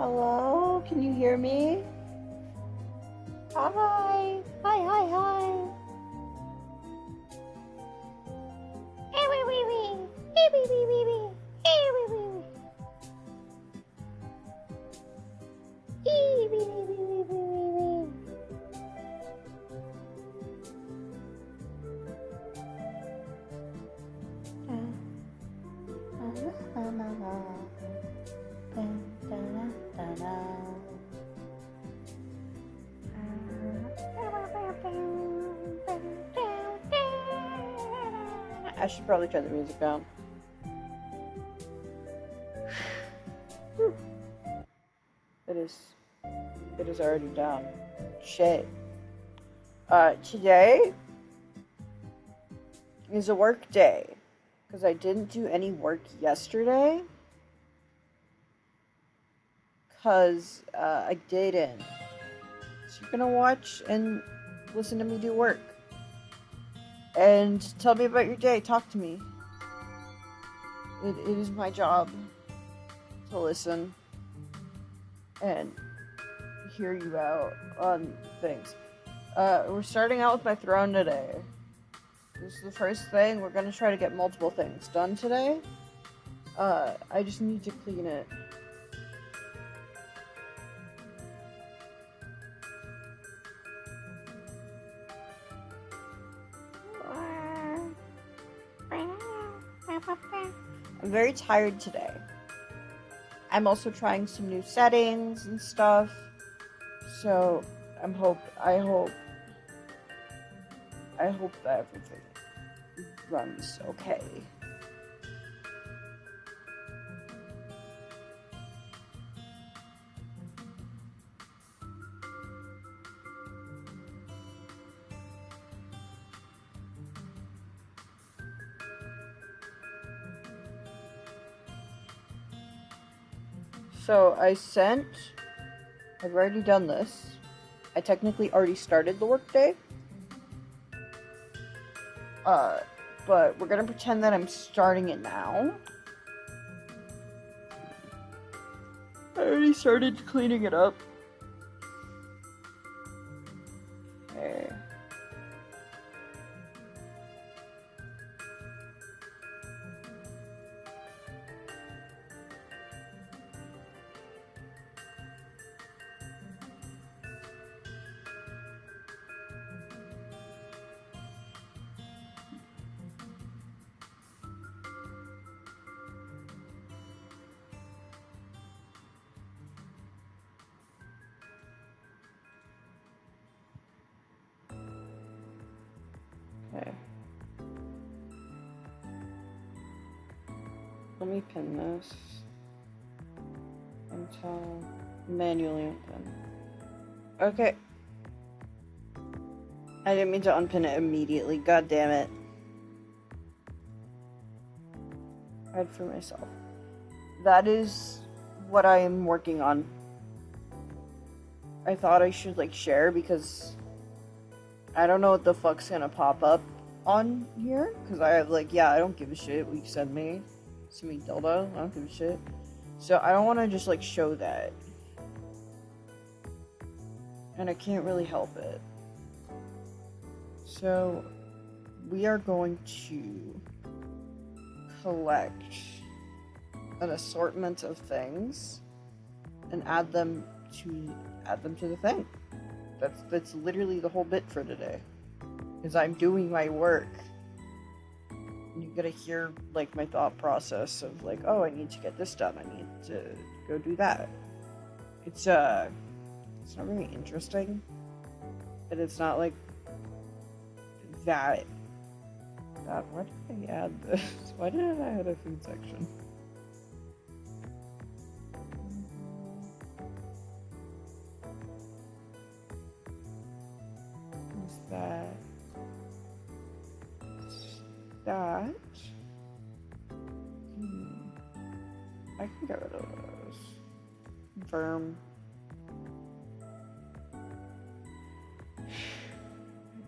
Hello? Can you hear me? Hi. Hi. Hey, wee, wee, wee. Hey, wee, wee, wee, wee. Hey, wee, wee, wee. Hey, wee, wee, wee, wee, wee, wee. I should probably turn the music down. It is already down. Shit. Today is a work day because I didn't do any work yesterday because I didn't. So you're gonna watch and listen to me do work and tell me about your day. Talk to me. It is my job to listen and hear you out on things. We're starting out with my throne today. This is the first thing. We're gonna try to get multiple things done today. I just need to clean it. I'm very tired today. I'm also trying some new settings and stuff. So I hope that everything runs okay. So I've already done this. I technically already started the workday. But we're gonna pretend that I'm starting it now. I already started cleaning it up. Okay. Okay. Let me pin this until manually unpin. Okay. I didn't mean to unpin it immediately. God damn it. Hide for myself. That is what I am working on. I thought I should share because I don't know what the fuck's gonna pop up on here. Because I have I don't give a shit what you send me. Send me dildo. I don't give a shit. So I don't want to just show that. And I can't really help it. So we are going to collect an assortment of things and add them to the thing. That's literally the whole bit for today. Because I'm doing my work. And you gotta hear my thought process of oh, I need to get this done. I need to go do that. It's not very interesting. And it's not that. God, why did I add this? Why did I add a food section? What's that? That. I can get rid of those. Verm.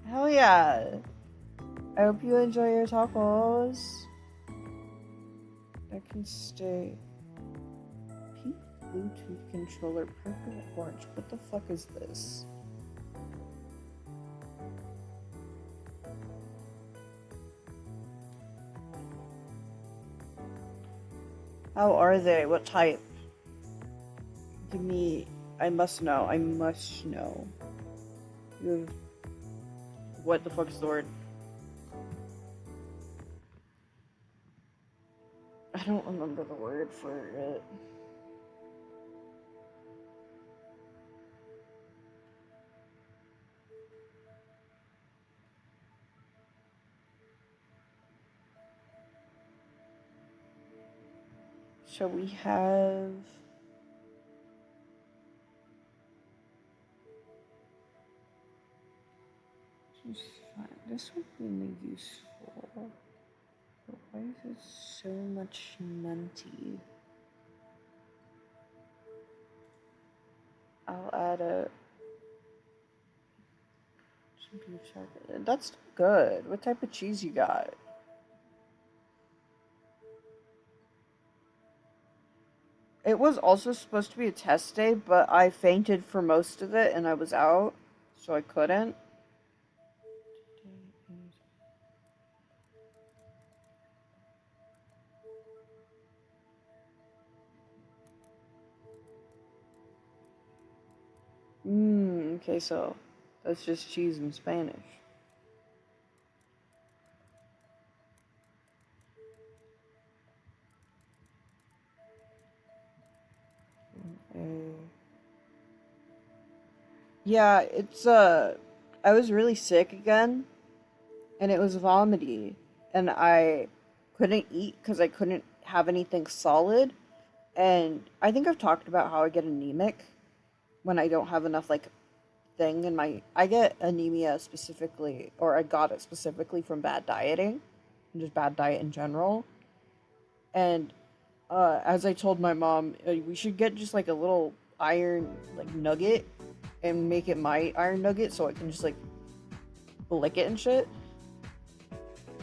Hell yeah! I hope you enjoy your tacos. I can stay. Pete? Bluetooth controller, purple, orange. What the fuck is this? How are they? What type? Give me... I must know. I must know. You have... What the fuck is the word? I don't remember the word for it. So we have... This would be useful. But why is it so much munty? I'll add a... That's good. What type of cheese you got? It was also supposed to be a test day, but I fainted for most of it and I was out, so I couldn't. Okay, so that's just cheese in Spanish. Yeah, it's I was really sick again, and it was vomity, and I couldn't eat because I couldn't have anything solid, and I think I've talked about how I get anemic when I don't have enough like thing in my... I get anemia specifically, or I got it specifically from bad dieting, and just bad diet in general, and as I told my mom, we should get just like a little iron like nugget and make it my iron nugget so I can just like lick it and shit.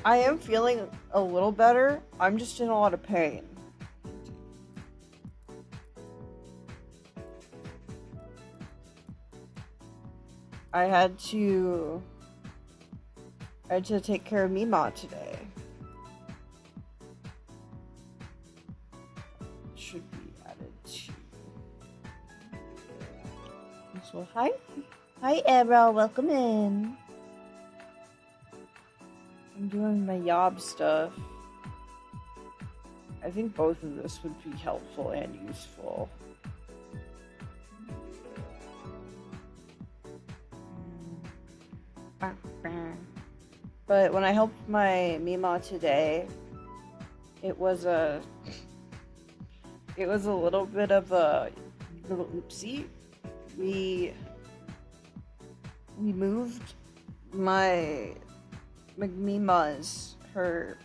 I am feeling a little better. I'm just in a lot of pain. I had to take care of Mima today. Should be added to. So hi Ebro, welcome in. I'm doing my yob stuff. I think both of this would be helpful and useful. But when I helped my Mima today, it was a little bit of a little oopsie. We moved my Mima's her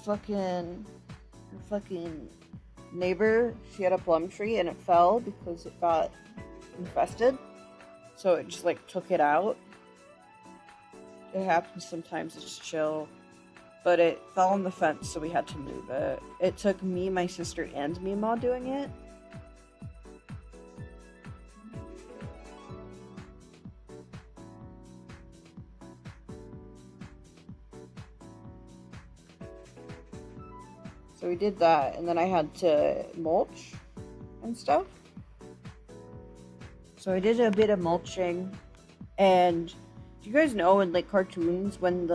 fucking neighbor. She had a plum tree and it fell because it got infested. So it just like took it out. It happens sometimes, it's chill. But it fell on the fence, so we had to move it. It took me, my sister, and Mima doing it. So we did that, and then I had to mulch and stuff. So I did a bit of mulching, and do you guys know in like cartoons when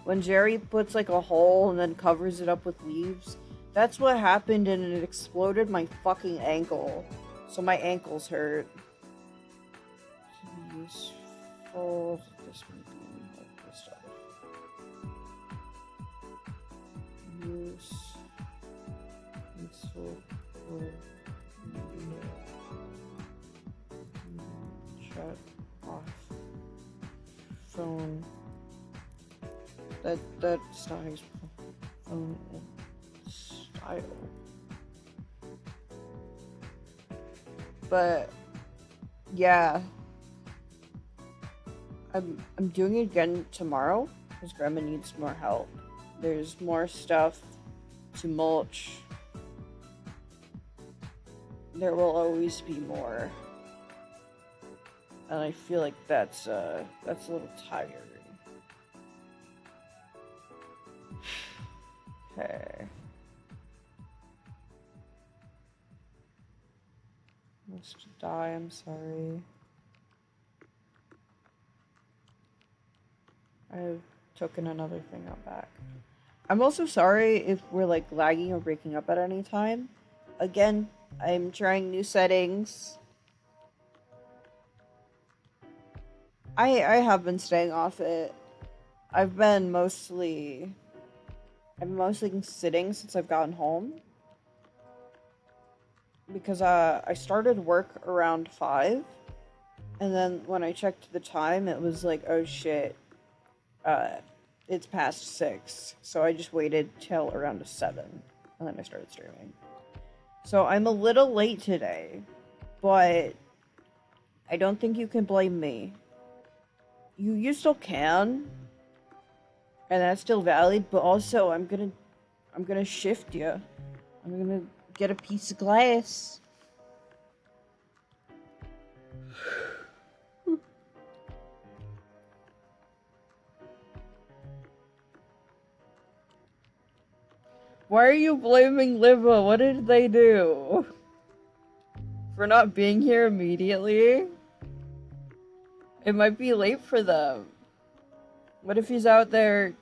when Jerry puts like a hole and then covers it up with leaves? That's what happened, and it exploded my fucking ankle. So my ankles hurt. Useful. This would be like this stuff. Useful for shut off phone. That's not his phone style. But yeah, I'm doing it again tomorrow because Grandma needs more help. There's more stuff to mulch. There will always be more. And I feel like that's a little tiring. Okay. Must die, I'm sorry. I've taken another thing out back. I'm also sorry if we're like lagging or breaking up at any time. Again, I'm trying new settings. I have been staying off it. I've been mostly sitting since I've gotten home. Because I started work around 5, and then when I checked the time, it was like, oh shit, it's past 6. So I just waited till around 7, and then I started streaming. So I'm a little late today, but I don't think you can blame me. You still can, and that's still valid. But also, I'm gonna shift you. I'm gonna get a piece of glass. Why are you blaming Liva? What did they do? For not being here immediately? It might be late for them. What if he's out there,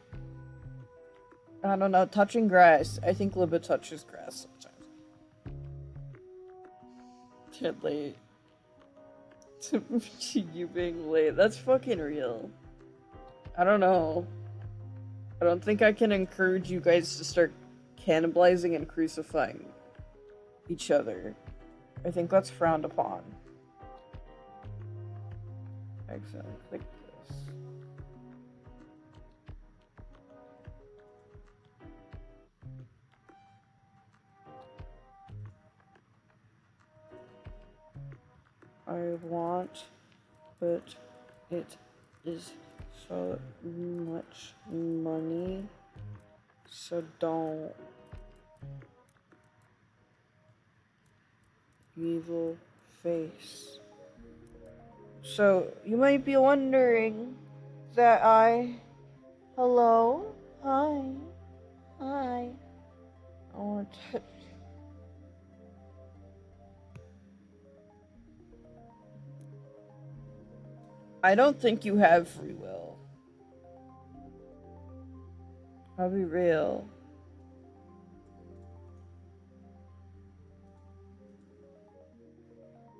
I don't know, touching grass? I think Liva touches grass sometimes. They're late. To you being late. That's fucking real. I don't know. I don't think I can encourage you guys to start cannibalizing and crucifying each other. I think that's frowned upon. Excellent. Click this. I want, but it is so much money, so don't. Evil face. So, you might be wondering that hello? Hi. Hi. I want to... I don't think you have free will. I'll be real.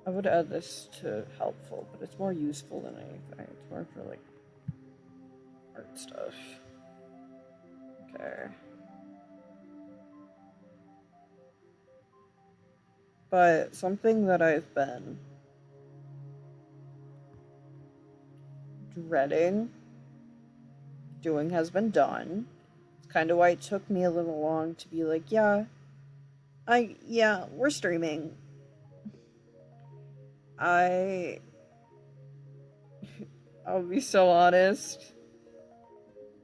I would add this to helpful, but it's more useful than anything. It's more for, like, art stuff. Okay. But something that I've been dreading doing has been done. It's kind of why it took me a little long to be like, yeah, we're streaming. I'll be so honest.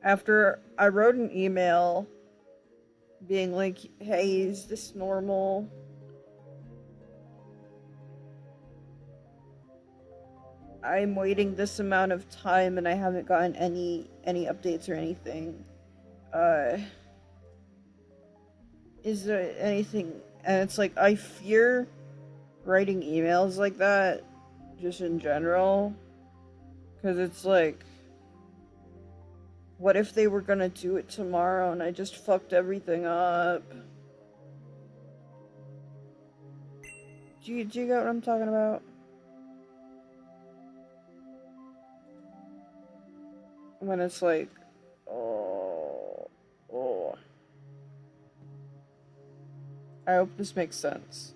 After I wrote an email being like, hey, is this normal? I'm waiting this amount of time and I haven't gotten any updates or anything. Is there anything? And it's like, I fear writing emails like that, just in general, because it's like, what if they were gonna do it tomorrow and I just fucked everything up? Do you get what I'm talking about? When it's like, oh. I hope this makes sense.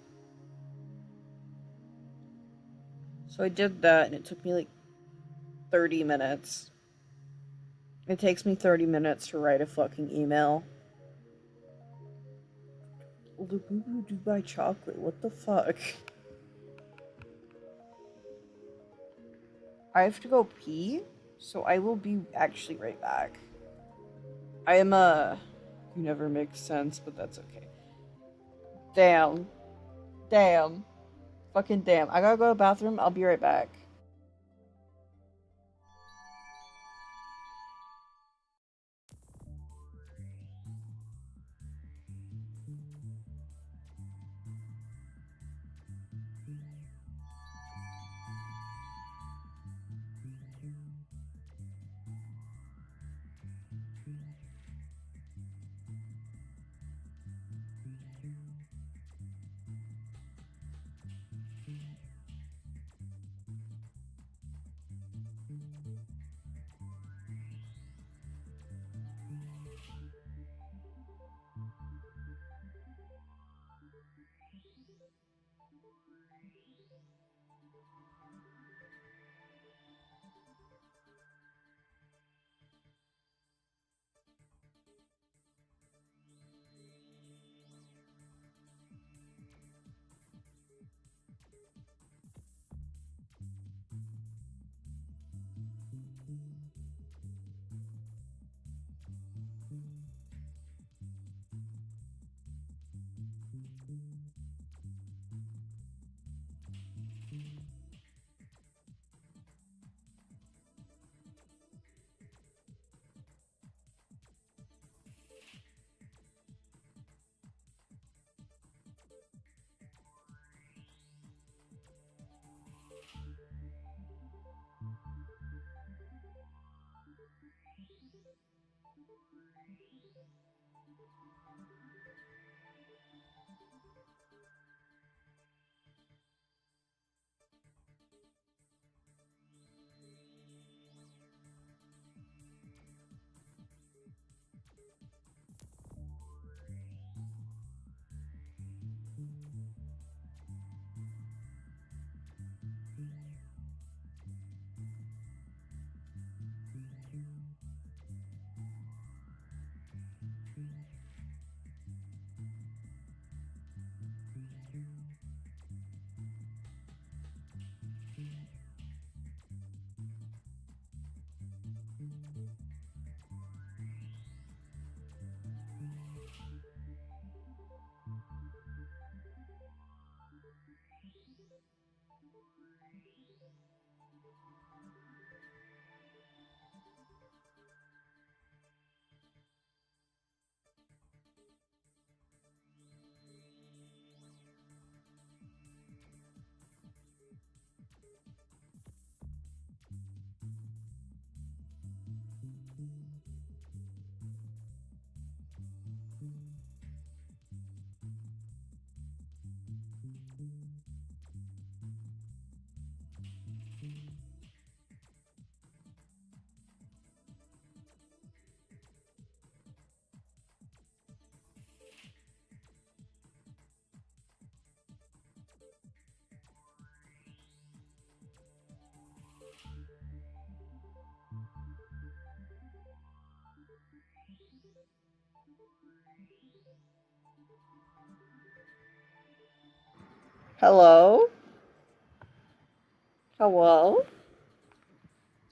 So I did that, and it took me like 30 minutes. It takes me 30 minutes to write a fucking email. Labubu Dubai chocolate, what the fuck? I have to go pee, so I will be actually right back. I am You never make sense, but that's okay. Damn. Damn. Fucking damn. I gotta go to the bathroom. I'll be right back. Hello? Hello?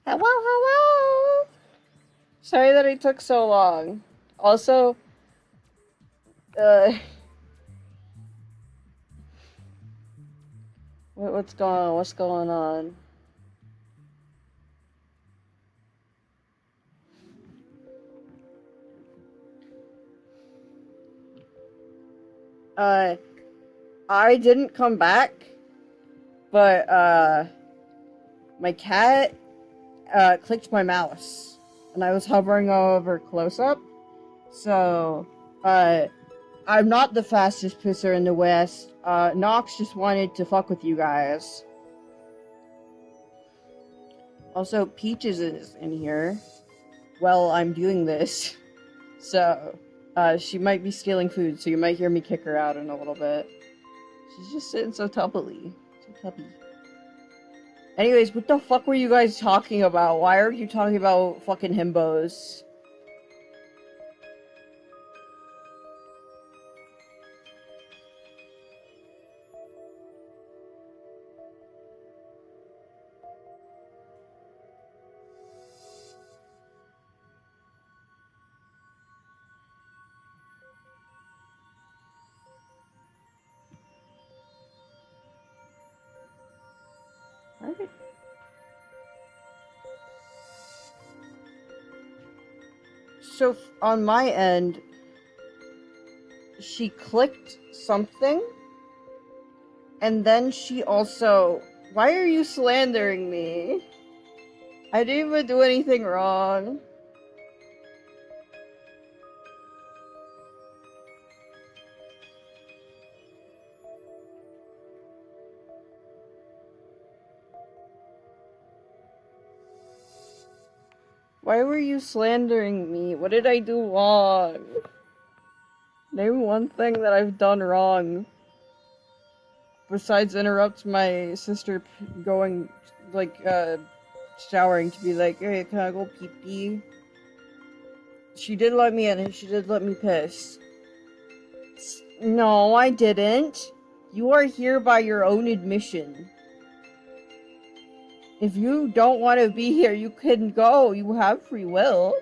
Hello, hello! Sorry that it took so long. Also, uh... what's going on? What's going on? I didn't come back, but, my cat, clicked my mouse, and I was hovering over close-up, so, I'm not the fastest pisser in the West. Nox just wanted to fuck with you guys. Also, Peaches is in here while I'm doing this, so, she might be stealing food, so you might hear me kick her out in a little bit. She's just sitting so tubbly. So tubby. Anyways, what the fuck were you guys talking about? Why are you talking about fucking himbos? so on my end, she clicked something, and then she also... Why are you slandering me? I didn't even do anything wrong. Why were you slandering me? What did I do wrong? Name one thing that I've done wrong. Besides interrupt my sister going, like, showering to be like, hey, can I go pee-pee? She did let me in and she did let me piss. No, I didn't. You are here by your own admission. If you don't want to be here, you can go. You have free will.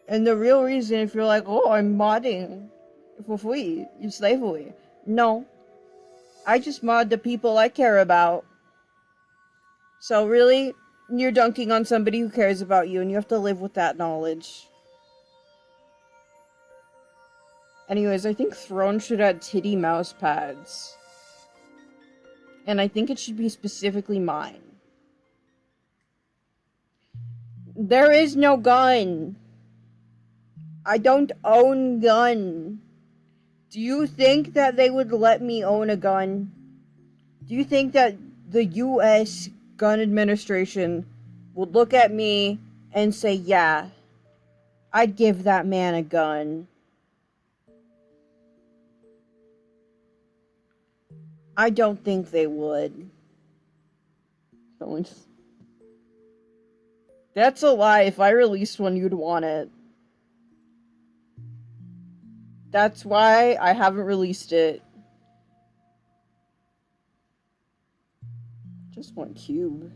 And the real reason, if you're like, oh, I'm modding for free, you slave away. No. I just mod the people I care about. So really, you're dunking on somebody who cares about you, and you have to live with that knowledge. Anyways, I think Throne should add titty mouse pads. And I think it should be specifically mine. There is no gun. I don't own gun. Do you think that they would let me own a gun? Do you think that the US gun administration would look at me and say, yeah, I'd give that man a gun? I don't think they would. That's a lie. If I released one, you'd want it. That's why I haven't released it. Just one cube.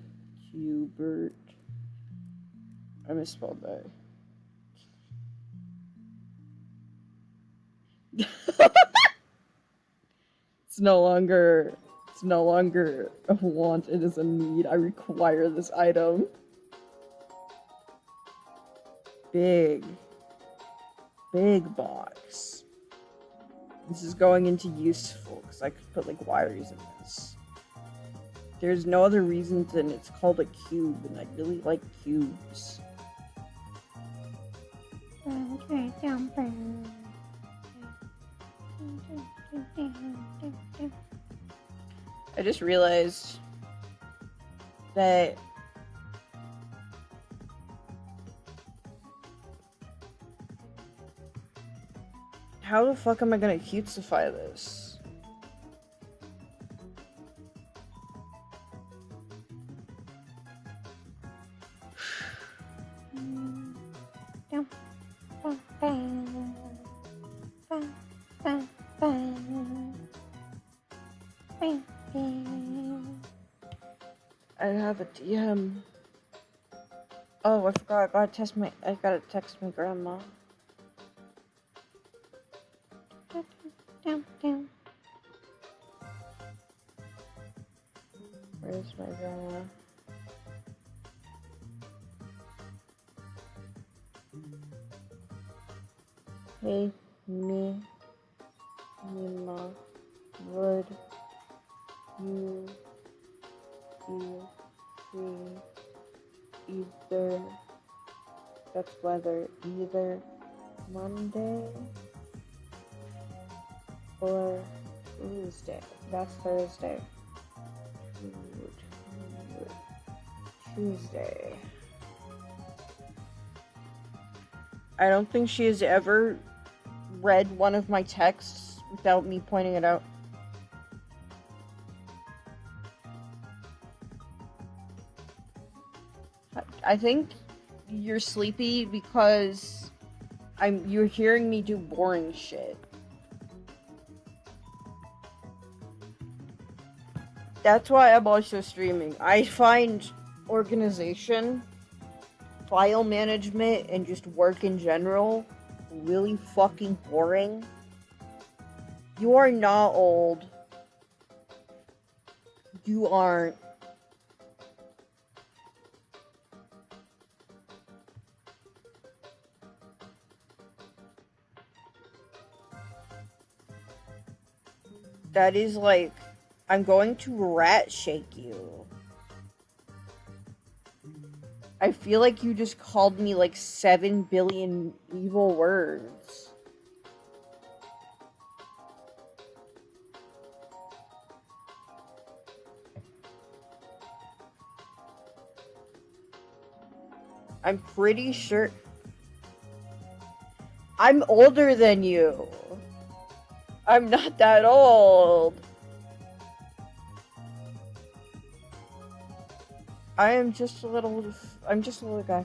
Cubert. I misspelled that. It's no longer a want, it is a need. I require this item. Big box. This is going into useful, because I could put, like, wires in this. There's no other reason than it's called a cube, and I really like cubes. I just realized that how the fuck am I gonna cutesify this? I have a DM. Oh, I forgot. I gotta text my grandma. Where's my grandma? Hey, Mima, would you be free either, that's whether, either Monday or Tuesday? That's Thursday. Tuesday. I don't think she has ever read one of my texts without me pointing it out. I think you're sleepy because you're hearing me do boring shit. That's why I'm also streaming. I find organization, file management, and just work in general really fucking boring. You are not old. You aren't. That is like, I'm going to rat shake you. I feel like you just called me like 7 billion evil words. I'm pretty sure. I'm older than you. I'm not that old. I'm just a little guy.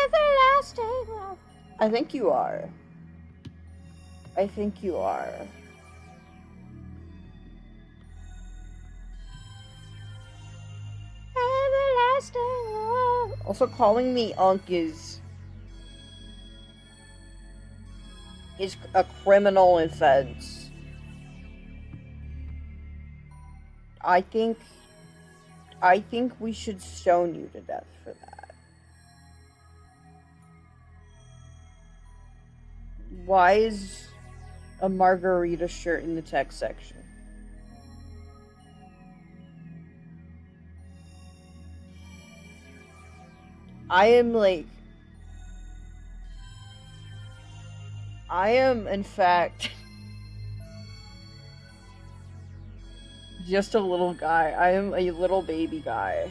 Everlasting love. I think you are. I think you are. Everlasting love. Also, calling me Unk is a criminal offense. I think we should stone you to death for that. Why is a margarita shirt in the text section? I am, in fact, just a little guy. I am a little baby guy.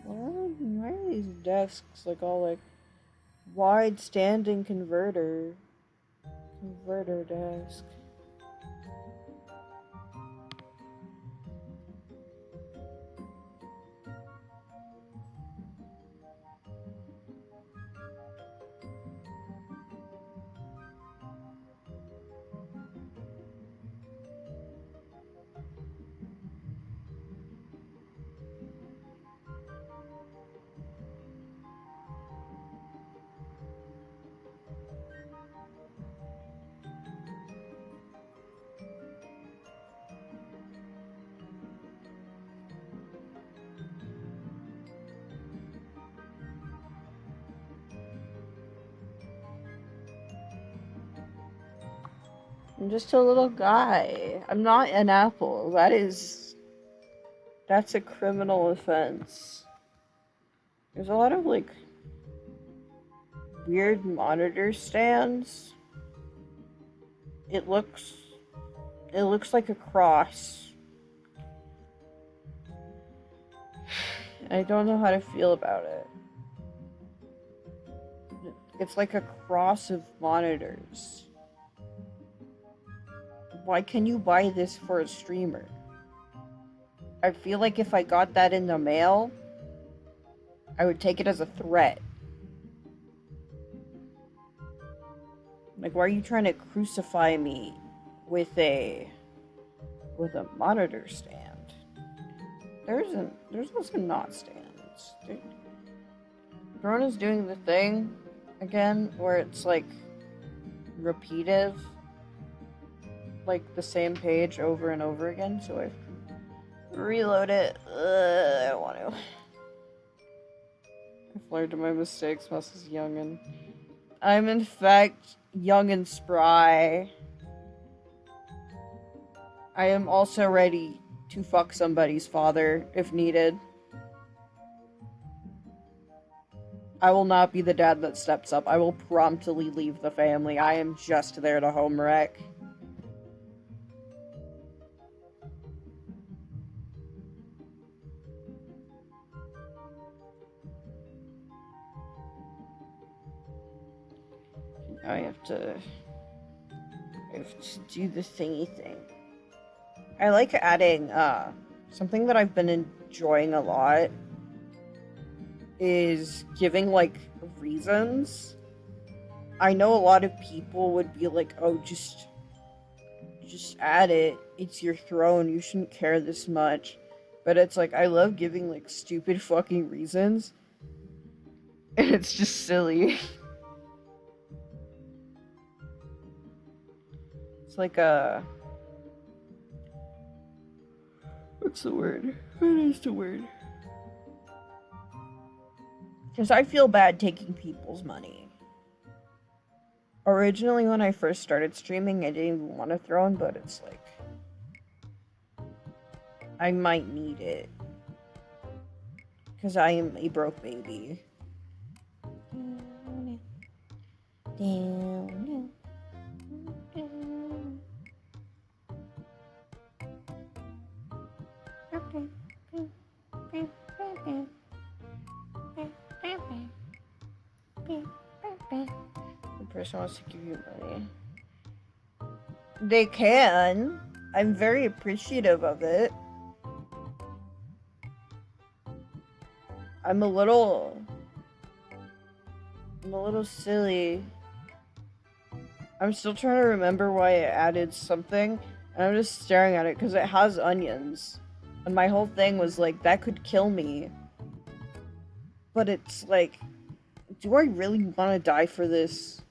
Why are these desks all wide standing converter desk? I'm just a little guy. I'm not an apple. That's a criminal offense. There's a lot of weird monitor stands. It looks like a cross. I don't know how to feel about it. It's like a cross of monitors. Why can you buy this for a streamer? I feel like if I got that in the mail, I would take it as a threat. Why are you trying to crucify me with a monitor stand? There's also not stands. Rona's doing the thing again where it's repeative, the same page over and over again, so I reload it. I don't want to. I've learned my mistakes, Mrs. Youngin. I'm in fact young and spry. I am also ready to fuck somebody's father if needed. I will not be the dad that steps up. I will promptly leave the family. I am just there to home wreck. I have to do the thingy thing. I like adding, something that I've been enjoying a lot is giving, like, reasons. I know a lot of people would be like, oh, just add it. It's your throne. You shouldn't care this much. But it's like, I love giving, like, stupid fucking reasons. And it's just silly. It's like a... What's the word? What is the word? Because I feel bad taking people's money. Originally, when I first started streaming, I didn't even want a throne, but it's like... I might need it. Because I am a broke baby. The person wants to give you money. They can. I'm very appreciative of it. I'm a little silly. I'm still trying to remember why I added something, and I'm just staring at it because it has onions. And my whole thing was like, that could kill me. But it's like, do I really want to die for this?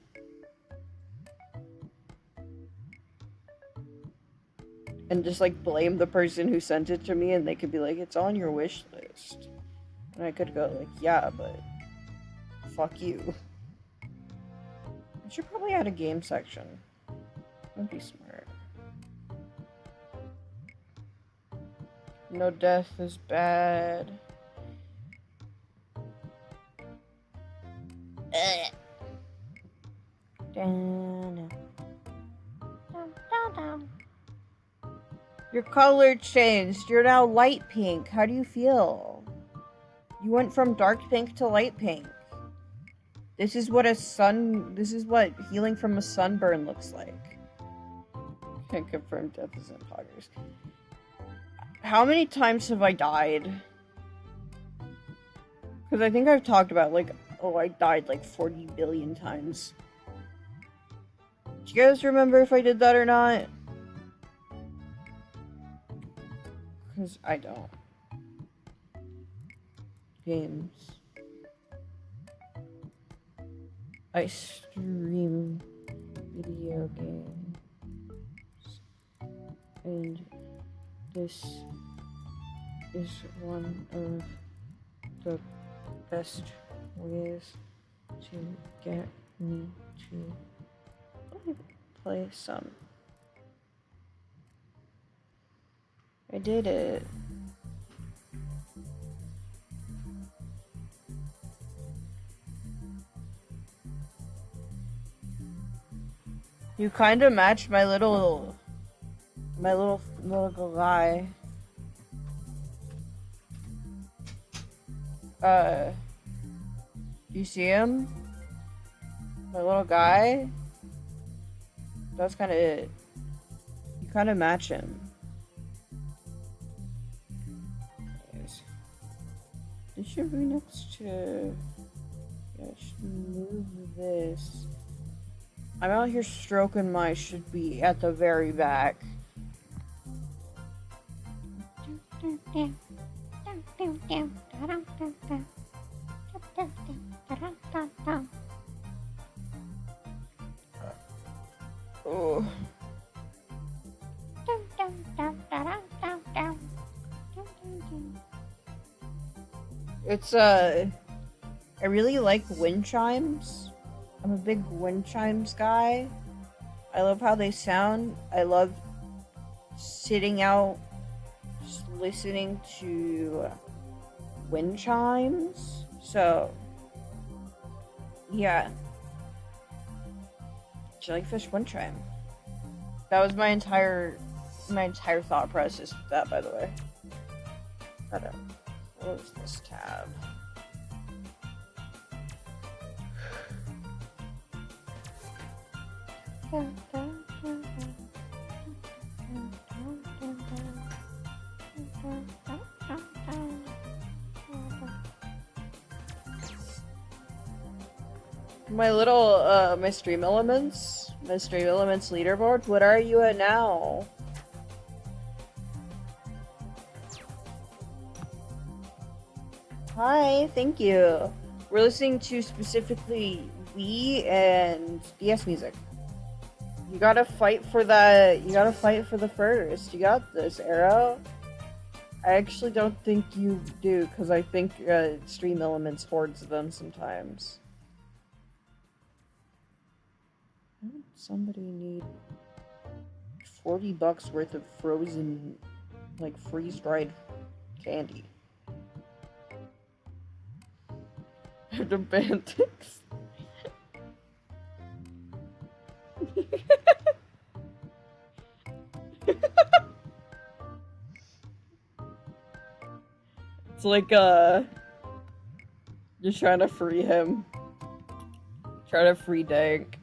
And just like blame the person who sent it to me, and they could be like, it's on your wish list. And I could go like, yeah, but fuck you. I should probably add a game section. That'd be smart. No death is bad. Your color changed. You're now light pink. How do you feel? You went from dark pink to light pink. This is what healing from a sunburn looks like. Can't confirm death is in progress. How many times have I died? Because I think I've talked about, like, oh, I died like 40 billion times. Do you guys remember if I did that or not? Because I don't. Games. I stream video games. And this is one of the best ways to get me to play some. I did it. You kind of matched my little guy. Do you see him? My little guy? That's kind of it. You kind of match him. Anyways. This should be next to... Yeah, I should move this. I'm out here stroking my should be at the very back. Oh. It's I really like wind chimes. I'm a big wind chimes guy. I love how they sound. I love sitting out, just listening to wind chimes. So, yeah. Jellyfish wind chime. That was my entire thought process with that, by the way. Gotta close this tab. My little, my Stream Elements leaderboard, what are you at now? Hi, thank you. We're listening to specifically Wii and DS music. You gotta fight for that, you gotta fight for the first. You got this, Arrow. I actually don't think you do, because I think Stream Elements hoards them sometimes. Somebody need $40 worth of frozen, like, freeze-dried candy. The Bantix. It's like, you're trying to free him. Try to free Dank.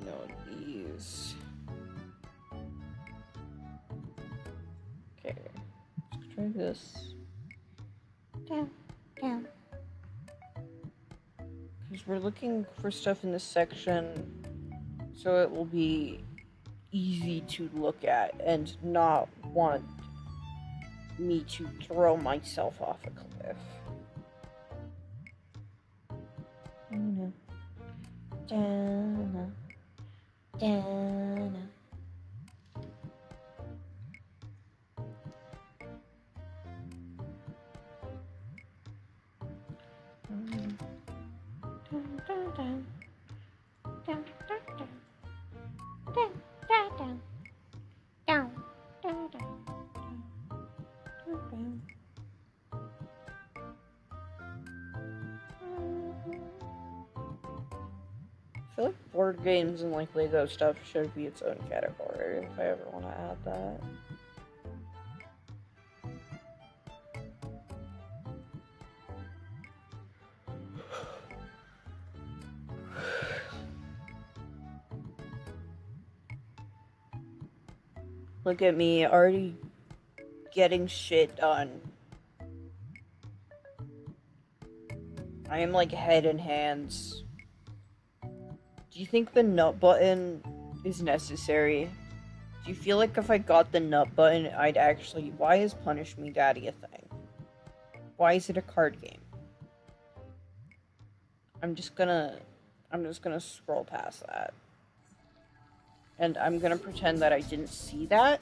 No, these. Okay, let's try this. Down. Because we're looking for stuff in this section so it will be easy to look at and not want me to throw myself off a cliff. Oh no. Dana. I feel like board games and like Lego stuff should be its own category if I ever want to add that. Look at me, already getting shit done. I am like head and hands. Do you think the nut button is necessary? Do you feel like if I got the nut button, I'd actually... Why is Punish Me Daddy a thing? Why is it a card game? I'm just gonna scroll past that. And I'm gonna pretend that I didn't see that.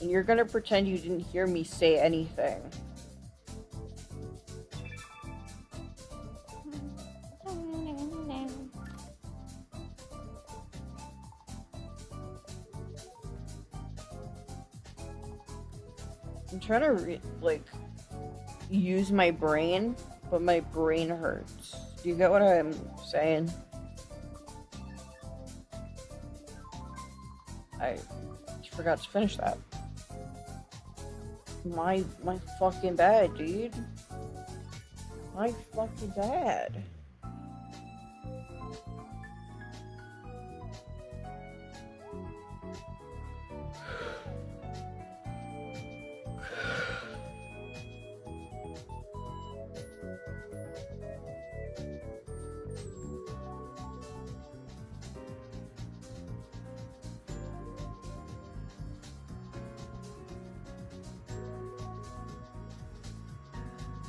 And you're gonna pretend you didn't hear me say anything. I'm trying to, use my brain, but my brain hurts. Do you get what I'm saying? I forgot to finish that. My fucking bad, dude. My fucking bad.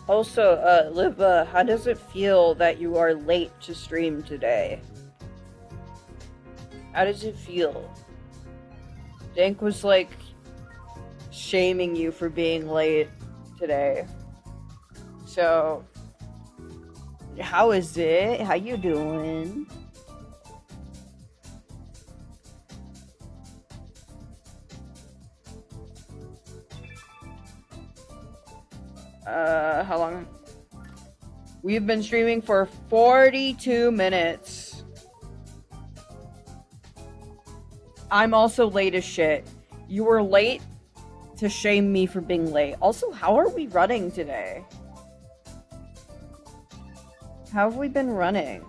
Also, Liv, how does it feel that you are late to stream today? How does it feel? Dank was, shaming you for being late today. So, how is it? How you doing? How long? We've been streaming for 42 minutes. I'm also late as shit. You were late to shame me for being late. Also, how are we running today? How have we been running?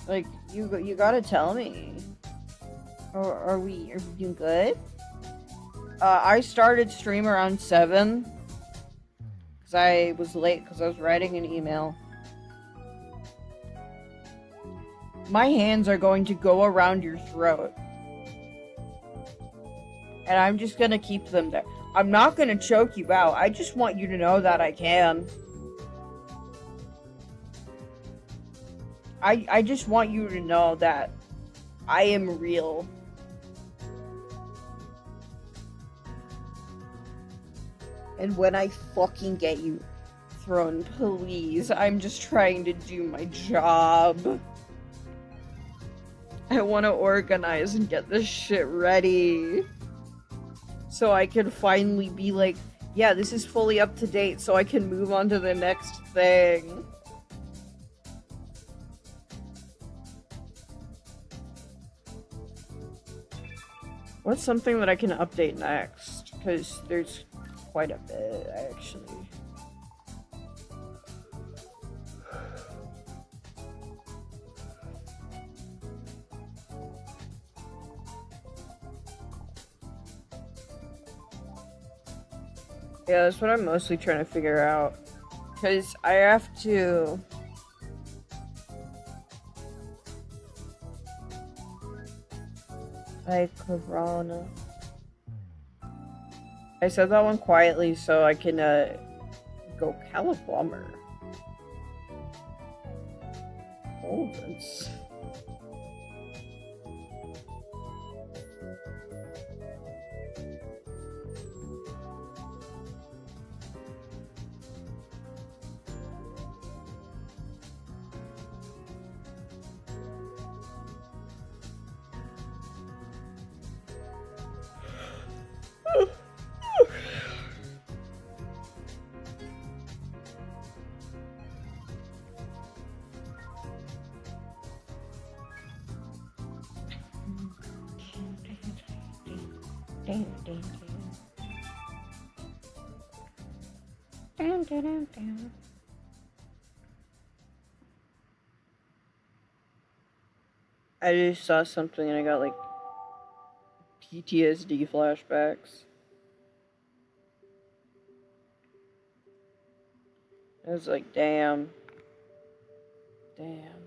Like, you gotta tell me. Or are we doing good? I started stream around 7. Because I was late because I was writing an email. My hands are going to go around your throat. And I'm just gonna keep them there. I'm not gonna choke you out. I just want you to know that I can. I just want you to know that I am real. And when I fucking get you thrown, please, I'm just trying to do my job. I want to organize and get this shit ready. So I can finally be like, yeah, this is fully up to date, so I can move on to the next thing. What's something that I can update next? Because there's quite a bit, actually. Yeah, that's what I'm mostly trying to figure out. Because I have to... Like, Corona. I said that one quietly so I can, go Calabummer. Golden's. I just saw something and I got like PTSD flashbacks. I was like, damn. Damn.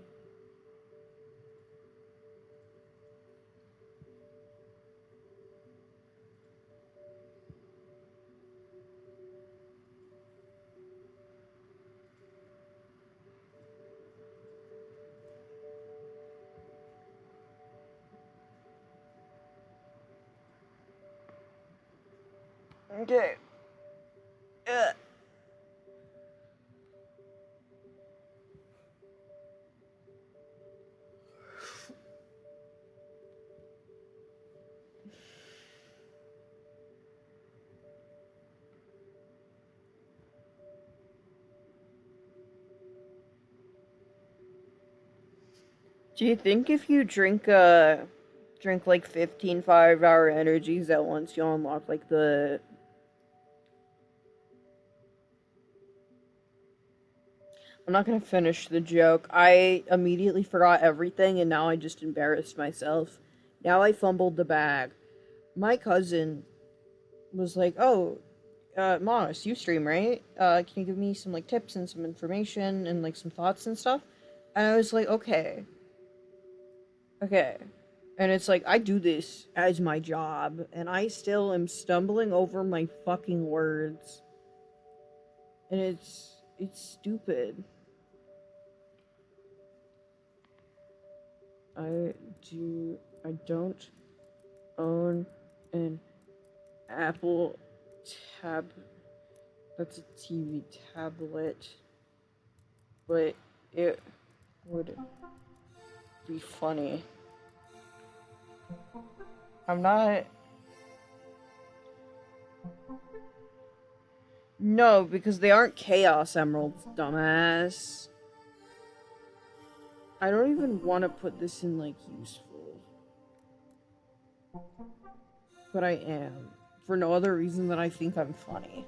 Okay. Do you think if you drink like 15 5-hour energies at once, you'll unlock like the... I'm not gonna finish the joke. I immediately forgot everything and now I just embarrassed myself. Now I fumbled the bag. My cousin was like, oh, Monos, you stream, right? Can you give me some like tips and some information and like some thoughts and stuff? And I was like, okay. And it's like, I do this as my job, and I still am stumbling over my fucking words. And it's stupid. I don't own an Apple that's a TV tablet, but it would be funny. I'm not... No, because they aren't Chaos Emeralds, dumbass. I don't even want to put this in, like, useful. But I am. For no other reason than I think I'm funny.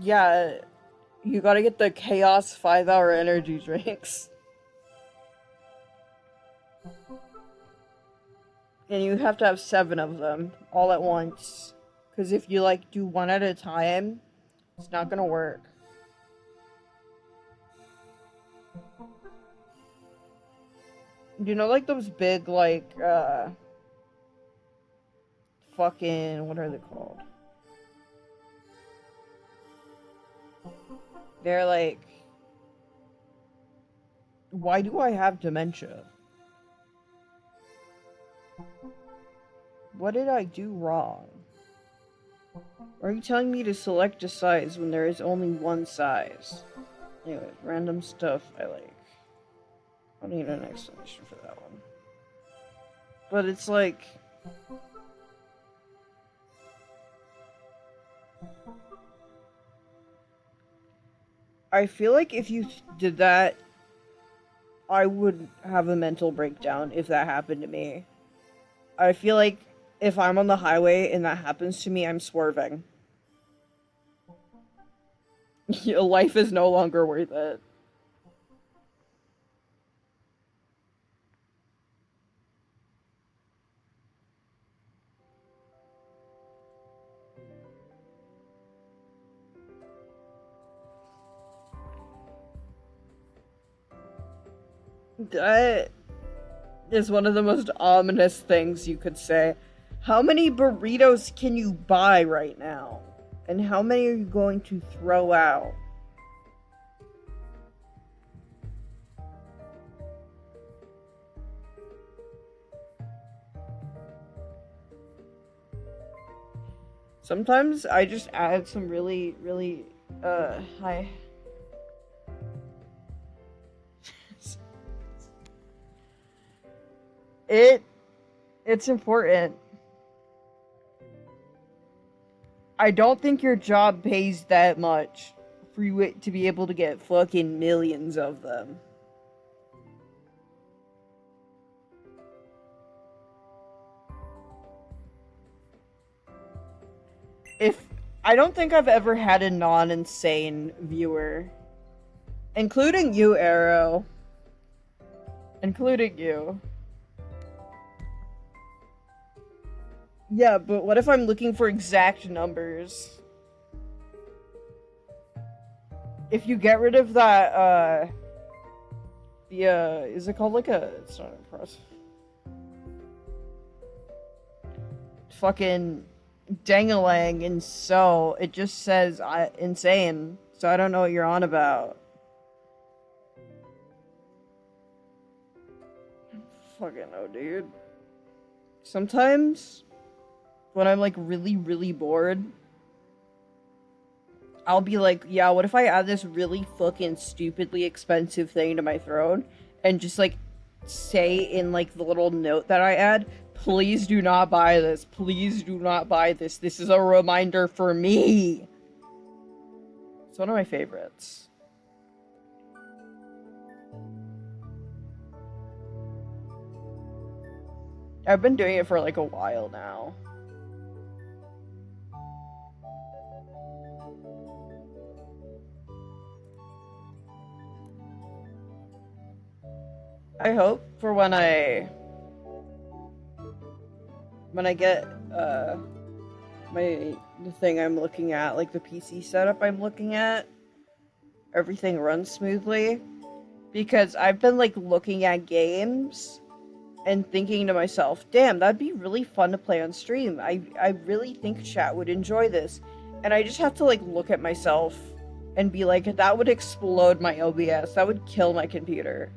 Yeah, you gotta get the Chaos 5-hour energy drinks. And you have to have 7 of them, all at once. Because if you, like, do one at a time, it's not gonna work. You know, like, those big, like, fucking, what are they called? They're like, why do I have dementia? What did I do wrong? Are you telling me to select a size when there is only one size? Anyways, random stuff I like. I don't need an explanation for that one. But it's like... I feel like if you did that, I would have a mental breakdown if that happened to me. I feel like if I'm on the highway and that happens to me, I'm swerving. Life is no longer worth it. That is one of the most ominous things you could say. How many burritos can you buy right now? And how many are you going to throw out? Sometimes I just add some really, really, high... It's important. I don't think your job pays that much for you to be able to get fucking millions of them. I don't think I've ever had a non-insane viewer. Including you, Arrow. Including you. Yeah, but what if I'm looking for exact numbers? If you get rid of that, is it called like a... It's not impressive. Fucking dangalang, and so it just says insane, so I don't know what you're on about. Fucking no, dude. Sometimes when I'm like really, really bored, I'll be like, yeah, what if I add this really fucking stupidly expensive thing to my throne and just like say in like the little note that I add, please do not buy this. Please do not buy this. This is a reminder for me. It's one of my favorites. I've been doing it for like a while now. I hope for when I get the thing I'm looking at, like the PC setup I'm looking at, everything runs smoothly, because I've been like looking at games and thinking to myself, damn, that'd be really fun to play on stream. I really think chat would enjoy this. And I just have to like look at myself and be like, that would explode my OBS. That would kill my computer.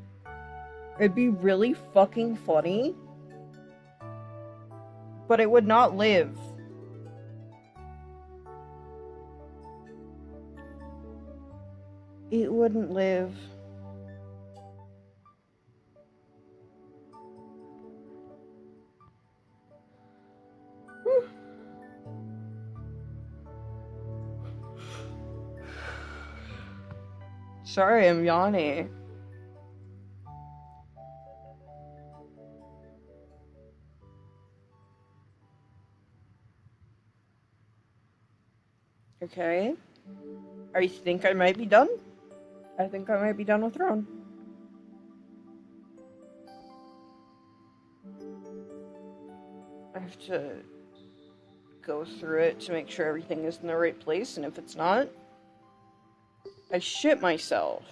It'd be really fucking funny, but it would not live. It wouldn't live. Sorry, I'm Yanni. Okay. I think I might be done. I think I might be done with Throne. I have to go through it to make sure everything is in the right place, and if it's not, I shit myself.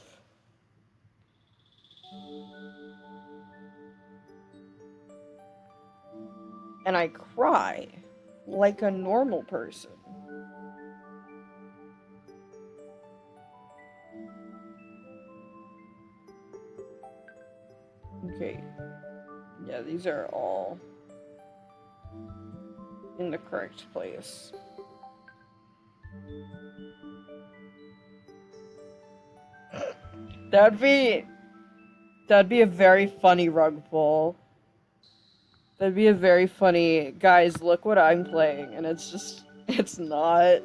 And I cry like a normal person. Okay. Yeah, these are all in the correct place. That'd be a very funny rug pull. That'd be a very funny, guys, look what I'm playing, and it's just, it's not.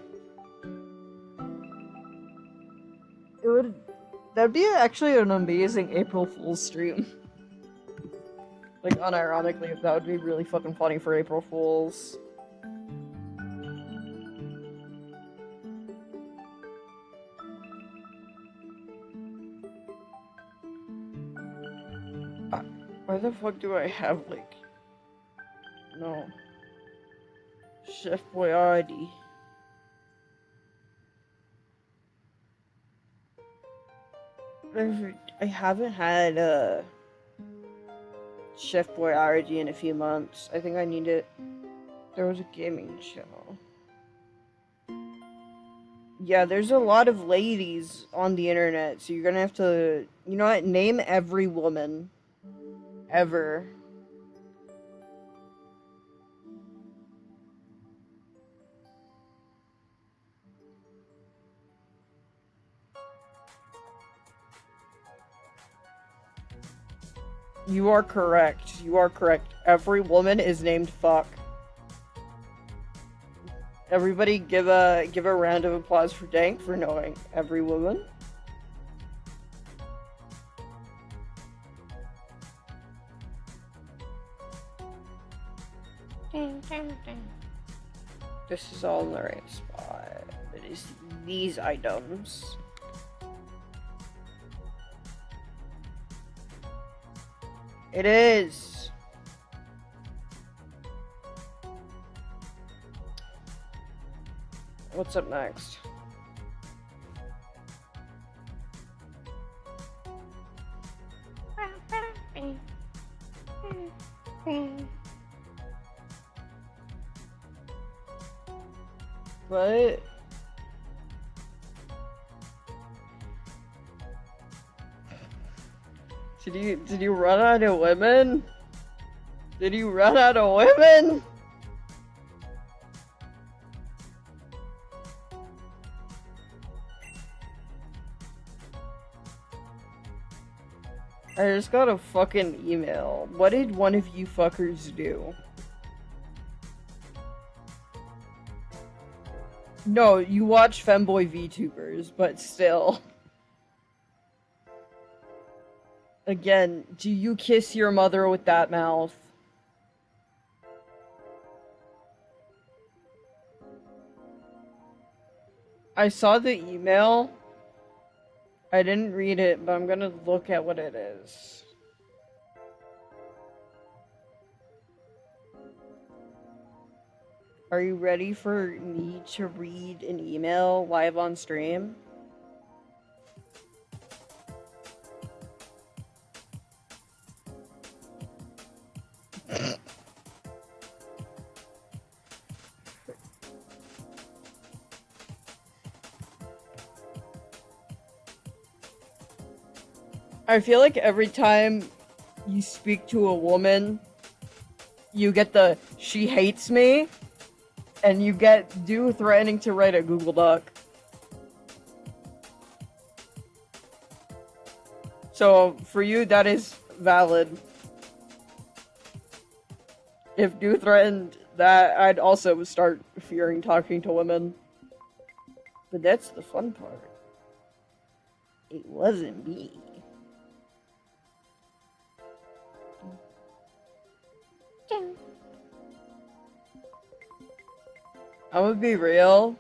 That'd be actually an amazing April Fool's stream. Like, unironically, that would be really fucking funny for April Fools. Why the fuck do I have, like... No. Chef Boyardee. I haven't had, Chef Boyardee in a few months. I think I need it. There was a gaming channel. Yeah, there's a lot of ladies on the internet, so you're gonna have to... You know what? Name every woman. Ever. You are correct. You are correct. Every woman is named Fuck. Everybody give a round of applause for Dank for knowing every woman. Ding, ding, ding. This is all in the right spot. It is these items. It is. What's up next? What? Did you run out of women? Did you run out of women? I just got a fucking email. What did one of you fuckers do? No, you watch femboy VTubers, but still. Again, do you kiss your mother with that mouth? I saw the email. I didn't read it, but I'm gonna look at what it is. Are you ready for me to read an email live on stream? I feel like every time you speak to a woman, you get the "she hates me," and you get "do threatening to write a Google Doc." So for you, that is valid. If do threatened that, I'd also start fearing talking to women. But that's the fun part. It wasn't me. Down. I'm gonna be real.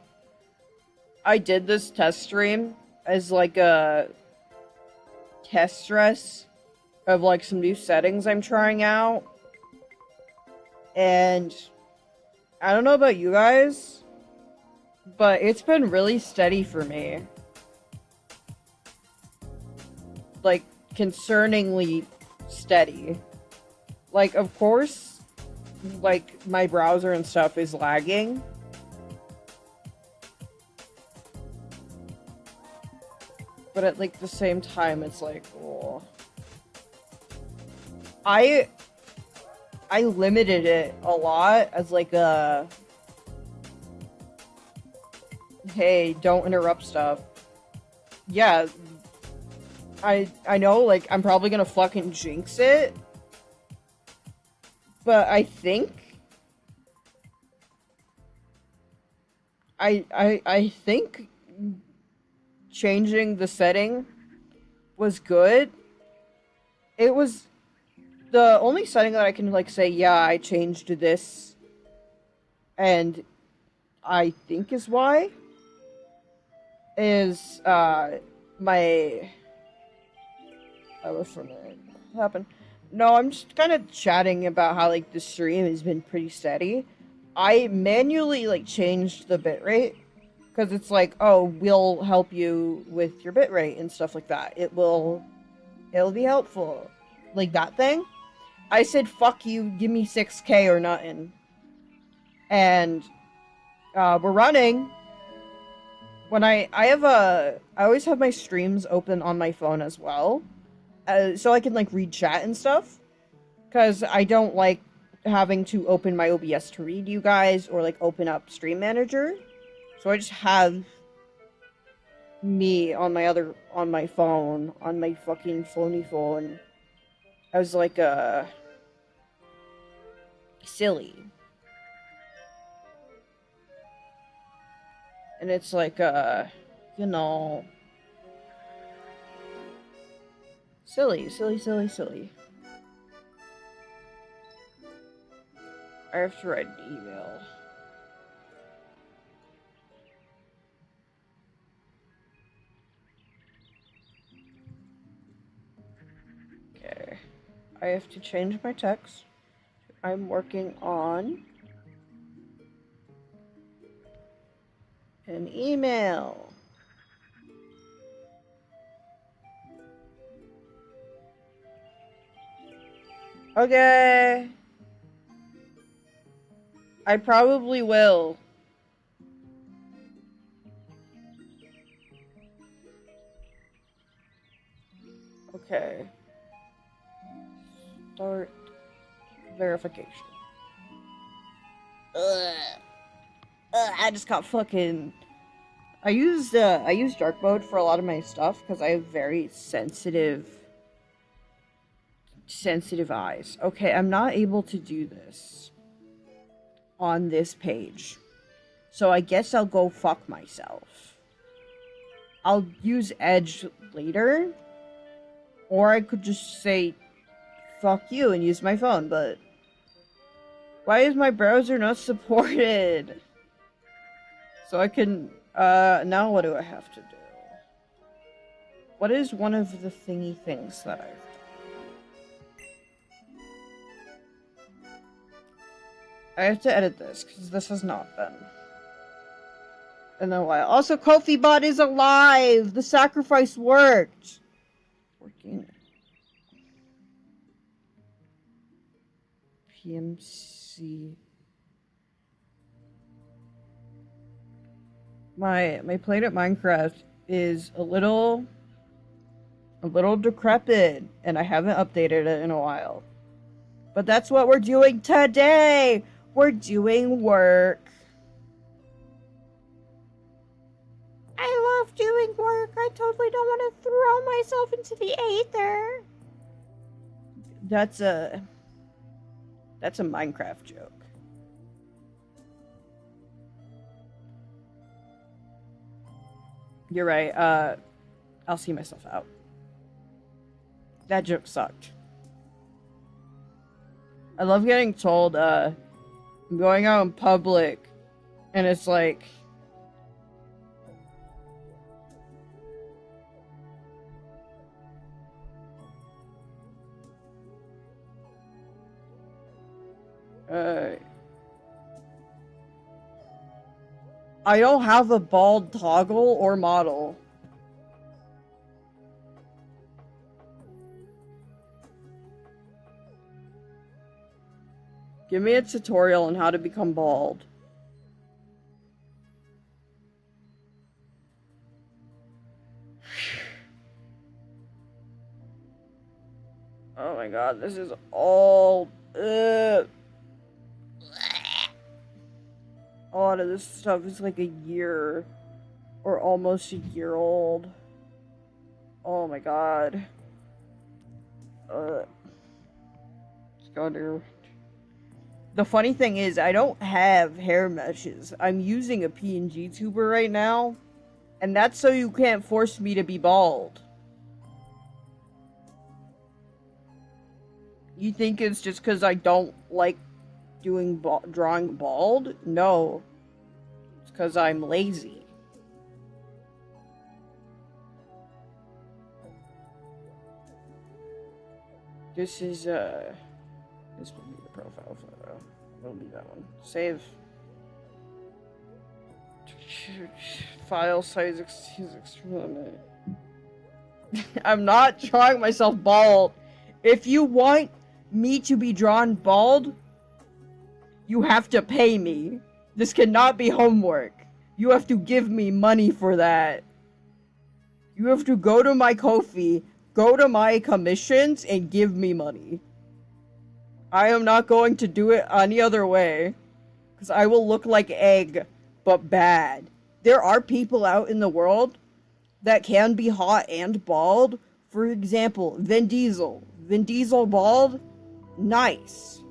I did this test stream as like a test stress of like some new settings I'm trying out. And I don't know about you guys, but it's been really steady for me. Like, concerningly steady. Like, of course, like, my browser and stuff is lagging. But at, like, the same time, it's like, oh. I limited it a lot as, like, a... Hey, don't interrupt stuff. Yeah, I know, like, I'm probably gonna fucking jinx it. But I think... I think changing the setting was good. It was the only setting that I can, like, say, yeah, I changed this. And I think is why. Is, my... what's what happened? No, I'm just kind of chatting about how, like, the stream has been pretty steady. I manually, like, changed the bitrate. Because it's like, oh, we'll help you with your bitrate and stuff like that. It'll be helpful. Like, that thing. I said, fuck you, give me 6K or nothing. And, we're running. When I always have my streams open on my phone as well. So I can, like, read chat and stuff. Because I don't like having to open my OBS to read you guys or, like, open up Stream Manager. So I just have me on my phone, on my fucking phone, as, like, silly. And it's like, you know... Silly. I have to write an email. Okay. I have to change my text. I'm working on an email. Okay. I probably will. Okay. Start verification. I just got fucking... I use dark mode for a lot of my stuff because I have very sensitive eyes. Okay, I'm not able to do this on this page. So I guess I'll go fuck myself. I'll use Edge later. Or I could just say fuck you and use my phone, but why is my browser not supported? So I can now what do I have to do? What is one of the thingy things that I've done? I have to edit this, because this has not been in a while. Also, Kofi Bot is alive! The sacrifice worked! Working. PMC. My plate at Minecraft is a little decrepit, and I haven't updated it in a while. But that's what we're doing today! We're doing work. I love doing work. I totally don't want to throw myself into the aether. That's a Minecraft joke. You're right. I'll see myself out. That joke sucked. I love getting told, I'm going out in public, and it's like... I don't have a bald toggle or model. Give me a tutorial on how to become bald. Oh my god, this is all... A lot of this stuff is like a year or almost a year old. Oh my god. The funny thing is, I don't have hair meshes. I'm using a PNG tuber right now, and that's so you can't force me to be bald. You think it's just because I don't like doing drawing bald? No. It's because I'm lazy. This is, this will be the profile photo. It'll be that one. Save. File size is extremely... I'm not drawing myself bald. If you want me to be drawn bald, you have to pay me. This cannot be homework. You have to give me money for that. You have to go to my Ko-fi, go to my commissions, and give me money. I am not going to do it any other way. Because I will look like egg, but bad. There are people out in the world that can be hot and bald. For example, Vin Diesel. Vin Diesel bald? Nice.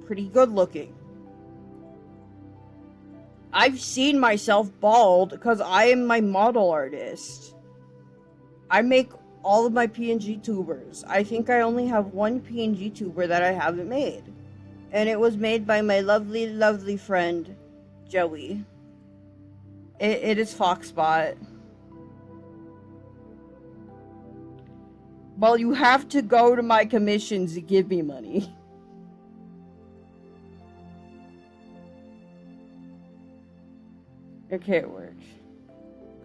Pretty good looking. I've seen myself bald because I am my model artist. I make all of my PNG tubers. I think I only have one PNG tuber that I haven't made. And it was made by my lovely, lovely friend, Joey. It is Foxbot. Well, you have to go to my commissions to give me money. Okay, it worked.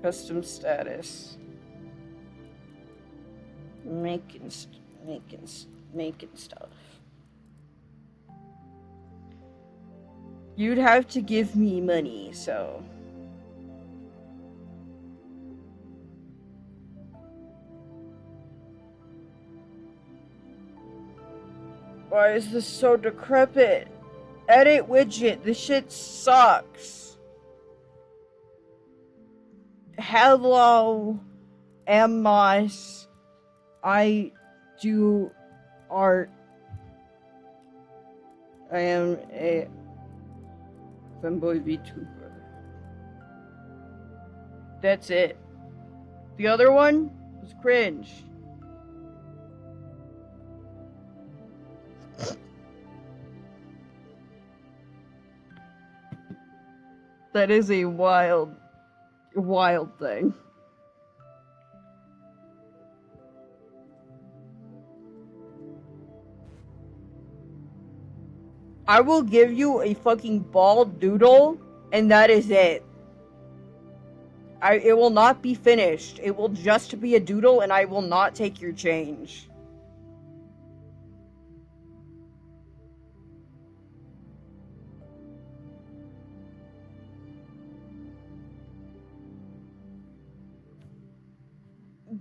Custom status. Making stuff. You'd have to give me money, so... Why is this so decrepit? Edit widget, this shit sucks. Hello, Amos. I do art. I am a fanboy VTuber. That's it. The other one was cringe. That is a wild thing. I will give you a fucking bald doodle, and that is it. It will not be finished. It will just be a doodle, and I will not take your change.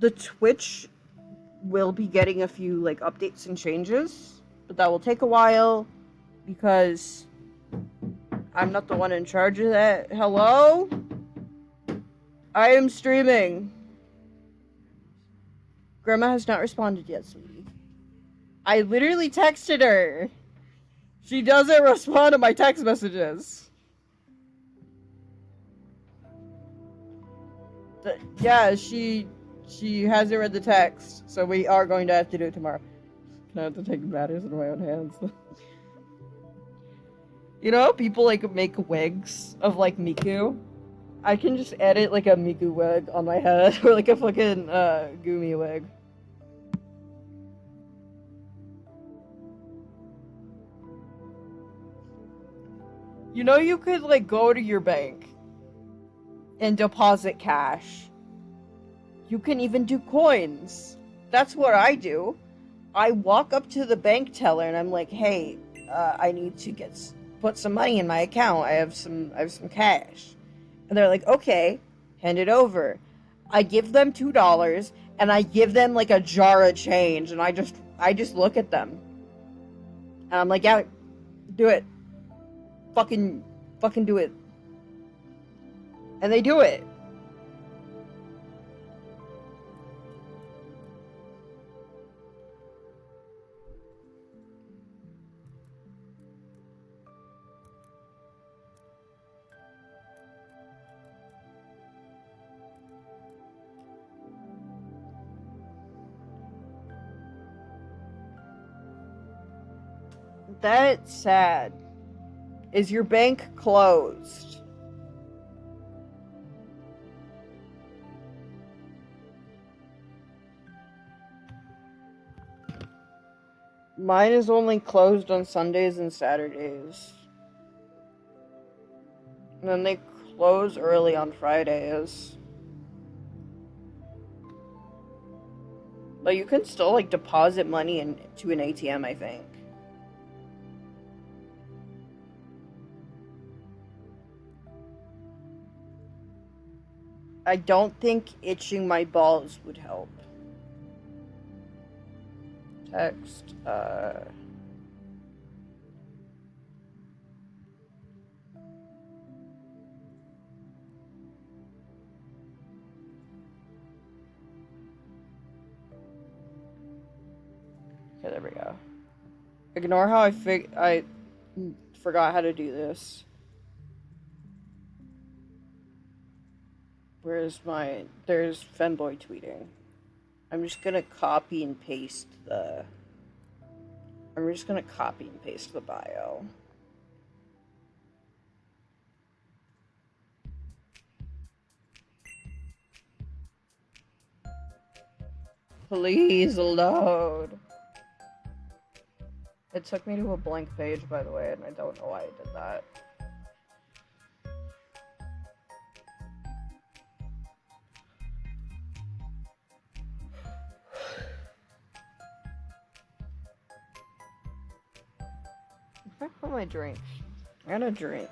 The Twitch will be getting a few, like, updates and changes, but that will take a while, because I'm not the one in charge of that. Hello? I am streaming. Grandma has not responded yet, sweetie. I literally texted her. She doesn't respond to my text messages. Yeah, she She hasn't read the text, so we are going to have to do it tomorrow. I have to take matters into my own hands. You know how people like make wigs of like Miku? I can just edit like a Miku wig on my head or like a fucking Gumi wig. You know you could like go to your bank and deposit cash. You can even do coins. That's what I do. I walk up to the bank teller and I'm like, "Hey, I need to put some money in my account. I have some cash." And they're like, "Okay, hand it over." I give them $2 and I give them like a jar of change and I just look at them. And I'm like, "Yeah, do it. Fucking do it." And they do it. That's sad. Is your bank closed? Mine is only closed on Sundays and Saturdays. And then they close early on Fridays. But you can still like deposit money into an ATM, I think. I don't think itching my balls would help. Text, Okay, there we go. Ignore how I forgot how to do this. There's Femboy tweeting. I'm just gonna copy and paste the bio. Please load. It took me to a blank page, by the way, and I don't know why I did that. Where put my drink? I got a drink.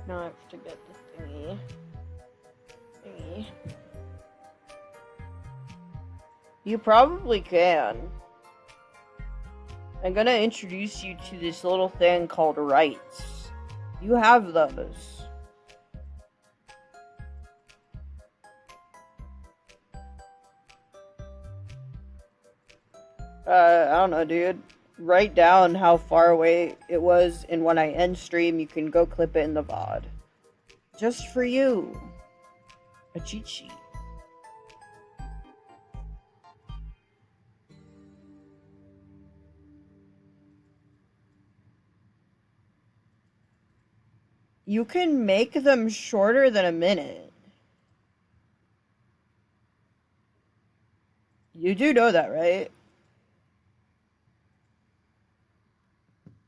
Now I have to get the thingy. You probably can. I'm gonna introduce you to this little thing called rights. You have those. I don't know, dude. Write down how far away it was, and when I end stream, you can go clip it in the VOD. Just for you. A cheat sheet. You can make them shorter than a minute. You do know that, right?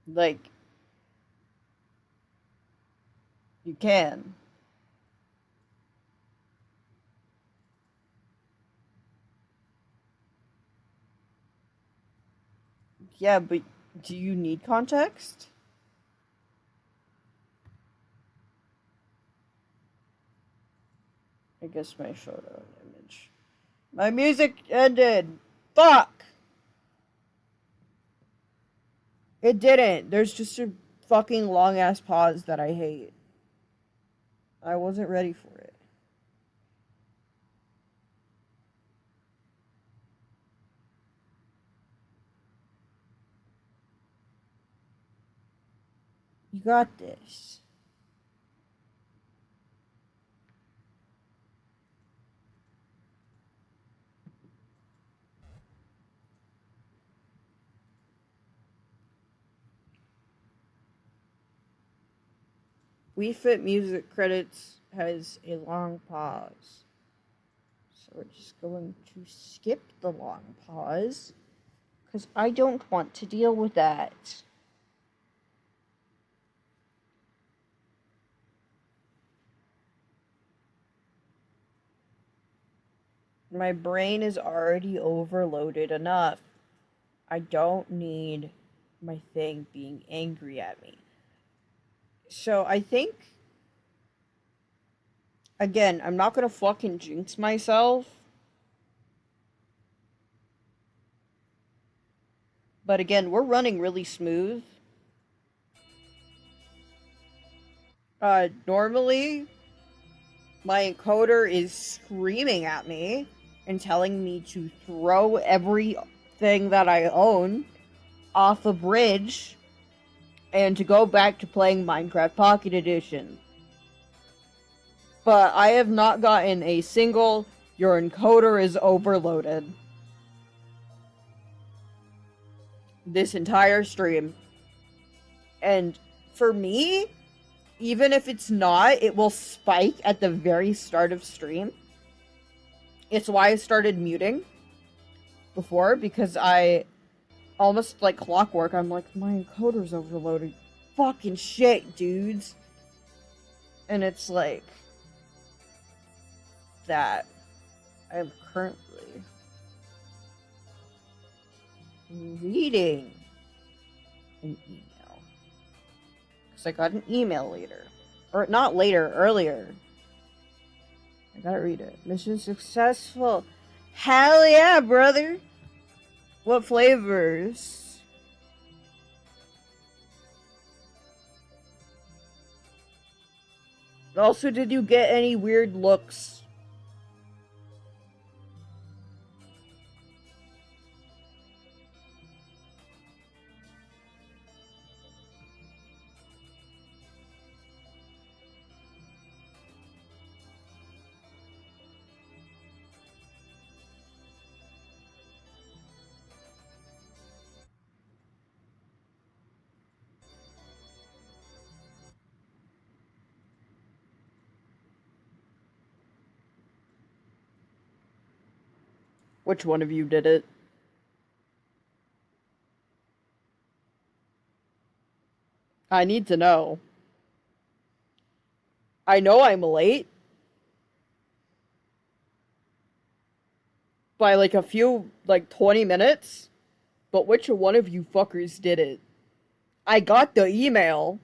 Like, you can. Yeah, but do you need context? I guess my photo image. My music ended. Fuck! It didn't. There's just a fucking long ass pause that I hate. I wasn't ready for it. You got this. Wii Fit Music Credits has a long pause. So we're just going to skip the long pause. Because I don't want to deal with that. My brain is already overloaded enough. I don't need my thing being angry at me. So I think, again, I'm not gonna fucking jinx myself. But again, we're running really smooth. Normally, my encoder is screaming at me and telling me to throw everything that I own off a bridge and to go back to playing Minecraft Pocket Edition. But I have not gotten a single, your encoder is overloaded, this entire stream. And for me, even if it's not, it will spike at the very start of stream. It's why I started muting before, because I almost like clockwork, I'm like, my encoder's overloaded. Fucking shit, dudes. And it's like that. I'm currently reading an email. Because I got an email later. Or not later, earlier. I gotta read it. Mission successful. Hell yeah, brother! What flavors? Also, did you get any weird looks? Which one of you did it? I need to know. I know I'm late. By like a few, like 20 minutes. But which one of you fuckers did it? I got the email.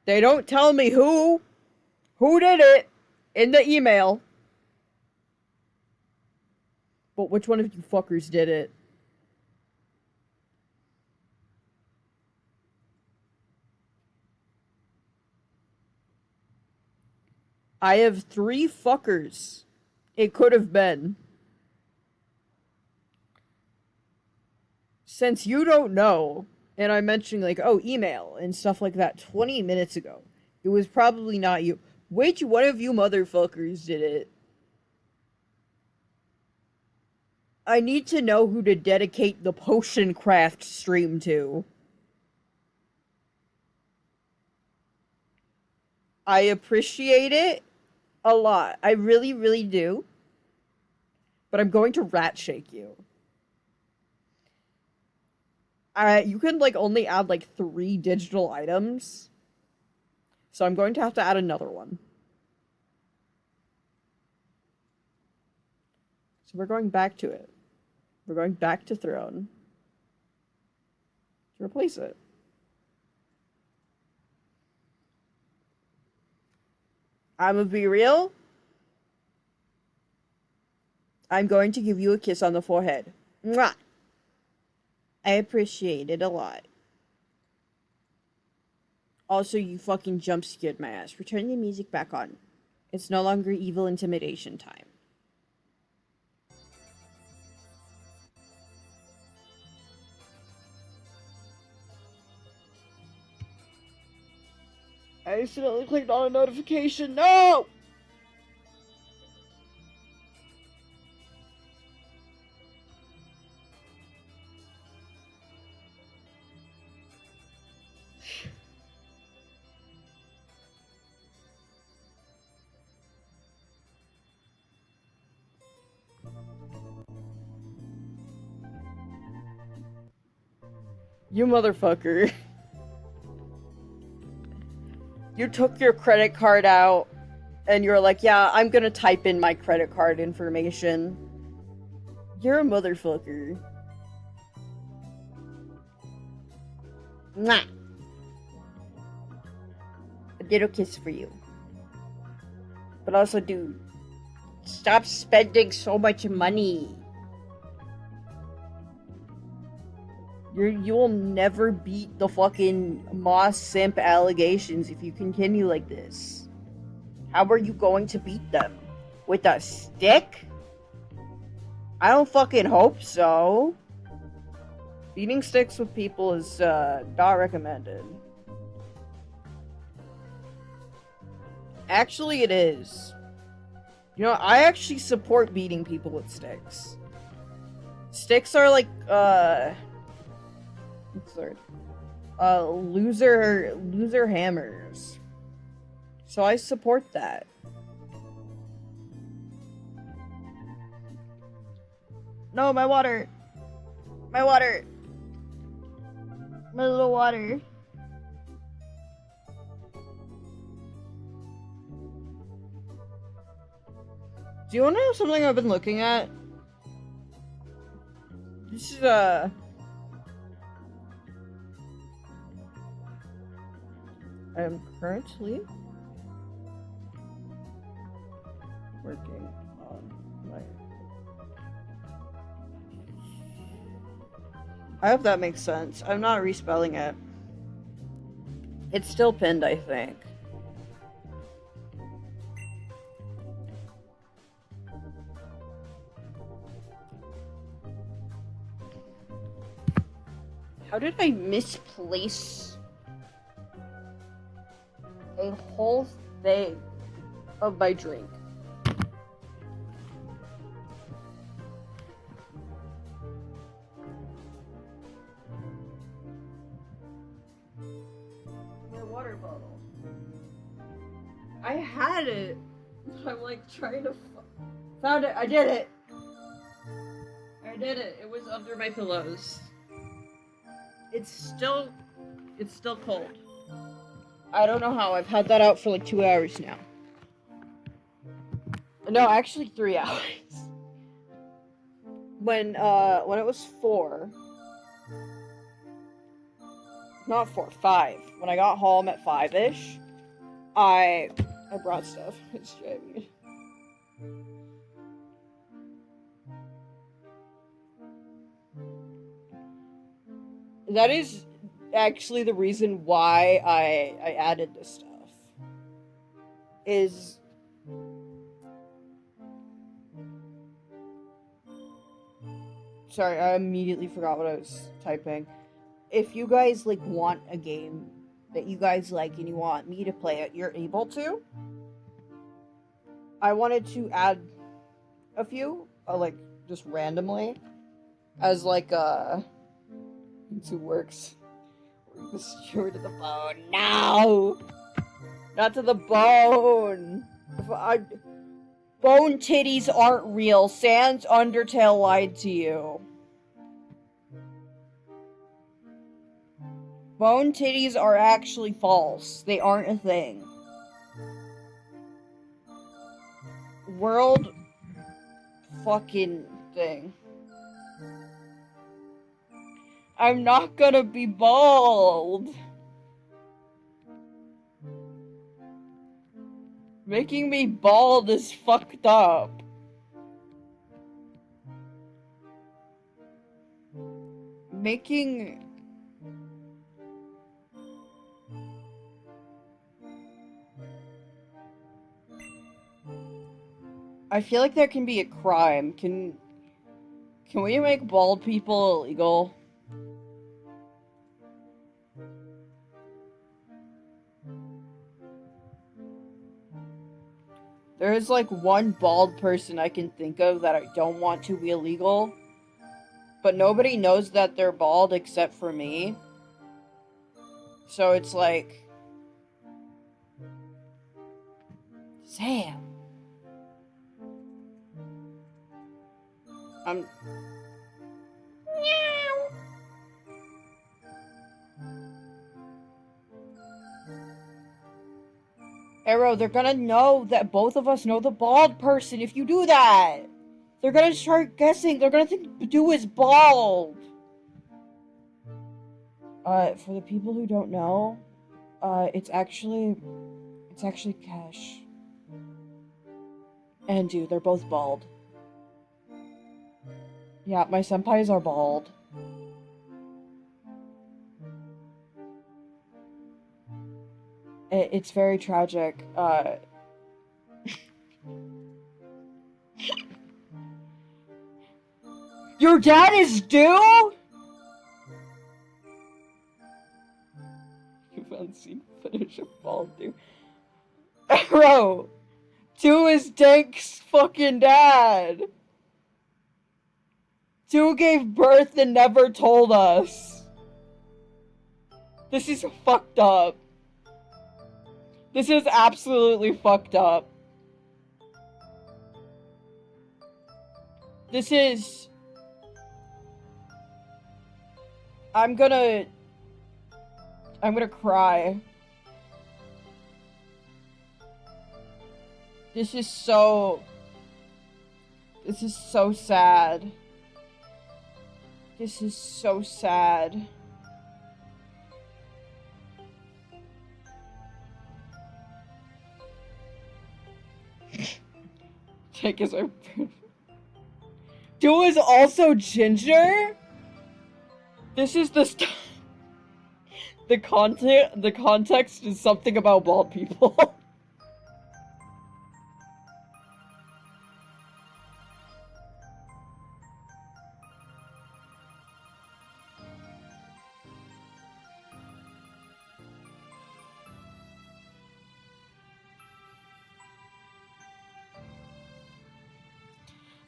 They don't tell me who did it in the email. But which one of you fuckers did it? I have 3 fuckers. It could have been. Since you don't know, and I mentioned like, oh, email and stuff like that 20 minutes ago, it was probably not you. Which one of you motherfuckers did it? I need to know who to dedicate the potion craft stream to. I appreciate it a lot. I really, really do. but I'm going to rat shake you. You can, like, only add, like, 3 digital items. So I'm going to have to add another one. So we're going back to it. We're going back to Throne. To replace it. I'm gonna be real. I'm going to give you a kiss on the forehead. Mwah! I appreciate it a lot. Also, you fucking jump scared my ass. Return the music back on. It's no longer evil intimidation time. I accidentally clicked on a notification. No! You motherfucker. You took your credit card out and you're like, yeah, I'm gonna type in my credit card information. You're a motherfucker. Mwah. A little kiss for you. But also, dude, stop spending so much money. You'll never beat the fucking Moss Simp allegations if you continue like this. How are you going to beat them? With a stick? I don't fucking hope so. Beating sticks with people is, not recommended. Actually, it is. You know, I actually support beating people with sticks. Sticks are like, what's the word? Loser hammers. So I support that. No, my water. My water. My little water. Do you want to know something I've been looking at? This is, I am currently working on my... I hope that makes sense. I'm not respelling it. It's still pinned, I think. How did I misplace a whole thing of my drink? My water bottle. I had it. I'm like trying to found it. I did it. I did it. It was under my pillows. It's still cold. I don't know how. I've had that out for like 2 hours now. No, actually 3 hours. When it was 4. Not 4, 5. When I got home at 5-ish, I brought stuff. It's driving. That is actually the reason why I added this stuff. Is sorry, I immediately forgot what I was typing. If you guys like want a game that you guys like and you want me to play it, you're able to. I wanted to add a few, like just randomly, as like into works. Destroyed to the bone. No! Not to the bone! Bone titties aren't real. Sans Undertale lied to you. Bone titties are actually false. They aren't a thing. World fucking thing. I'm not gonna be bald. Making me bald is fucked up. Making... I feel like there can be a crime. Can we make bald people illegal? There is like one bald person I can think of that I don't want to be illegal. But nobody knows that they're bald except for me. So it's like... Sam. I'm... Meow. Arrow, they're gonna know that both of us know the bald person if you do that. They're gonna start guessing. They're gonna think Badoo is bald. For the people who don't know, it's actually Kesh. And dude, they're both bald. Yeah, my senpais are bald. It's very tragic. Your dad is due? You've unseen footage of bald dude. Arrow! Two is Dank's fucking dad! Two gave birth and never told us. This is fucked up. This is absolutely fucked up. This is... I'm gonna cry. This is so sad. This is so sad. Take his Do is also ginger? This is the context is something about bald people.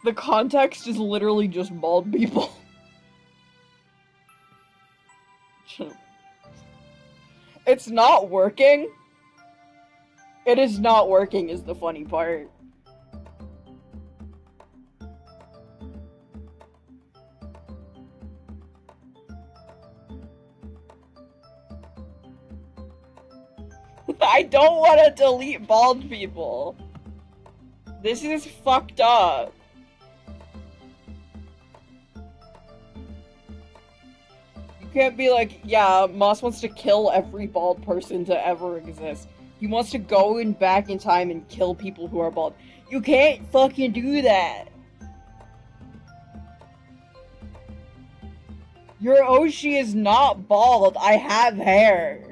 The context is literally just bald people. It's not working. It is not working is the funny part. I don't want to delete bald people. This is fucked up. Can't be like, yeah, Moss wants to kill every bald person to ever exist. He wants to go back in time and kill people who are bald. You can't fucking do that. Your Oshi is not bald. I have hair.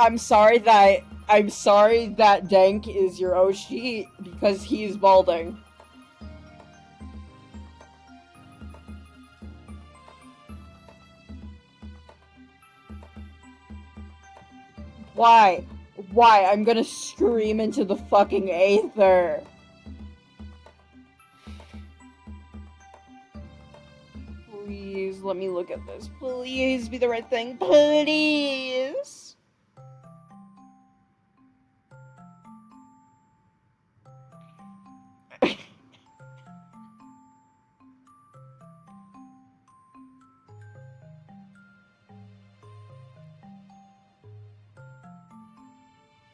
I'm sorry that Dank is your Oshi because he's balding. Why? Why? I'm gonna scream into the fucking aether. Please, let me look at this. Please be the right thing. Please!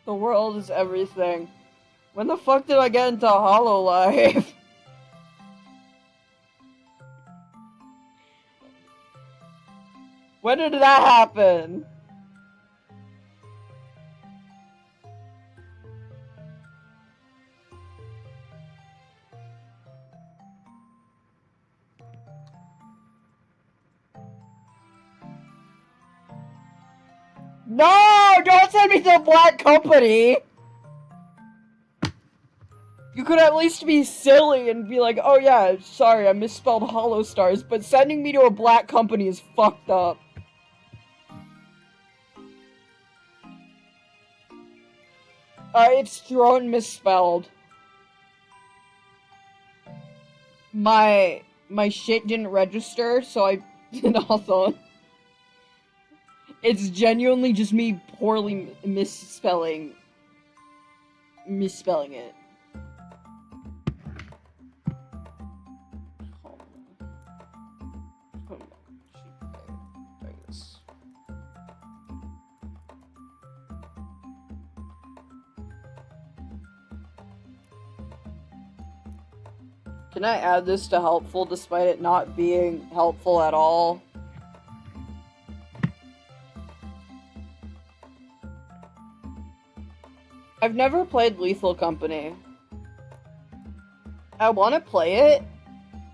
The world is everything. When the fuck did I get into Hololive? When did that happen? No! Don't send me to the Black Company! You could at least be silly and be like, oh yeah, sorry, I misspelled Hollow Stars, but sending me to a Black Company is fucked up. It's thrown misspelled. My shit didn't register, so I did also. It's genuinely just me poorly misspelling it. Can I add this to helpful despite it not being helpful at all? I've never played Lethal Company. I want to play it,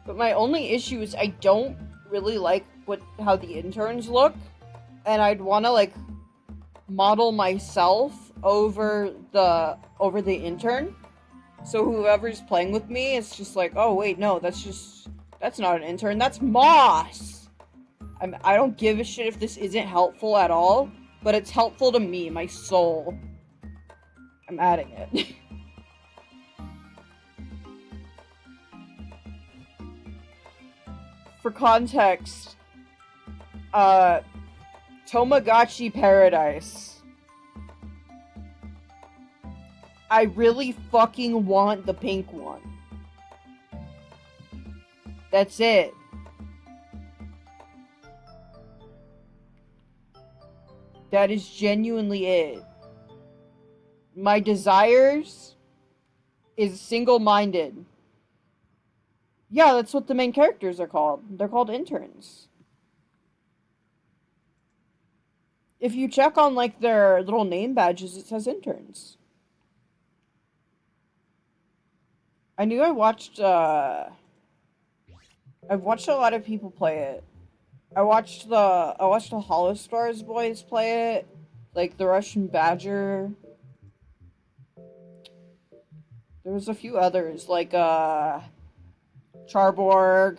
but my only issue is I don't really like how the interns look, and I'd want to like model myself over the intern. So whoever's playing with me is just like, oh wait, no, that's not an intern, that's Moss! I don't give a shit if this isn't helpful at all, but it's helpful to me, my soul. I'm adding it. For context, Tamagotchi Paradise. I really fucking want the pink one. That's it. That is genuinely it. My desires is single-minded. Yeah, that's what the main characters are called. They're called interns. If you check on, like, their little name badges, it says interns. I knew I've watched a lot of people play it. I watched the Hollow Stars boys play it, like the Russian Badger. There was a few others, like Charborg.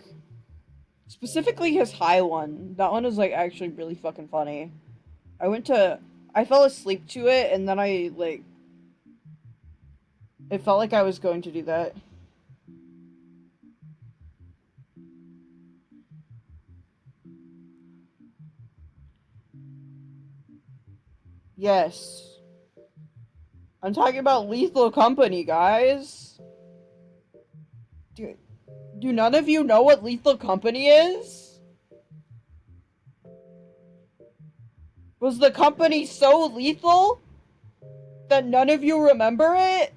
Specifically his high one. That one was like actually really fucking funny. I fell asleep to it and then it felt like I was going to do that. Yes. I'm talking about Lethal Company, guys. Do none of you know what Lethal Company is? Was the company so lethal that none of you remember it?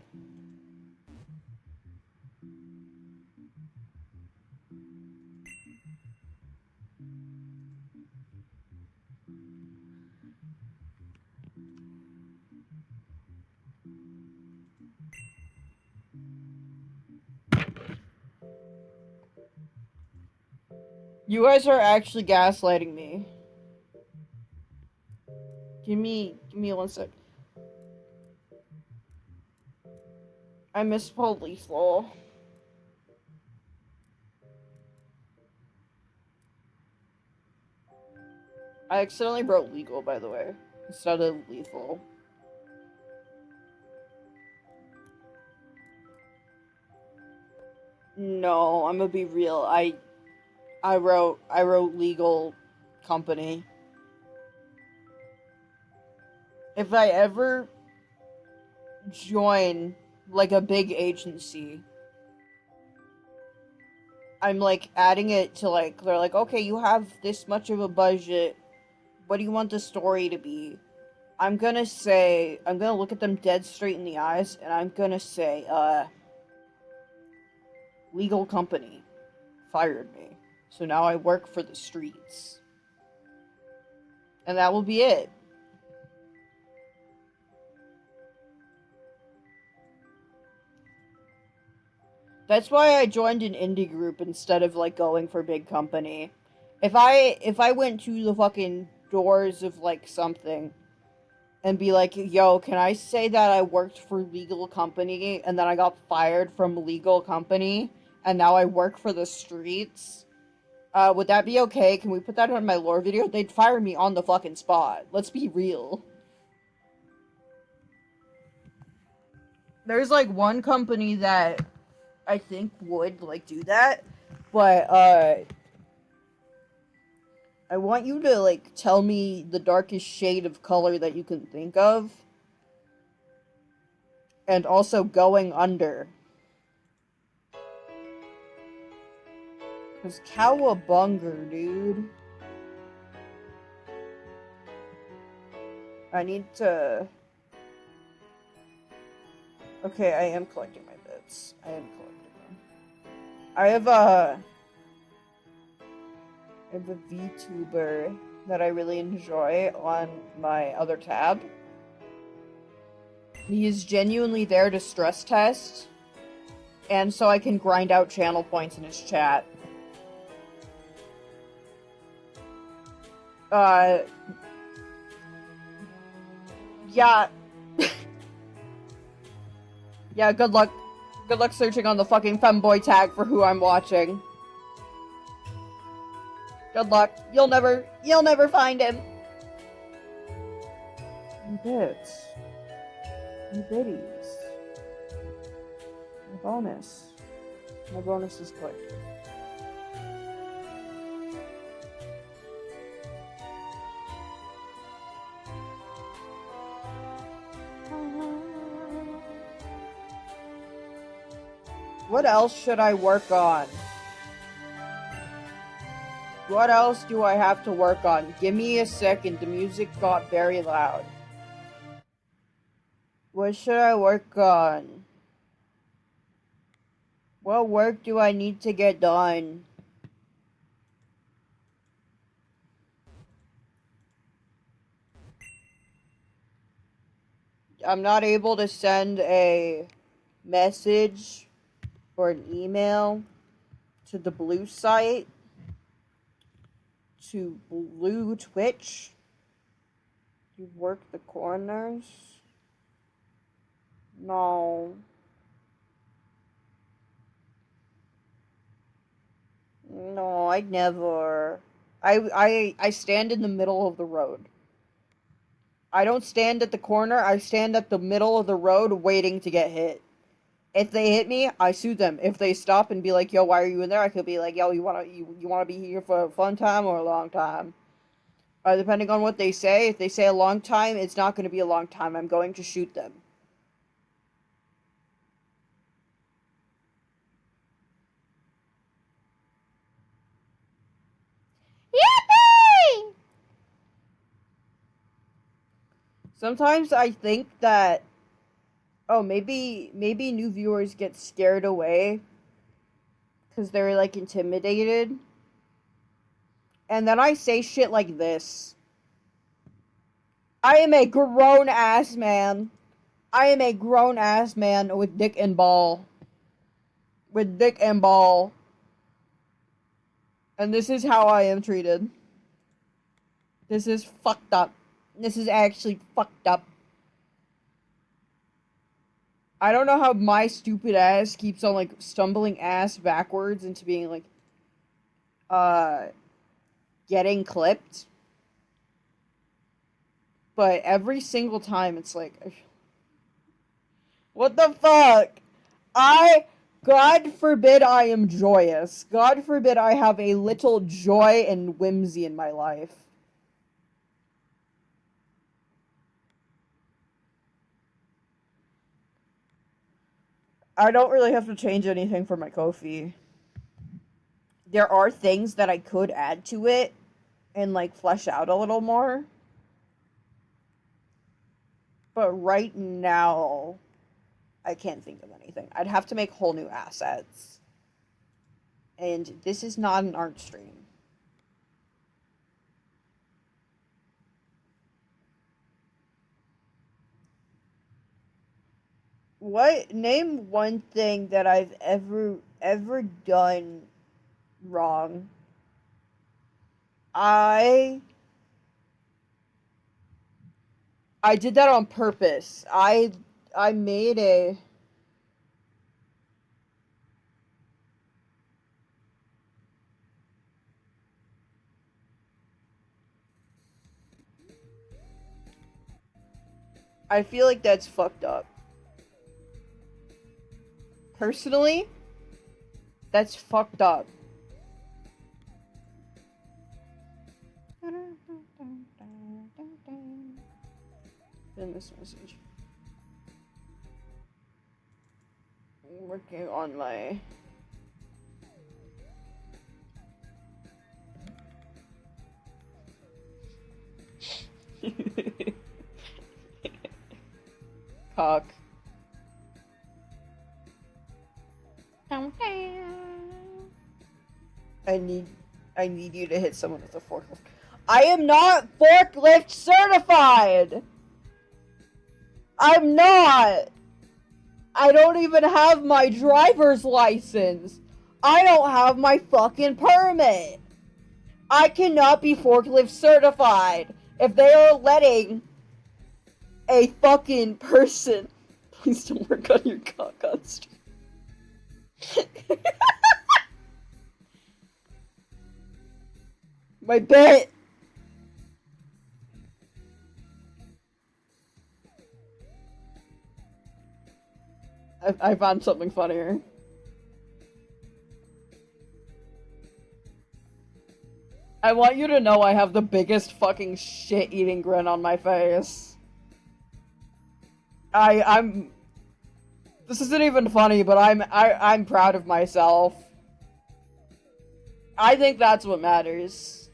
You guys are actually gaslighting me. Give me 1 sec. I misspelled lethal. I accidentally wrote legal, by the way, instead of lethal. No, I'm gonna be real. I wrote legal company. If I ever join like a big agency, I'm like adding it to like they're like, okay, you have this much of a budget. What do you want the story to be? I'm gonna look at them dead straight in the eyes and I'm gonna say, legal company fired me. So now I work for the streets. And that will be it. That's why I joined an indie group instead of like going for big company. If I went to the fucking doors of like something and be like, yo, can I say that I worked for legal company and then I got fired from legal company and now I work for the streets? Would that be okay? Can we put that on my lore video? They'd fire me on the fucking spot. Let's be real. There's like one company that I think would like do that, but I want you to like tell me the darkest shade of color that you can think of. And also going under. Cause Cowabunga, dude. I need to... Okay, I am collecting my bits. I am collecting them. I have a VTuber that I really enjoy on my other tab. He is genuinely there to stress test, and so I can grind out channel points in his chat. Yeah. Yeah, good luck. Good luck searching on the fucking femboy tag for who I'm watching. Good luck. You'll never find him. My bits. My biddies. My bonus. My bonus is clicked. What else should I work on? What else do I have to work on? Give me a second. The music got very loud. What should I work on? What work do I need to get done? I'm not able to send a message or an email to the blue site, to blue Twitch. You work the corners? No. No, I never. I stand in the middle of the road. I don't stand at the corner, I stand at the middle of the road waiting to get hit. If they hit me, I sue them. If they stop and be like, yo, why are you in there? I could be like, yo, you wanna be here for a fun time or a long time? Depending on what they say. If they say a long time, it's not going to be a long time. I'm going to shoot them. Yippee! Sometimes I think that, oh, maybe new viewers get scared away because they're like intimidated. And then I say shit like this. I am a grown-ass man. I am a grown-ass man with dick and ball. With dick and ball. And this is how I am treated. This is fucked up. This is actually fucked up. I don't know how my stupid ass keeps on, like, stumbling ass backwards into being, like, getting clipped. But every single time it's like, what the fuck? I God forbid I am joyous. God forbid I have a little joy and whimsy in my life. I don't really have to change anything for my Ko-fi. There are things that I could add to it and, like, flesh out a little more. But right now, I can't think of anything. I'd have to make whole new assets. And this is not an art stream. Name one thing that I've ever done wrong. I did that on purpose. I made a I feel like that's fucked up. Personally, that's fucked up. In this message. I'm working on my cock. I need you to hit someone with a forklift. I am not forklift certified! I'm not! I don't even have my driver's license! I don't have my fucking permit! I cannot be forklift certified if they are letting a fucking person. Please don't work on your cock on stream. My bit! I found something funnier. I want you to know I have the biggest fucking shit-eating grin on my face. I'm... This isn't even funny, but I'm proud of myself. I think that's what matters.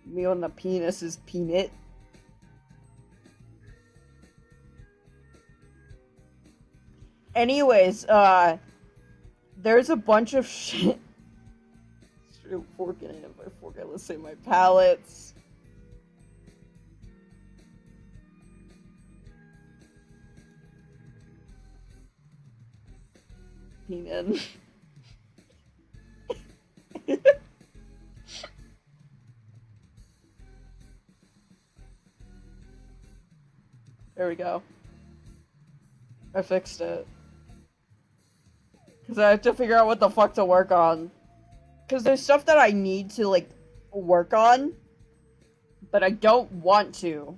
Me on the penis is peanut. Anyways, there's a bunch of shit. Straight forking it if I forget, let's say my palettes. Peanut. There we go. I fixed it. Because I have to figure out what the fuck to work on. Because there's stuff that I need to, like, work on. But I don't want to.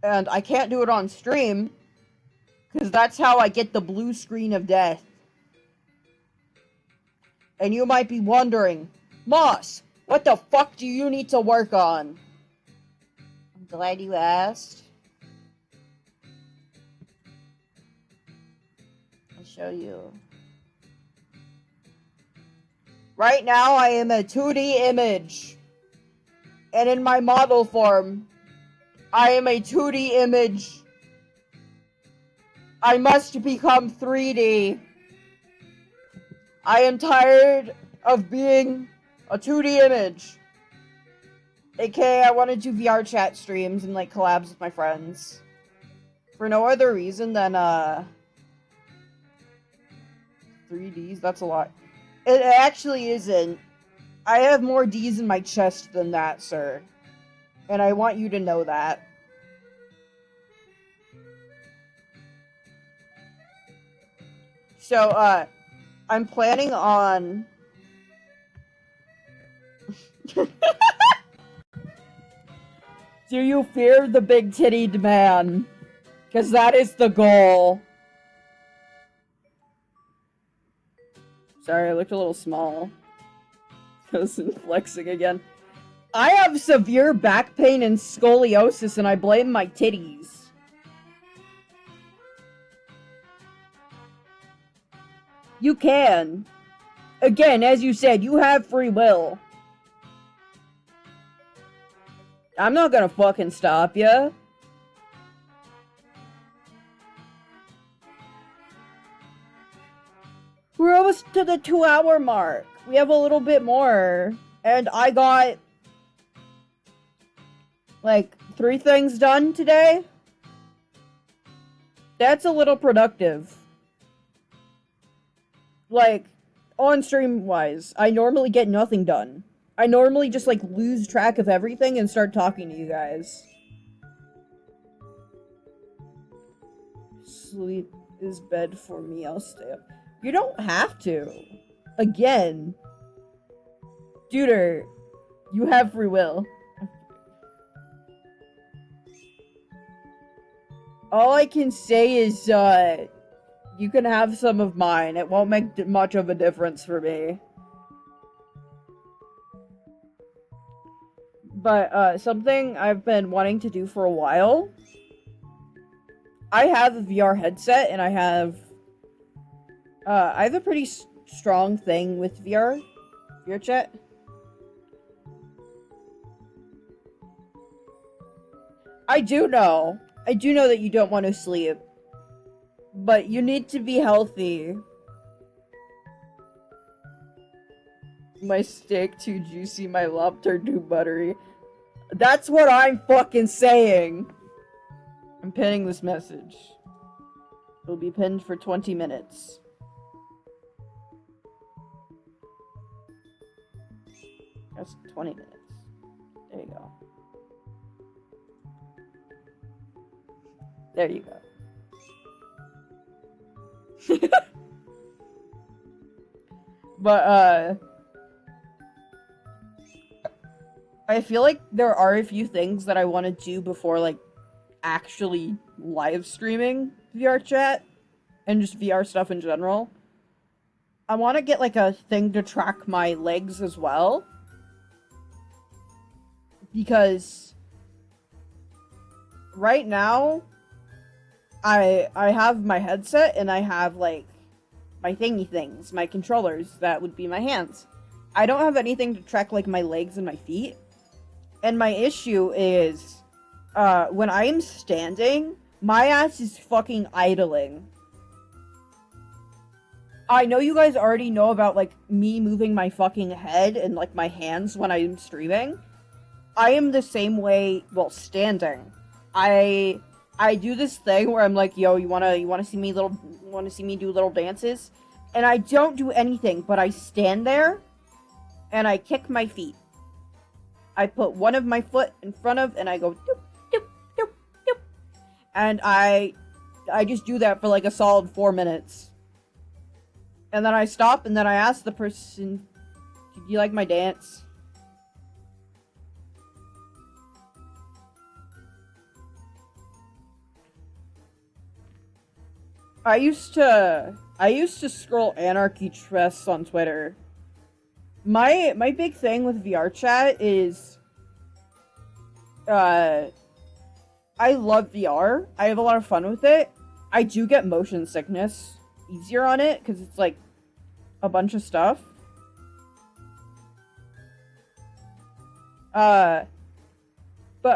And I can't do it on stream. Because that's how I get the blue screen of death. And you might be wondering, Moss, what the fuck do you need to work on? I'm glad you asked. I'll show you. Right now, I am a 2D image. And in my model form, I am a 2D image. I must become 3D. I am tired of being a 2D image. AKA, I want to do VR chat streams and, like, collabs with my friends. For no other reason than, 3Ds? That's a lot. It actually isn't. I have more Ds in my chest than that, sir. And I want you to know that. So, I'm planning on... Do you fear the big-tittied man? Because that is the goal. Sorry, I looked a little small. I was flexing again. I have severe back pain and scoliosis, and I blame my titties. You can. Again, as you said, you have free will. I'm not gonna fucking stop ya. We're almost to the 2-hour mark. We have a little bit more. And I got, like, 3 things done today. That's a little productive. Like, on stream-wise, I normally get nothing done. I normally just, like, lose track of everything and start talking to you guys. Sleep is bed for me, I'll stay up. You don't have to. Again. Duder, you have free will. All I can say is, you can have some of mine. It won't make much of a difference for me. But, something I've been wanting to do for a while. I have a VR headset, and I have a pretty strong thing with VR chat. I do know that you don't want to sleep. But you need to be healthy. My steak too juicy, my Pop-Tart too buttery. That's what I'm fucking saying. I'm pinning this message. It'll be pinned for 20 minutes. That's 20 minutes. There you go. There you go. But, I feel like there are a few things that I want to do before, like, actually live streaming VR chat and just VR stuff in general. I want to get, like, a thing to track my legs as well. Because right now, I have my headset and I have, like, my thingy things, my controllers, that would be my hands. I don't have anything to track, like, my legs and my feet. And my issue is, when I am standing, my ass is fucking idling. I know you guys already know about, like, me moving my fucking head and, like, my hands when I'm streaming. I am the same way while standing. I do this thing where I'm like, yo, you wanna see me do little dances? And I don't do anything, but I stand there and I kick my feet. I put one of my foot in front of and I go doop, doop, doop, doop. And I just do that for like a solid 4 minutes. And then I stop and then I ask the person, do you like my dance? I used to scroll Anarchy Tress on Twitter. My big thing with VR chat is, I love VR. I have a lot of fun with it. I do get motion sickness easier on it, because it's, like, a bunch of stuff. But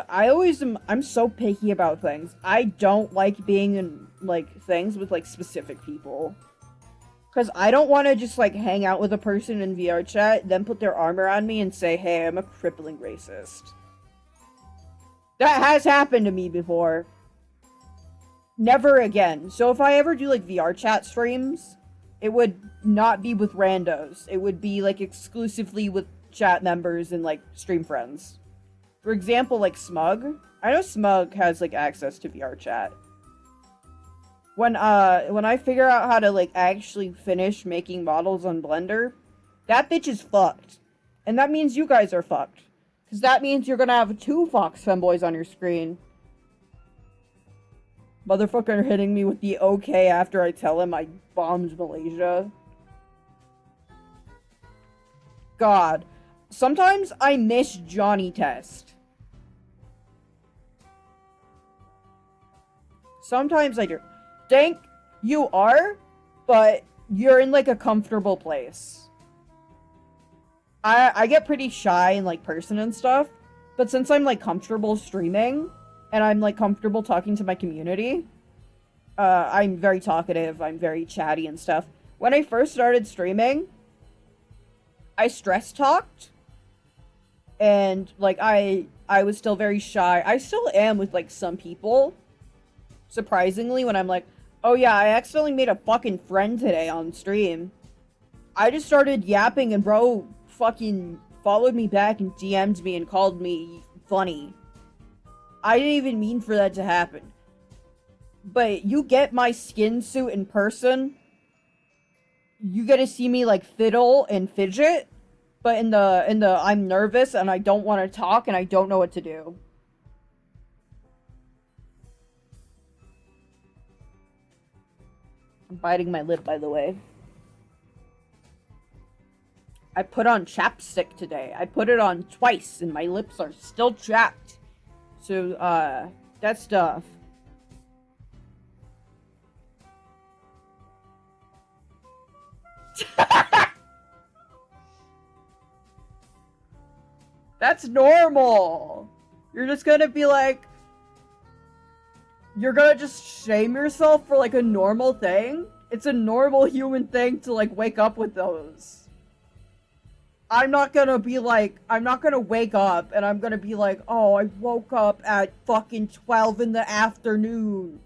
I'm so picky about things. I don't like being in, like, things with, like, specific people. Because I don't want to just, like, hang out with a person in VR chat, then put their arm around me and say, hey, I'm a crippling racist. That has happened to me before. Never again. So if I ever do, like, VR chat streams, it would not be with randos. It would be, like, exclusively with chat members and, like, stream friends. For example, like, Smug. I know Smug has, like, access to VR chat. When I figure out how to, like, actually finish making models on Blender, that bitch is fucked. And that means you guys are fucked. Because that means you're gonna have 2 Fox femboys on your screen. Motherfucker hitting me with the okay after I tell him I bombed Malaysia. God. Sometimes I miss Johnny Test. Sometimes I do. Dank, you are, but you're in like a comfortable place. I get pretty shy in like person and stuff, but since I'm like comfortable streaming, and I'm like comfortable talking to my community, I'm very talkative, I'm very chatty and stuff. When I first started streaming, I stress talked, and like I was still very shy. I still am with like some people, surprisingly, when I'm like, oh yeah, I accidentally made a fucking friend today on stream. I just started yapping and bro fucking followed me back and DM'd me and called me funny. I didn't even mean for that to happen. But you get my skin suit in person, you get to see me like fiddle and fidget, but in the I'm nervous and I don't want to talk and I don't know what to do. I'm biting my lip, by the way. I put on chapstick today. I put it on twice and my lips are still chapped. So, that stuff. That's normal. You're just gonna be like... You're gonna just shame yourself for like a normal thing? It's a normal human thing to like wake up with those. I'm not gonna be like, I'm not gonna wake up and I'm gonna be like, oh, I woke up at fucking 12 in the afternoon.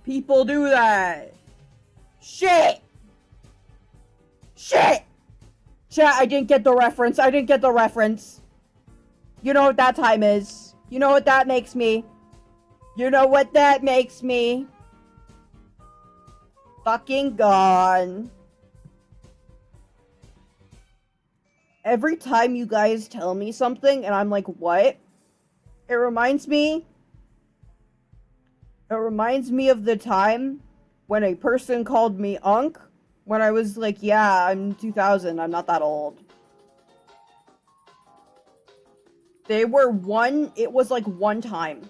People do that. Shit! Shit! Chat, I didn't get the reference. I didn't get the reference. You know what that time is. You know what that makes me. You know what that makes me. Fucking gone. Every time you guys tell me something and I'm like, what? It reminds me of the time when a person called me Unk when I was like, yeah, I'm 2000, I'm not that old. It was like one time.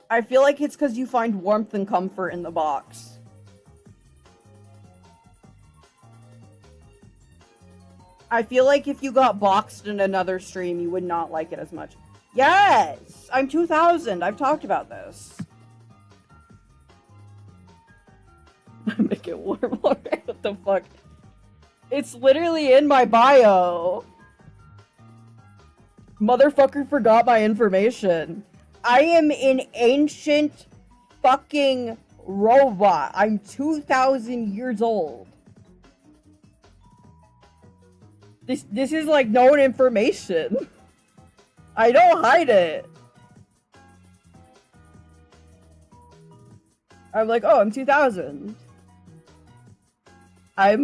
I feel like it's because you find warmth and comfort in the box. I feel like if you got boxed in another stream, you would not like it as much. Yes! I'm 2000. I've talked about this. Make it warm. What the fuck? It's literally in my bio. Motherfucker forgot my information. I am an ancient fucking robot. I'm 2,000 years old. This is like known information. I don't hide it. I'm like, oh, I'm 2000. I'm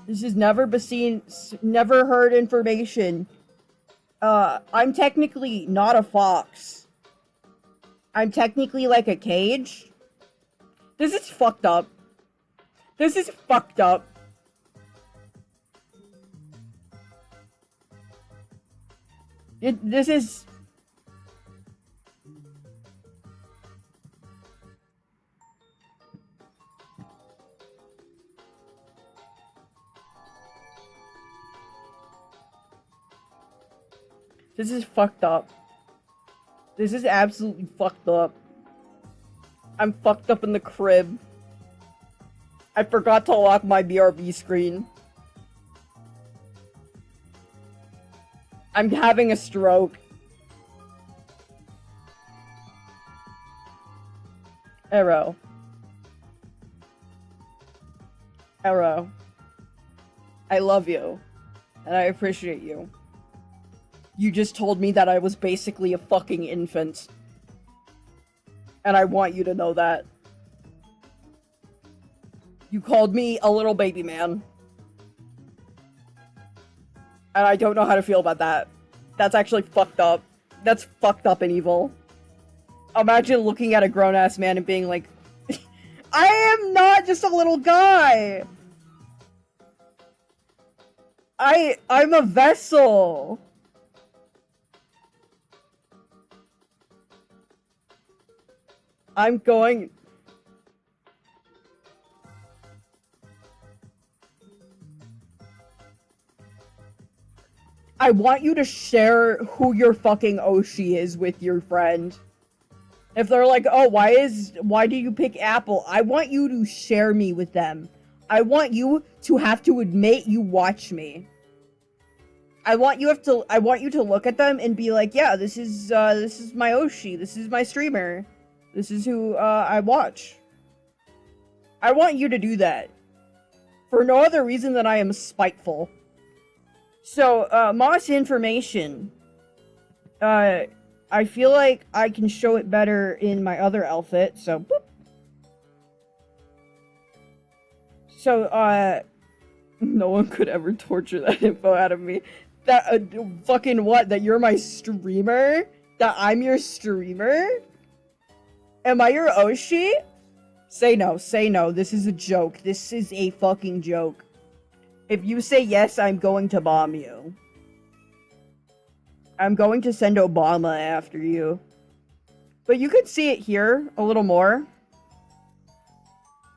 this is never seen, never heard information. I'm technically not a fox. I'm technically like a cage. This is fucked up. This is fucked up. This is... This is fucked up. This is absolutely fucked up. I'm fucked up in the crib. I forgot to lock my BRB screen. I'm having a stroke. Arrow. Arrow. I love you. And I appreciate you. You just told me that I was basically a fucking infant. And I want you to know that. You called me a little baby man. And I don't know how to feel about that. That's actually fucked up. That's fucked up and evil. Imagine looking at a grown-ass man and being like, I am not just a little guy! I'm a vessel! I'm going... I want you to share who your fucking Oshi is with your friend. If they're like, oh, why do you pick Apple? I want you to share me with them. I want you to have to admit you watch me. I want you to look at them and be like, yeah, this is my Oshi. This is my streamer. This is who, I watch. I want you to do that. For no other reason than I am spiteful. So, Moss information. I feel like I can show it better in my other outfit, so boop. So, no one could ever torture that info out of me. That, fucking what? That you're my streamer? That I'm your streamer? Am I your Oshi? Say no, say no. This is a joke. This is a fucking joke. If you say yes, I'm going to bomb you. I'm going to send Obama after you. But you could see it here a little more.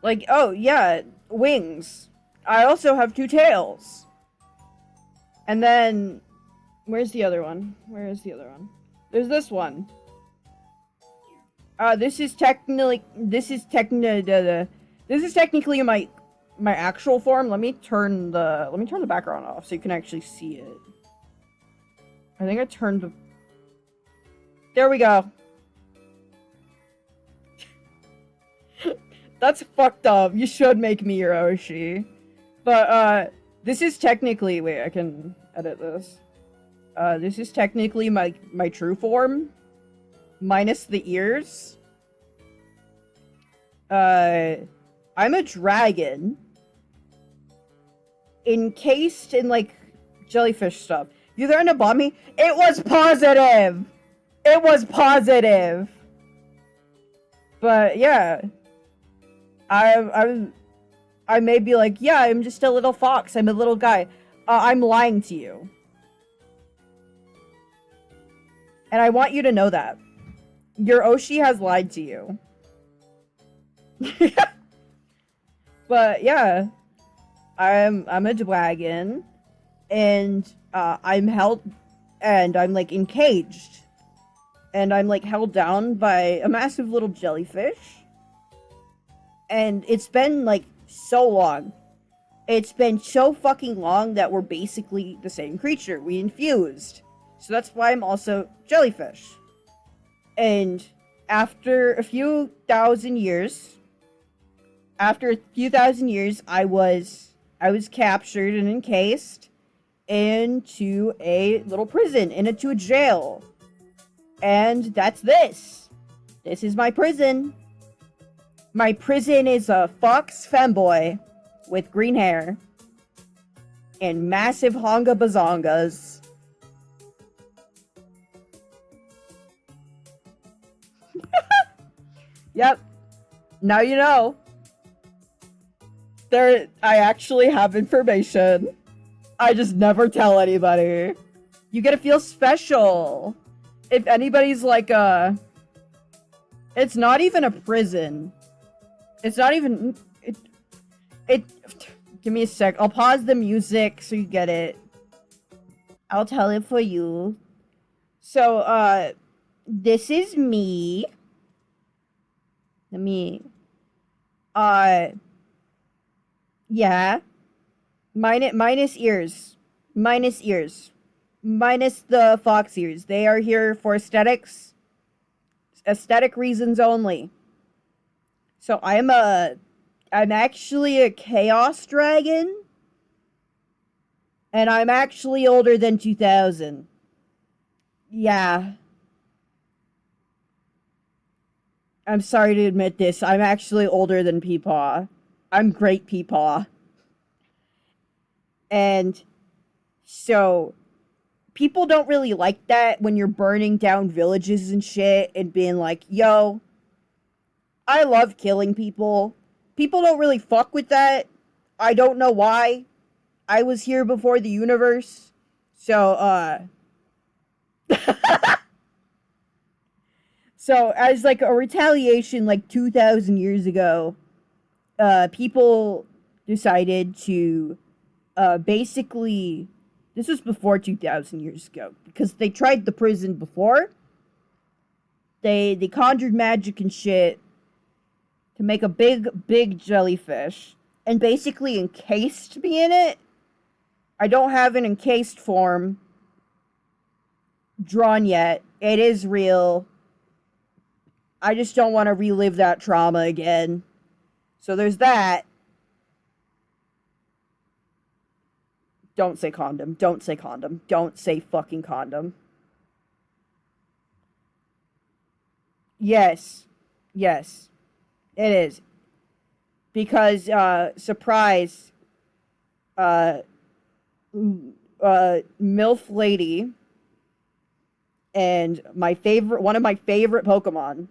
Like, oh, yeah, wings. I also have 2 tails. And then, where's the other one? Where is the other one? There's this one. This is technically my actual form. Let me turn the background off so you can actually see it. I think I turned the... There we go. That's fucked up. You should make me your Oshi. But, this is technically... Wait, I can edit this. This is technically my true form. Minus the ears. I'm a dragon. Encased in, like, jellyfish stuff. You threatened to bomb me? It was positive! It was positive! But, yeah. I may be like, yeah, I'm just a little fox. I'm a little guy. I'm lying to you. And I want you to know that. Your Oshi has lied to you. But, yeah. I'm a dragon. And, I'm held... And I'm, like, encaged. And I'm, like, held down by a massive little jellyfish. And it's been, like, so long. It's been so fucking long that we're basically the same creature. We infused. So that's why I'm also jellyfish. And after a few thousand years, I was captured and encased into a little prison, into a jail. And that's this. This is my prison. My prison is a fox femboy with green hair and massive honga bazongas. Yep. Now you know. I actually have information. I just never tell anybody. You gotta feel special. If anybody's like, it's not even a prison. It's not even... Give me a sec. I'll pause the music so you get it. I'll tell it for you. So, this is me. Yeah. Minus ears. Minus ears. Minus the fox ears. They are here for aesthetics. Aesthetic reasons only. So I'm actually a chaos dragon. And I'm actually older than 2000. Yeah. I'm sorry to admit this. I'm actually older than Peepaw. I'm great Peepaw. And So people don't really like that when you're burning down villages and shit and being like, yo, I love killing people. People don't really fuck with that. I don't know why. I was here before the universe. So, so as like a retaliation, like 2,000 years ago, people decided to, basically, this was before 2,000 years ago, because they tried the prison before. They conjured magic and shit to make a big jellyfish, and basically encased me in it. I don't have an encased form drawn yet. It is real. I just don't want to relive that trauma again. So there's that. Don't say condom. Don't say condom. Don't say fucking condom. Yes. Yes. It is. Because, surprise, MILF Lady and one of my favorite Pokemon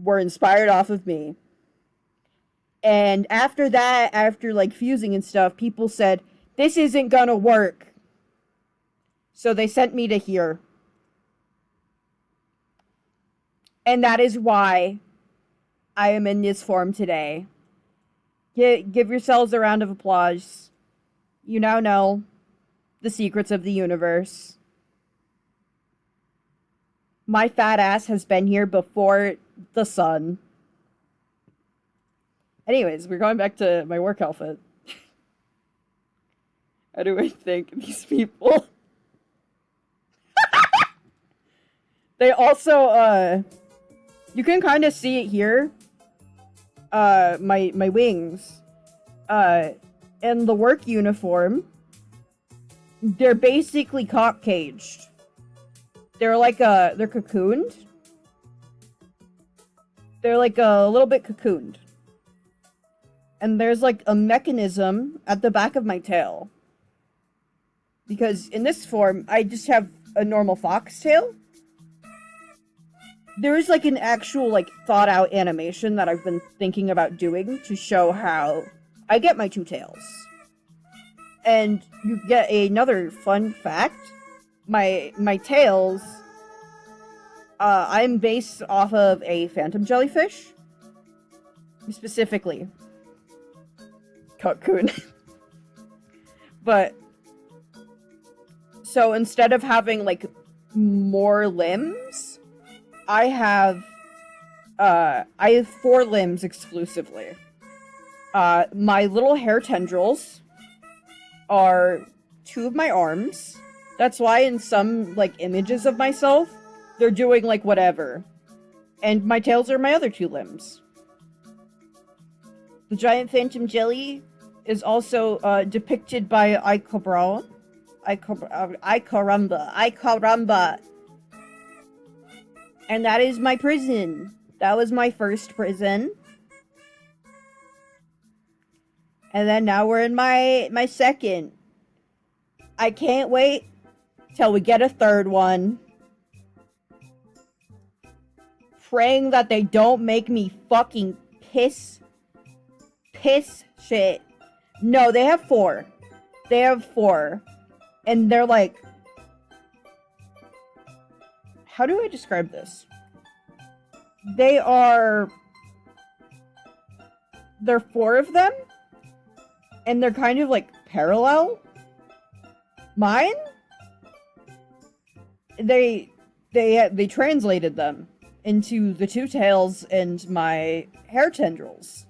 were inspired off of me. And after that, after like fusing and stuff, people said, this isn't gonna work. So they sent me to here. And that is why I am in this form today. Give yourselves a round of applause. You now know the secrets of the universe. My fat ass has been here before the sun. Anyways, we're going back to my work outfit. How do I thank these people? They also, you can kind of see it here. My wings. And the work uniform. They're basically cock caged. They're like they're cocooned. They're like a little bit cocooned. And there's like a mechanism at the back of my tail. Because in this form, I just have a normal foxtail. There is like an actual like thought out animation that I've been thinking about doing to show how I get my two tails. And you get another fun fact. My tails, I'm based off of a phantom jellyfish. Specifically. Cocoon. But, so instead of having, like, more limbs, I have 4 limbs exclusively. My little hair tendrils are 2 of my arms. That's why in some, like, images of myself, they're doing, like, whatever. And my tails are my other 2 limbs. The giant phantom jelly is also depicted by Icaramba. And that is my prison. That was my first prison. And then now we're in my second. I can't wait till we get a third one. Praying that they don't make me fucking piss shit. No, they have 4. They have 4. And they're like... How do I describe this? They're 4 of them. And they're kind of like parallel. Mine? They translated them into the 2 tails and my hair tendrils.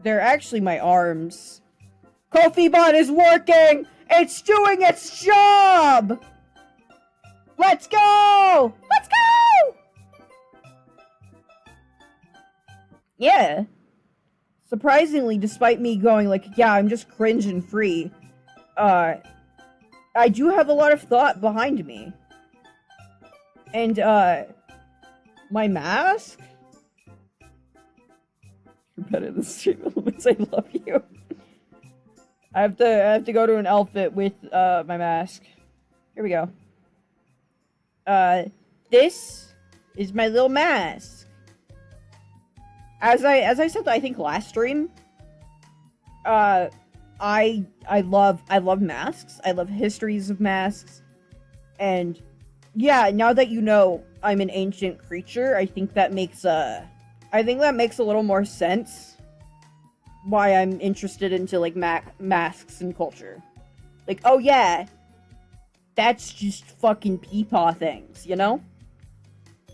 They're actually my arms. Ko-fi-Bot is working! It's doing its job! Let's go! Let's go! Yeah. Surprisingly, despite me going like, yeah, I'm just cringe and free, I do have a lot of thought behind me. And, my mask? You're better than stream elements, I love you. I have to go to an outfit with my mask. Here we go. This is my little mask. As I said, I think last stream, I love masks. I love histories of masks. And yeah, now that you know I'm an ancient creature, I think that makes a little more sense why I'm interested into like masks and culture. Like, oh yeah, that's just fucking peepaw things, you know?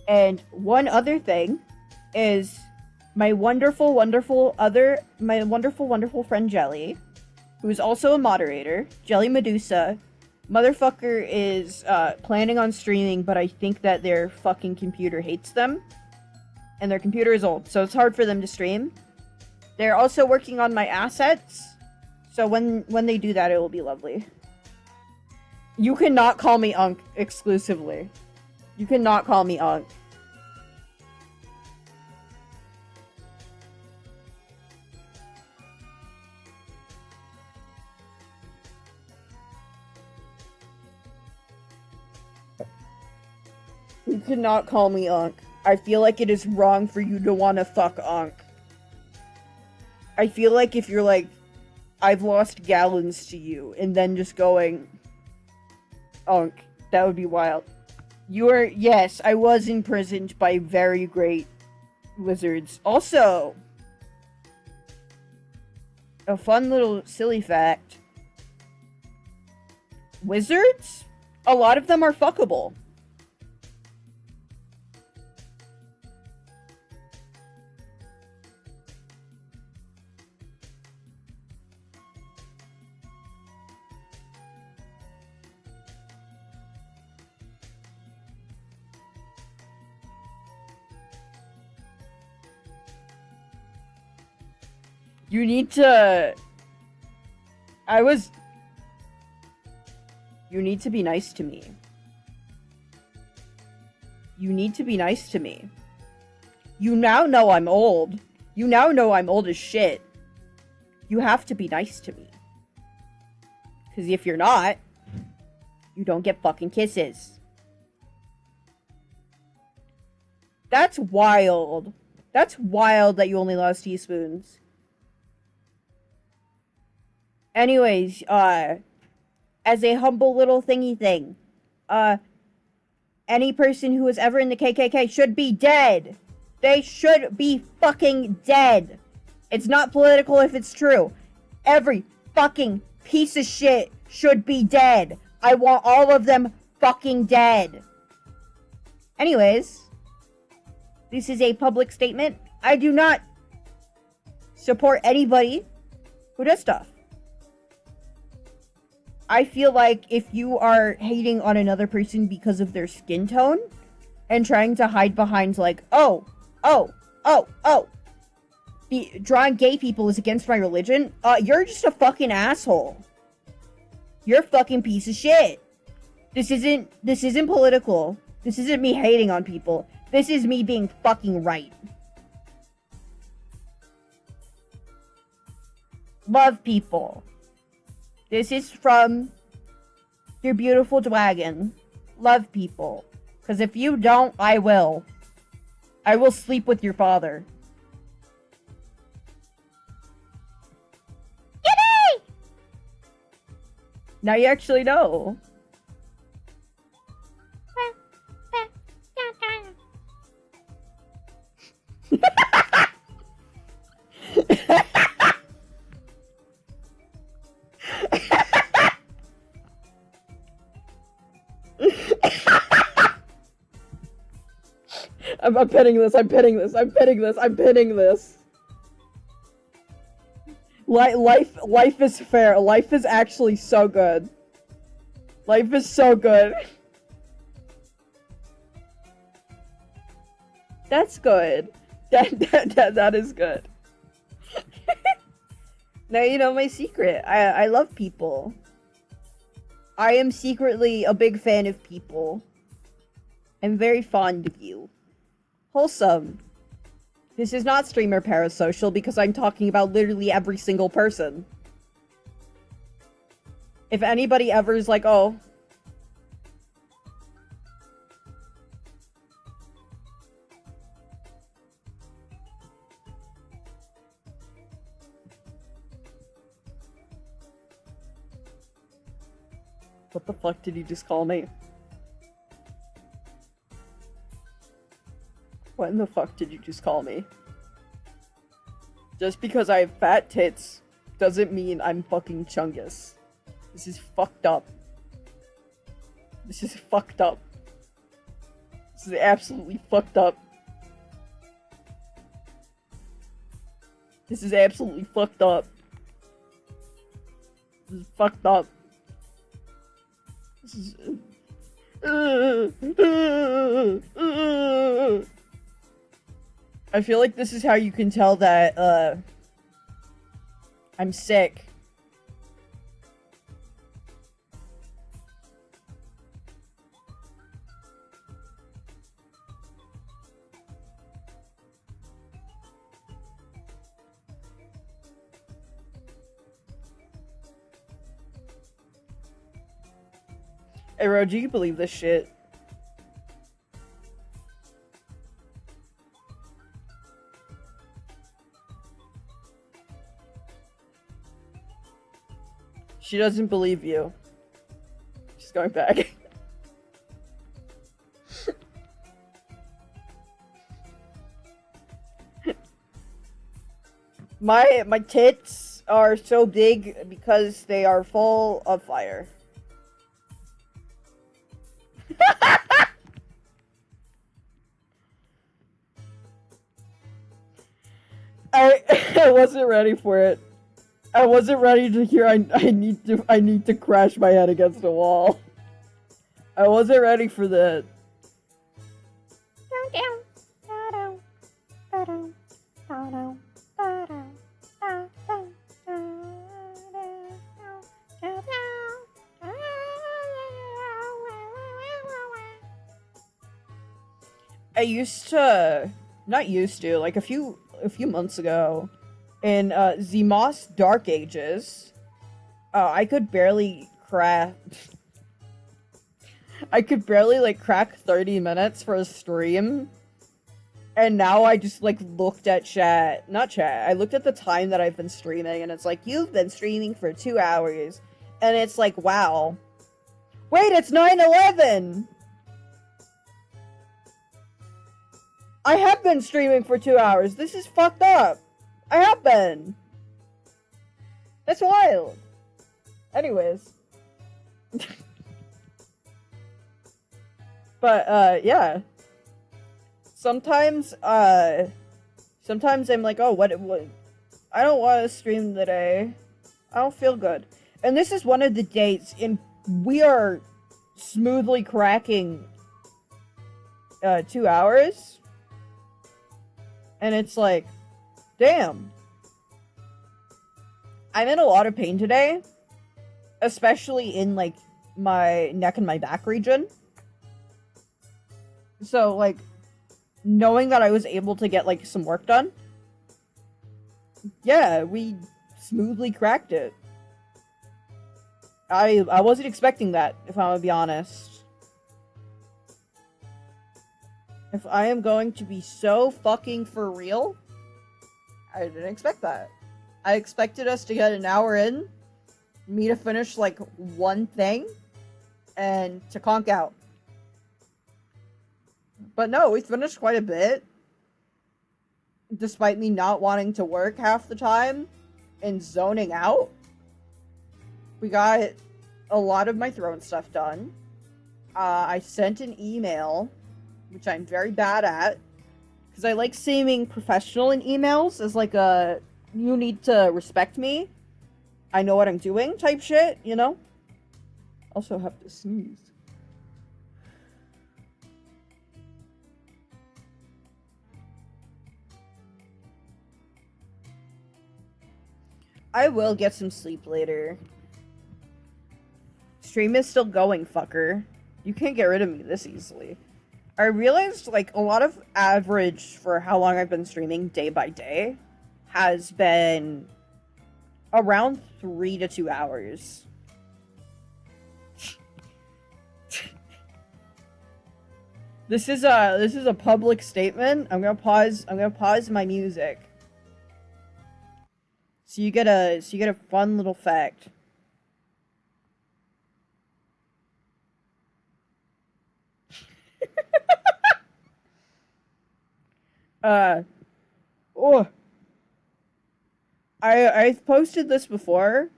And one other thing is my wonderful friend Jelly, who is also a moderator, Jelly Medusa. Motherfucker is planning on streaming, but I think that their fucking computer hates them. And their computer is old, so it's hard for them to stream. They're also working on my assets, so when they do that, it will be lovely. You cannot call me Unk exclusively. You cannot call me Unk. You cannot call me Unk. I feel like it is wrong for you to want to fuck Unk. I feel like if you're like, I've lost gallons to you, and then just going, Unk, that would be wild. Yes, I was imprisoned by very great wizards. Also, a fun little silly fact. Wizards? A lot of them are fuckable. You need to... You need to be nice to me. You need to be nice to me. You now know I'm old. You now know I'm old as shit. You have to be nice to me. Because if you're not, you don't get fucking kisses. That's wild. That's wild that you only lost teaspoons. Anyways, as a humble little thingy thing, any person who was ever in the KKK should be dead. They should be fucking dead. It's not political if it's true. Every fucking piece of shit should be dead. I want all of them fucking dead. Anyways, this is a public statement. I do not support anybody who does stuff. I feel like if you are hating on another person because of their skin tone and trying to hide behind like, drawing gay people is against my religion, you're just a fucking asshole. You're a fucking piece of shit. This isn't political. This isn't me hating on people. This is me being fucking right. Love people. This is from your beautiful dragon. Love people. Because if you don't, I will. I will sleep with your father. Yippee! Now you actually know. I'm pinning this. Life is fair. Life is actually so good. Life is so good. That's good. That is good. Now you know my secret. I love people. I am secretly a big fan of people. I'm very fond of you. Wholesome. This is not streamer parasocial because I'm talking about literally every single person. If anybody ever is like, oh, what the fuck did you just call me? What in the fuck did you just call me? Just because I have fat tits doesn't mean I'm fucking Chungus. This is fucked up. This is fucked up. This is absolutely fucked up. This is absolutely fucked up. This is fucked up. This is... I feel like this is how you can tell that, I'm sick. Hey, Ro, do you believe this shit? She doesn't believe you. She's going back. My tits are so big because they are full of fire. I wasn't ready for it. I wasn't ready to hear I need to crash my head against the wall. I wasn't ready for that. I used to, not used to, like a few months ago, in ZMOS Dark Ages, I could barely crack. I could barely like crack 30 minutes for a stream, and now I just like looked at chat, not chat. I looked at the time that I've been streaming, and it's like you've been streaming for 2 hours, and it's like wow. Wait, it's 9/11. I have been streaming for 2 hours. This is fucked up. I have been. That's wild. Anyways. But, yeah. Sometimes I'm like, oh, what, I don't want to stream today. I don't feel good. And this is one of the days, and we are smoothly cracking, 2 hours. And it's like, damn. I'm in a lot of pain today. Especially in, like, my neck and my back region. So, like, knowing that I was able to get, like, some work done. Yeah, we smoothly cracked it. I wasn't expecting that, if I'm gonna be honest. If I am going to be so fucking for real, I didn't expect that. I expected us to get an hour in, me to finish, like, one thing, and to conk out. But no, we finished quite a bit. Despite me not wanting to work half the time and zoning out. We got a lot of my throne stuff done. I sent an email, which I'm very bad at, because I like seeming professional in emails as like a, you need to respect me, I know what I'm doing type shit, you know? Also have to sneeze. I will get some sleep later. Stream is still going, fucker. You can't get rid of me this easily. I realized, like, a lot of average for how long I've been streaming day by day has been around 3 to 2 hours. This is a public statement. I'm gonna pause my music. So you get a fun little fact. Oh, I've posted this before.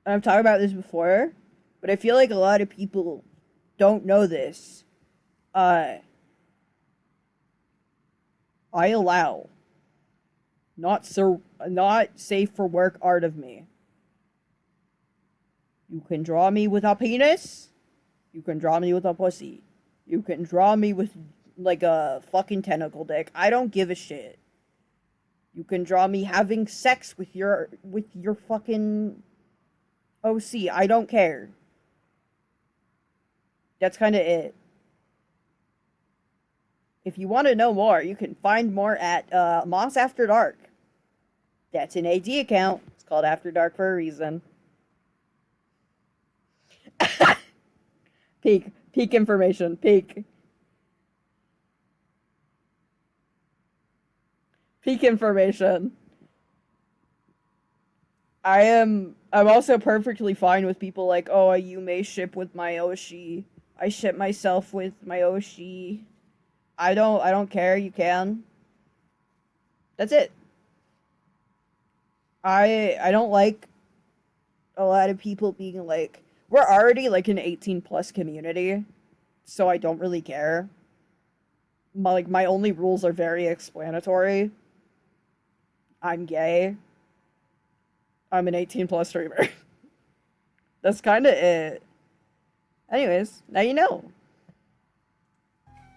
I've talked about this before, but I feel like a lot of people don't know this. I allow not safe for work art of me. You can draw me with a penis. You can draw me with a pussy. You can draw me with like a fucking tentacle dick. I don't give a shit. You can draw me having sex with your fucking OC. I don't care. That's kind of it. If you want to know more, you can find more at Moss After Dark. That's an AD account. It's called After Dark for a reason. Peak information. Peak information. I'm also perfectly fine with people like, oh, you may ship with my Oshi. I ship myself with my Oshi. I don't care, you can. That's it. I don't like a lot of people being like, we're already like an 18 plus community, so I don't really care. My only rules are very explanatory. I'm gay. I'm an 18 plus streamer. That's kind of it. Anyways, now you know.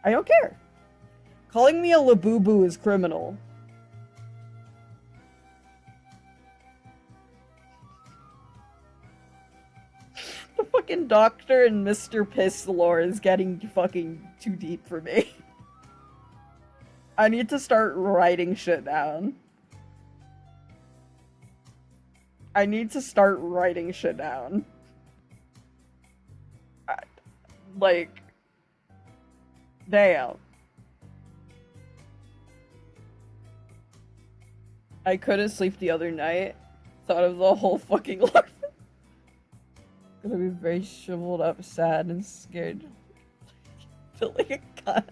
I don't care. Calling me a Labubu is criminal. The fucking Doctor and Mr. Piss lore is getting fucking too deep for me. I need to start writing shit down. Like, damn. I couldn't sleep the other night. Thought of the whole fucking life. Gonna be very shriveled up, sad, and scared. Feel like a cunt.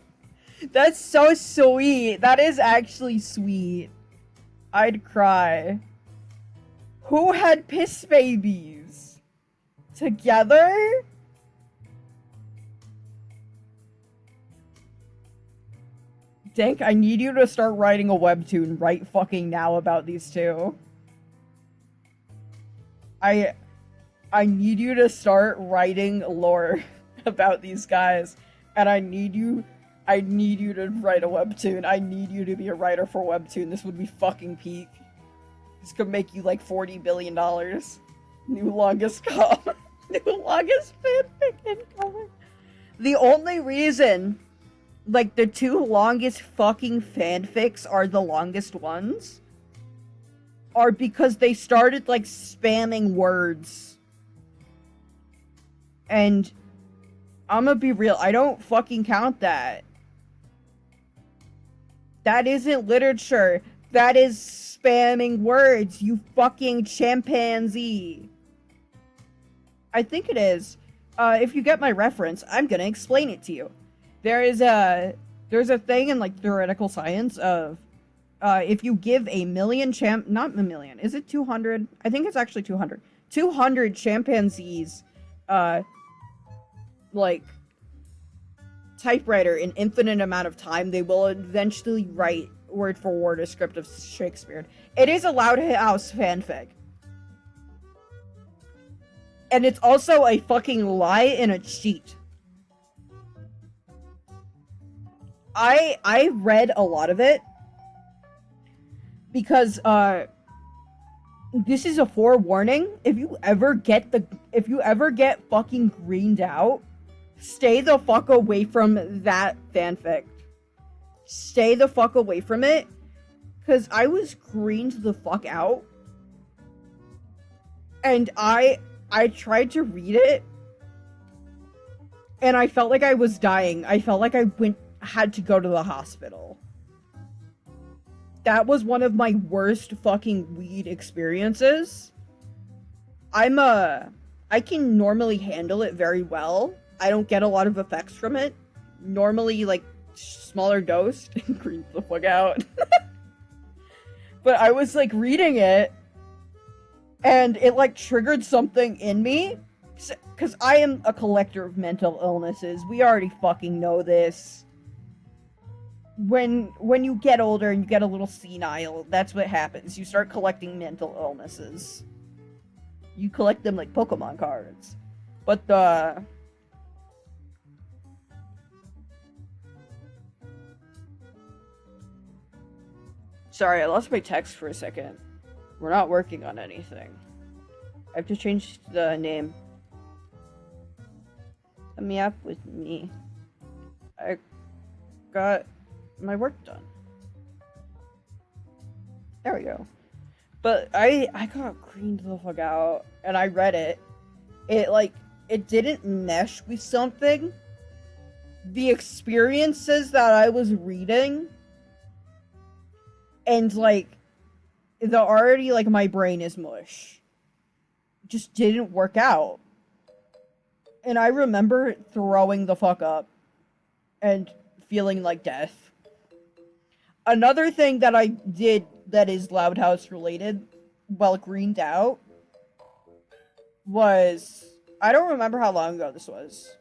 That's so sweet. That is actually sweet. I'd cry. Who had piss babies? Together? Dank, I need you to start writing a webtoon right fucking now about these two. I need you to start writing lore about these guys. And I need you to write a webtoon. I need you to be a writer for webtoon. This would be fucking peak. This could make you like $40 billion. New longest New longest fanfic incoming. The only reason, like, the two longest fucking fanfics are the longest ones are because they started, like, spamming words. And I'm gonna be real, I don't fucking count that. That isn't literature. That is spamming words, you fucking chimpanzee. I think it is. If you get my reference, I'm gonna explain it to you. There's a thing in, like, theoretical science of, if you give a million not a million, is it 200? I think it's actually 200. 200 chimpanzees, like, typewriter an infinite amount of time, they will eventually write word for word a script of Shakespeare. It is a Loud House fanfic. And it's also a fucking lie and a cheat. I read a lot of it because this is a forewarning. If you ever get fucking greened out, stay the fuck away from that fanfic. Stay the fuck away from it. Cause I was greened the fuck out. And I tried to read it. And I felt like I was dying. I felt like I had to go to the hospital. That was one of my worst fucking weed experiences. I can normally handle it very well. I don't get a lot of effects from it. Normally, like, smaller dose creeps the fuck out. But I was, like, reading it, and it, like, triggered something in me. Because I am a collector of mental illnesses. We already fucking know this. When you get older and you get a little senile, that's what happens. You start collecting mental illnesses. You collect them like Pokemon cards. But Sorry, I lost my text for a second. We're not working on anything. I have to change the name. Let me up with me. I got my work done. There we go. But I got creamed the fuck out, and I read it. It didn't mesh with something. The experiences that I was reading, and, like, my brain is mush. Just didn't work out. And I remember throwing the fuck up and feeling like death. Another thing that I did that is Loud House related, while greened out, was... I don't remember how long ago this was.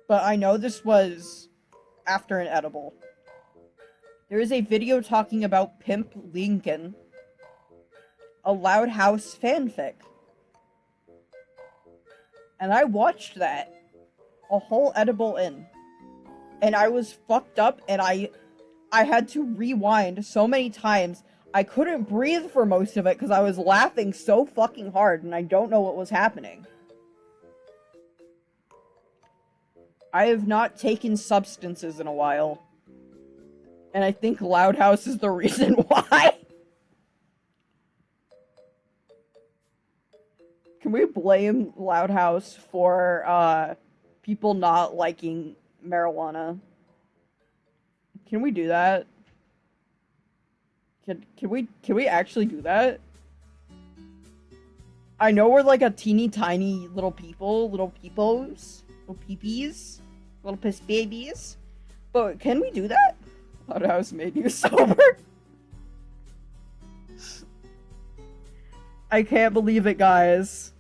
But I know this was after an edible. There is a video talking about Pimp Lincoln, a Loud House fanfic. And I watched that a whole edible in. And I was fucked up, and I had to rewind so many times. I couldn't breathe for most of it because I was laughing so fucking hard, and I don't know what was happening. I have not taken substances in a while. And I think Loud House is the reason why. Can we blame Loud House for people not liking marijuana? Can we do that? Can we actually do that? I know we're like a teeny tiny little people, little peepos, little peepees, little piss babies, but can we do that? Loud House made you sober. I can't believe it, guys.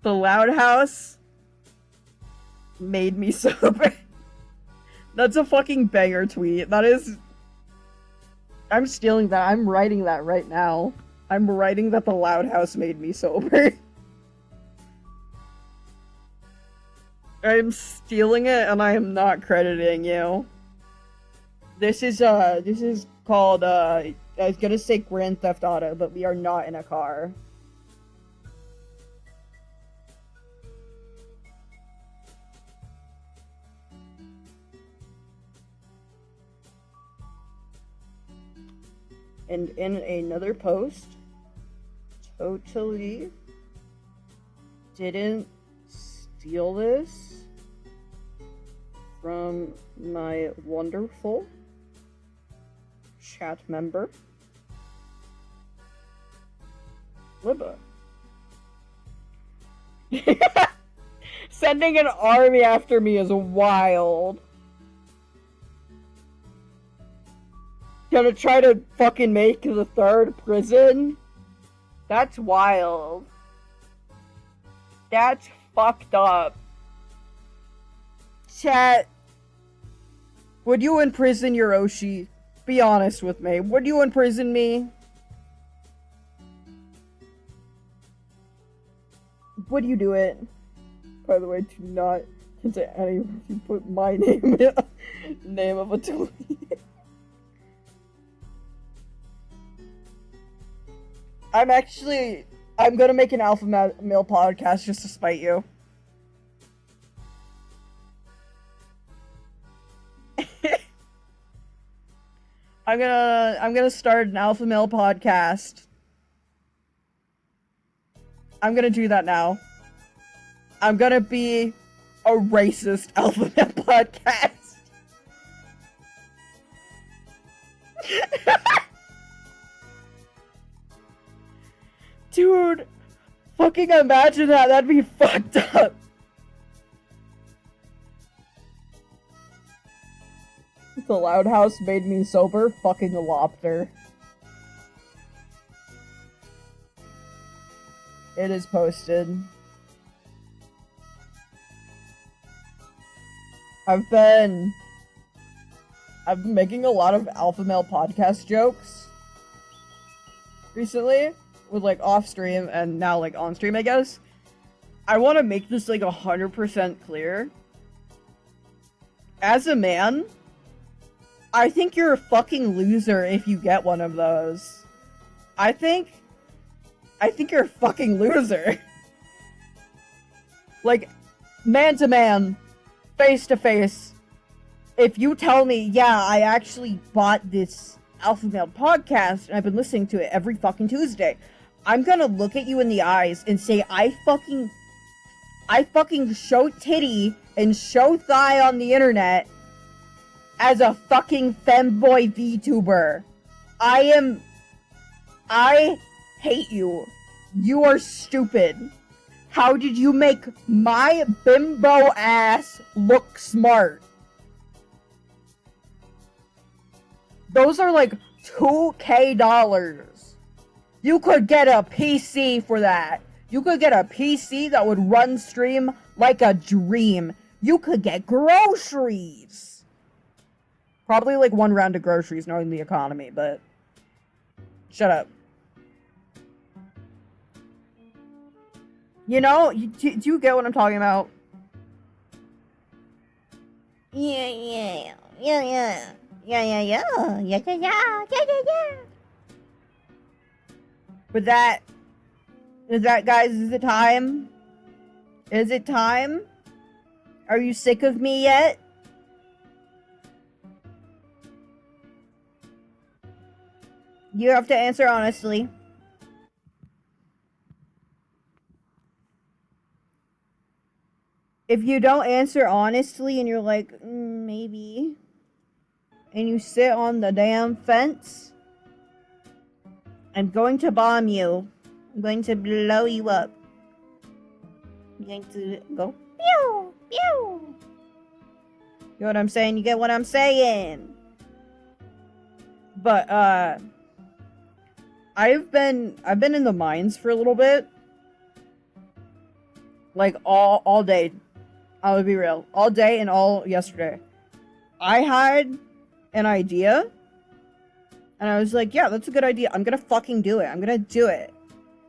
The Loud House made me sober. That's a fucking banger tweet. That is... I'm stealing that. I'm writing that right now. I'm writing that the Loud House made me sober. I'm stealing it and I am not crediting you. This is called, I was gonna say Grand Theft Auto, but we are not in a car. And in another post, totally didn't steal this from my wonderful chat member, Libba. Sending an army after me is wild. Gonna try to fucking make the third prison? That's wild. That's fucked up. Chat, would you imprison Yoshi? Be honest with me. Would you imprison me? Would you do it? By the way, do not into any you put my name name of a tweet. I'm gonna make an Alpha Male podcast just to spite you. I'm gonna start an Alpha Male podcast. I'm gonna do that now. I'm gonna be a racist alpha male podcast. Dude, fucking imagine that. That'd be fucked up. The Loud House made me sober. Fucking a lobster. It is posted. I've been making a lot of alpha male podcast jokes recently, with like off stream and now like on stream, I guess. I want to make this like 100% clear. As a man, I think you're a fucking loser if you get one of those. I think you're a fucking loser. Like, man to man, face to face, if you tell me, yeah, I actually bought this alpha male podcast and I've been listening to it every fucking Tuesday, I'm gonna look at you in the eyes and say, I fucking show titty and show thigh on the internet as a fucking femboy VTuber. I hate you. You are stupid. How did you make my bimbo ass look smart? Those are like $2,000. You could get a PC for that. You could get a PC that would run stream like a dream. You could get groceries. Probably like one round of groceries knowing the economy, but shut up. You know, do you get what I'm talking about? Yeah. With that, guys, is it time? Is it time? Are you sick of me yet? You have to answer honestly. If you don't answer honestly and you're like, maybe, and you sit on the damn fence, I'm going to bomb you. I'm going to blow you up. I'm going to go pew, pew. You know what I'm saying? You get what I'm saying? But, I've been in the mines for a little bit. Like, all day. I would be real. All day and all yesterday. I had an idea. And I was like, yeah, that's a good idea. I'm gonna fucking do it. I'm gonna do it.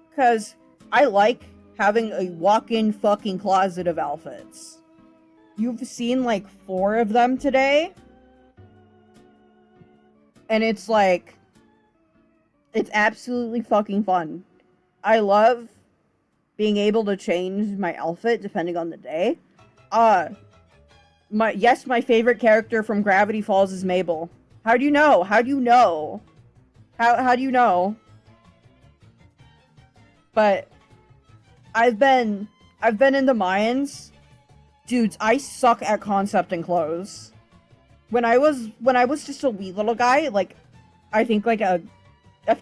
Because I like having a walk-in fucking closet of outfits. You've seen like 4 of them today. And it's like, it's absolutely fucking fun. I love being able to change my outfit depending on the day. My favorite character from Gravity Falls is Mabel. How do you know? How do you know? How do you know? But I've been in the mines. Dudes, I suck at concepting clothes. When I was just a wee little guy, like I think like a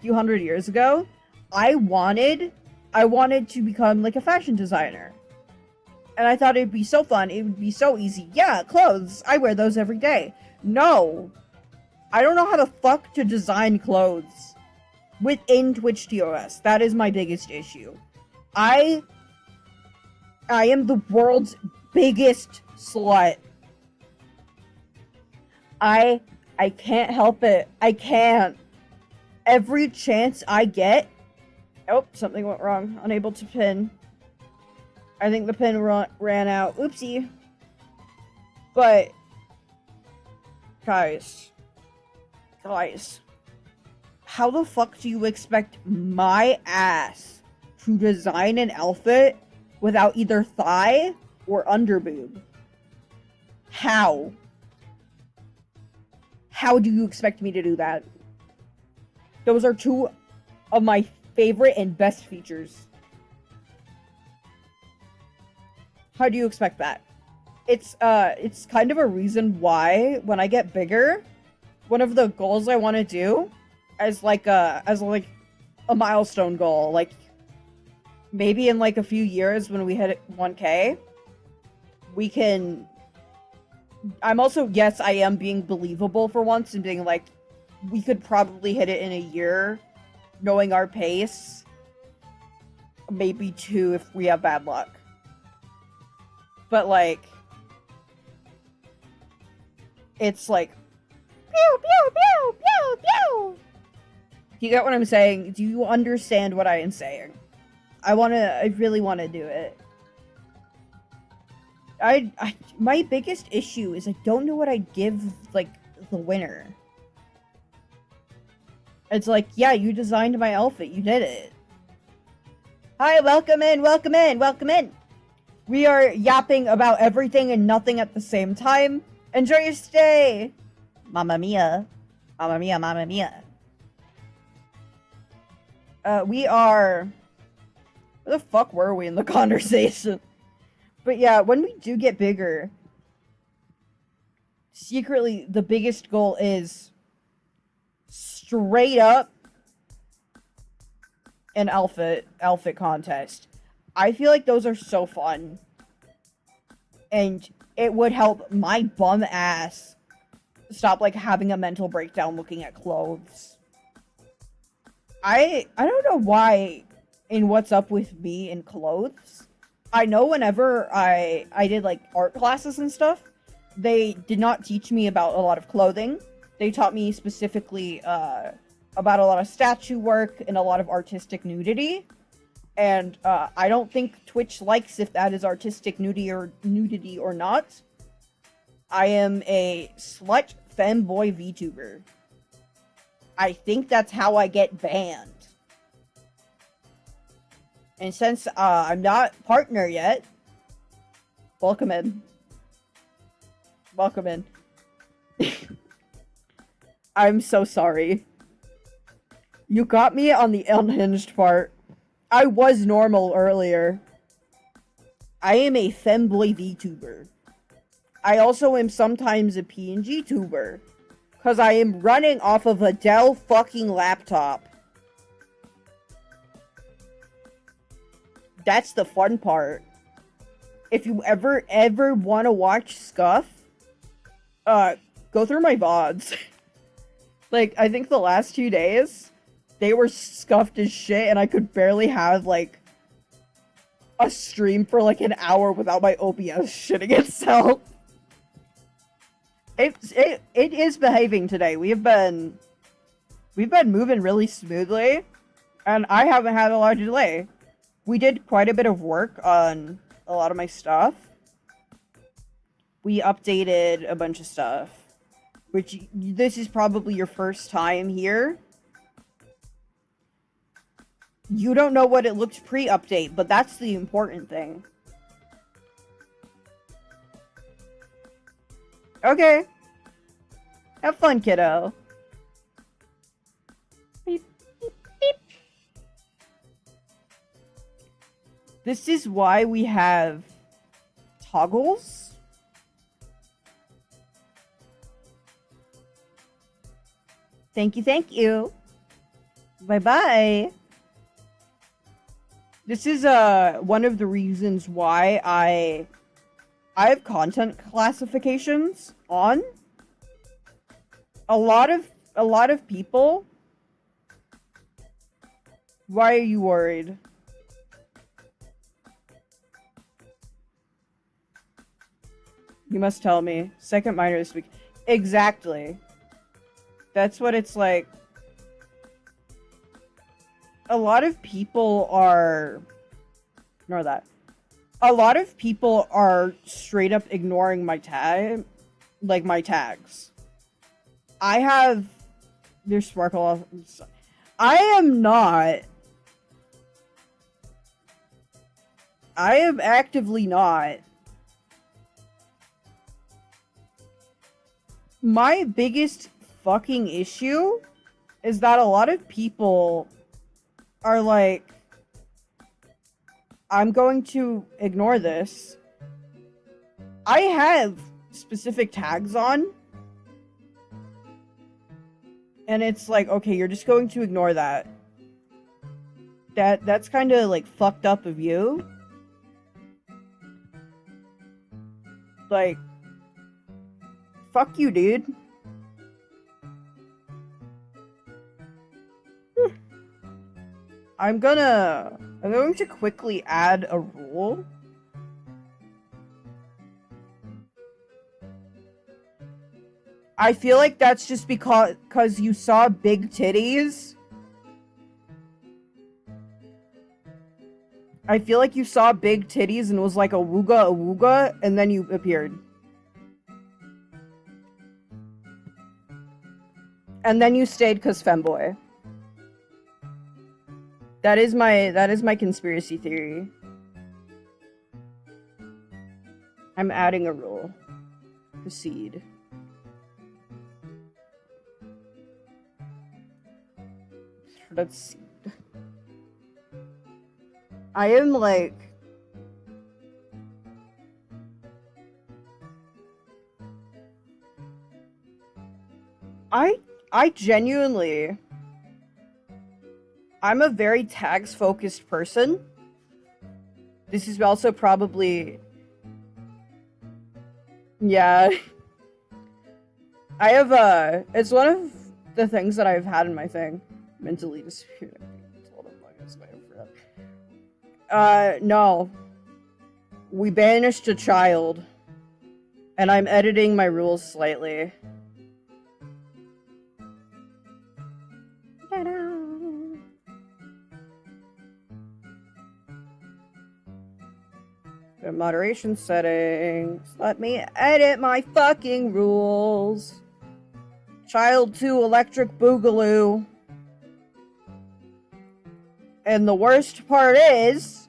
few hundred years ago, I wanted to become like a fashion designer. And I thought it'd be so fun, it would be so easy. Yeah, clothes, I wear those every day. No. I don't know how the fuck to design clothes within Twitch TOS. That is my biggest issue. I am the world's biggest slut. I can't help it. I can't. Every chance I get... Oh, something went wrong. Unable to pin. I think the pin ran out. Oopsie. But... Guys, how the fuck do you expect my ass to design an outfit without either thigh or underboob? How? How do you expect me to do that? Those are 2 of my favorite and best features. How do you expect that? it's kind of a reason why when I get bigger, one of the goals I want to do as like a milestone goal, like maybe in like a few years when we hit 1K, we can. I'm also, yes, I am being believable for once and being like, we could probably hit it in a year, knowing our pace. Maybe 2 if we have bad luck. But like, it's like, Pew, pew, pew, pew, pew. do you get what I'm saying? Do you understand what I am saying? I really want to do it. My biggest issue is I don't know what I'd give, like, the winner. It's like, yeah, you designed my outfit, you did it. Hi, welcome in, welcome in, welcome in. We are yapping about everything and nothing at the same time. Enjoy your stay! Mamma mia. Mamma mia, mamma mia. We are... Where the fuck were we in the conversation? But yeah, when we do get bigger, secretly, the biggest goal is straight up an outfit contest. I feel like those are so fun. And it would help my bum ass stop, like, having a mental breakdown looking at clothes. I don't know why in What's Up With Me in clothes. I know whenever I did, like, art classes and stuff, they did not teach me about a lot of clothing. They taught me specifically about a lot of statue work and a lot of artistic nudity. And I don't think Twitch likes if that is artistic nudity or not. I am a slut femboy VTuber. I think that's how I get banned. And since I'm not partner yet, welcome in. Welcome in. I'm so sorry. You got me on the unhinged part. I was normal earlier. I am a femboy VTuber. I also am sometimes a PNG tuber. Because I am running off of a Dell fucking laptop. That's the fun part. If you ever want to watch Scuff, go through my VODs. Like, I think the last 2 days, they were scuffed as shit, and I could barely have, like, a stream for, like, an hour without my OBS shitting itself. It is behaving today. We've been moving really smoothly, and I haven't had a lot of delay. We did quite a bit of work on a lot of my stuff. We updated a bunch of stuff, which this is probably your first time here. You don't know what it looked pre-update, but that's the important thing. Okay. Have fun, kiddo. Beep, beep, beep. This is why we have toggles. Thank you, thank you. Bye-bye. This is one of the reasons why I have content classifications on. A lot of people. Why are you worried? You must tell me. Second minor this week. Exactly. That's what it's like. A lot of people are... Ignore that. A lot of people are straight up ignoring my tag... Like, my tags. I have... There's sparkle off... I am not... I am actively not. My biggest fucking issue is that a lot of people are like, I'm going to ignore this I have specific tags on. And it's like, okay, you're just going to ignore that. That's kind of like fucked up of you. Like, fuck you, dude. I'm going to quickly add a rule. I feel like that's just because you saw big titties. I feel like you saw big titties and was like a wooga, and then you appeared. And then you stayed because femboy. That is my conspiracy theory. I'm adding a rule. Proceed. Let's see. I am like... I genuinely... I'm a very tags-focused person. This is also probably... Yeah. I have, it's one of the things that I've had in my thing. Mentally disappeared. No. We banished a child. And I'm editing my rules slightly. The moderation settings. Let me edit my fucking rules. Child 2 Electric Boogaloo. And the worst part is,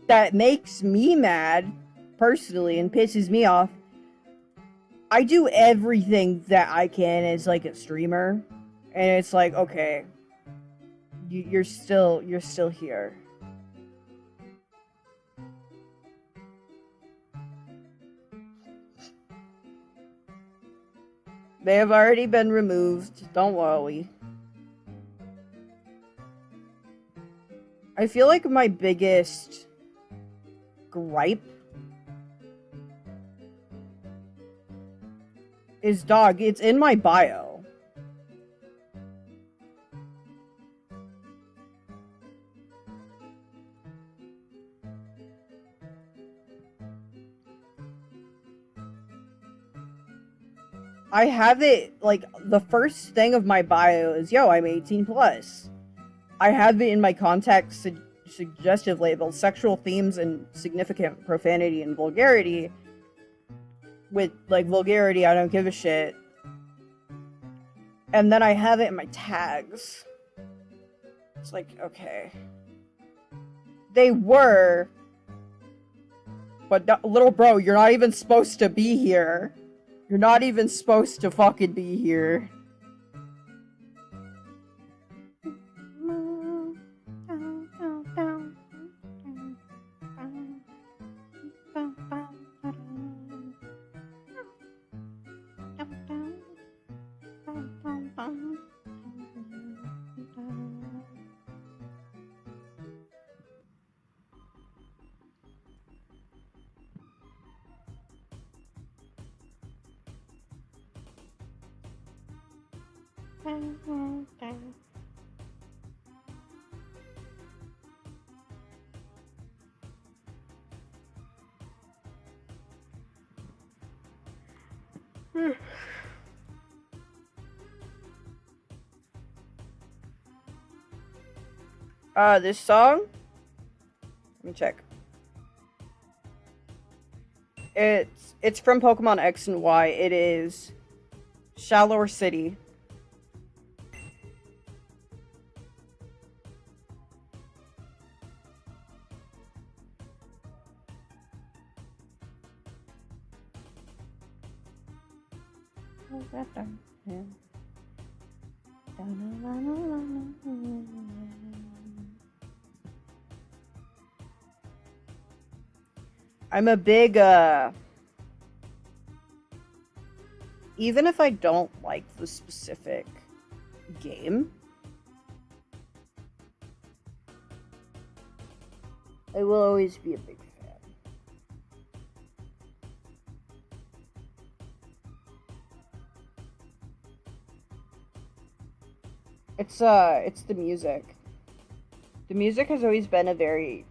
that makes me mad, personally, and pisses me off. I do everything that I can as, like, a streamer. And it's like, okay, you're still here. They have already been removed, don't worry. I feel like my biggest gripe is dog. It's in my bio. I have it, like, the first thing of my bio is, yo, I'm 18 plus. I have it in my contact suggestive label, sexual themes and significant profanity and vulgarity. With, like, vulgarity, I don't give a shit. And then I have it in my tags. It's like, okay. They were. But, little bro, you're not even supposed to be here. You're not even supposed to fucking be here. This song? Let me check. It's from Pokemon X and Y. It is Shallower City. I'm a big even if I don't like the specific game, I will always be a big fan. It's the music. The music has always been a very...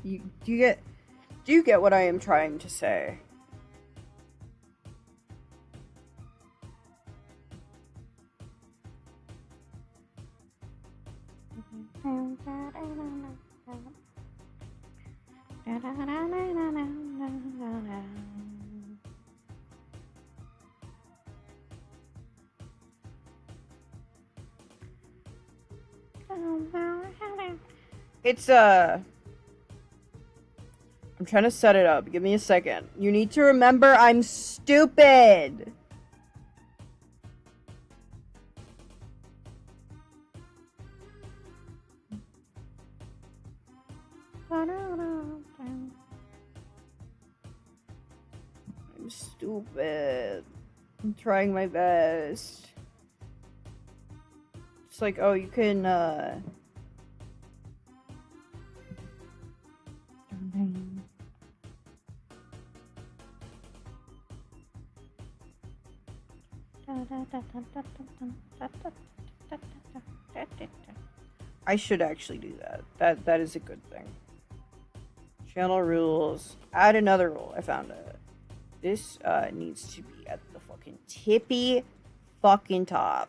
do you get what I am trying to say? It's I'm trying to set it up. Give me a second. You need to remember I'm stupid. I'm stupid. I'm trying my best. It's like, oh, you can I should actually do that. That is a good thing. Channel rules. Add another rule. I found it. This needs to be at the fucking tippy fucking top.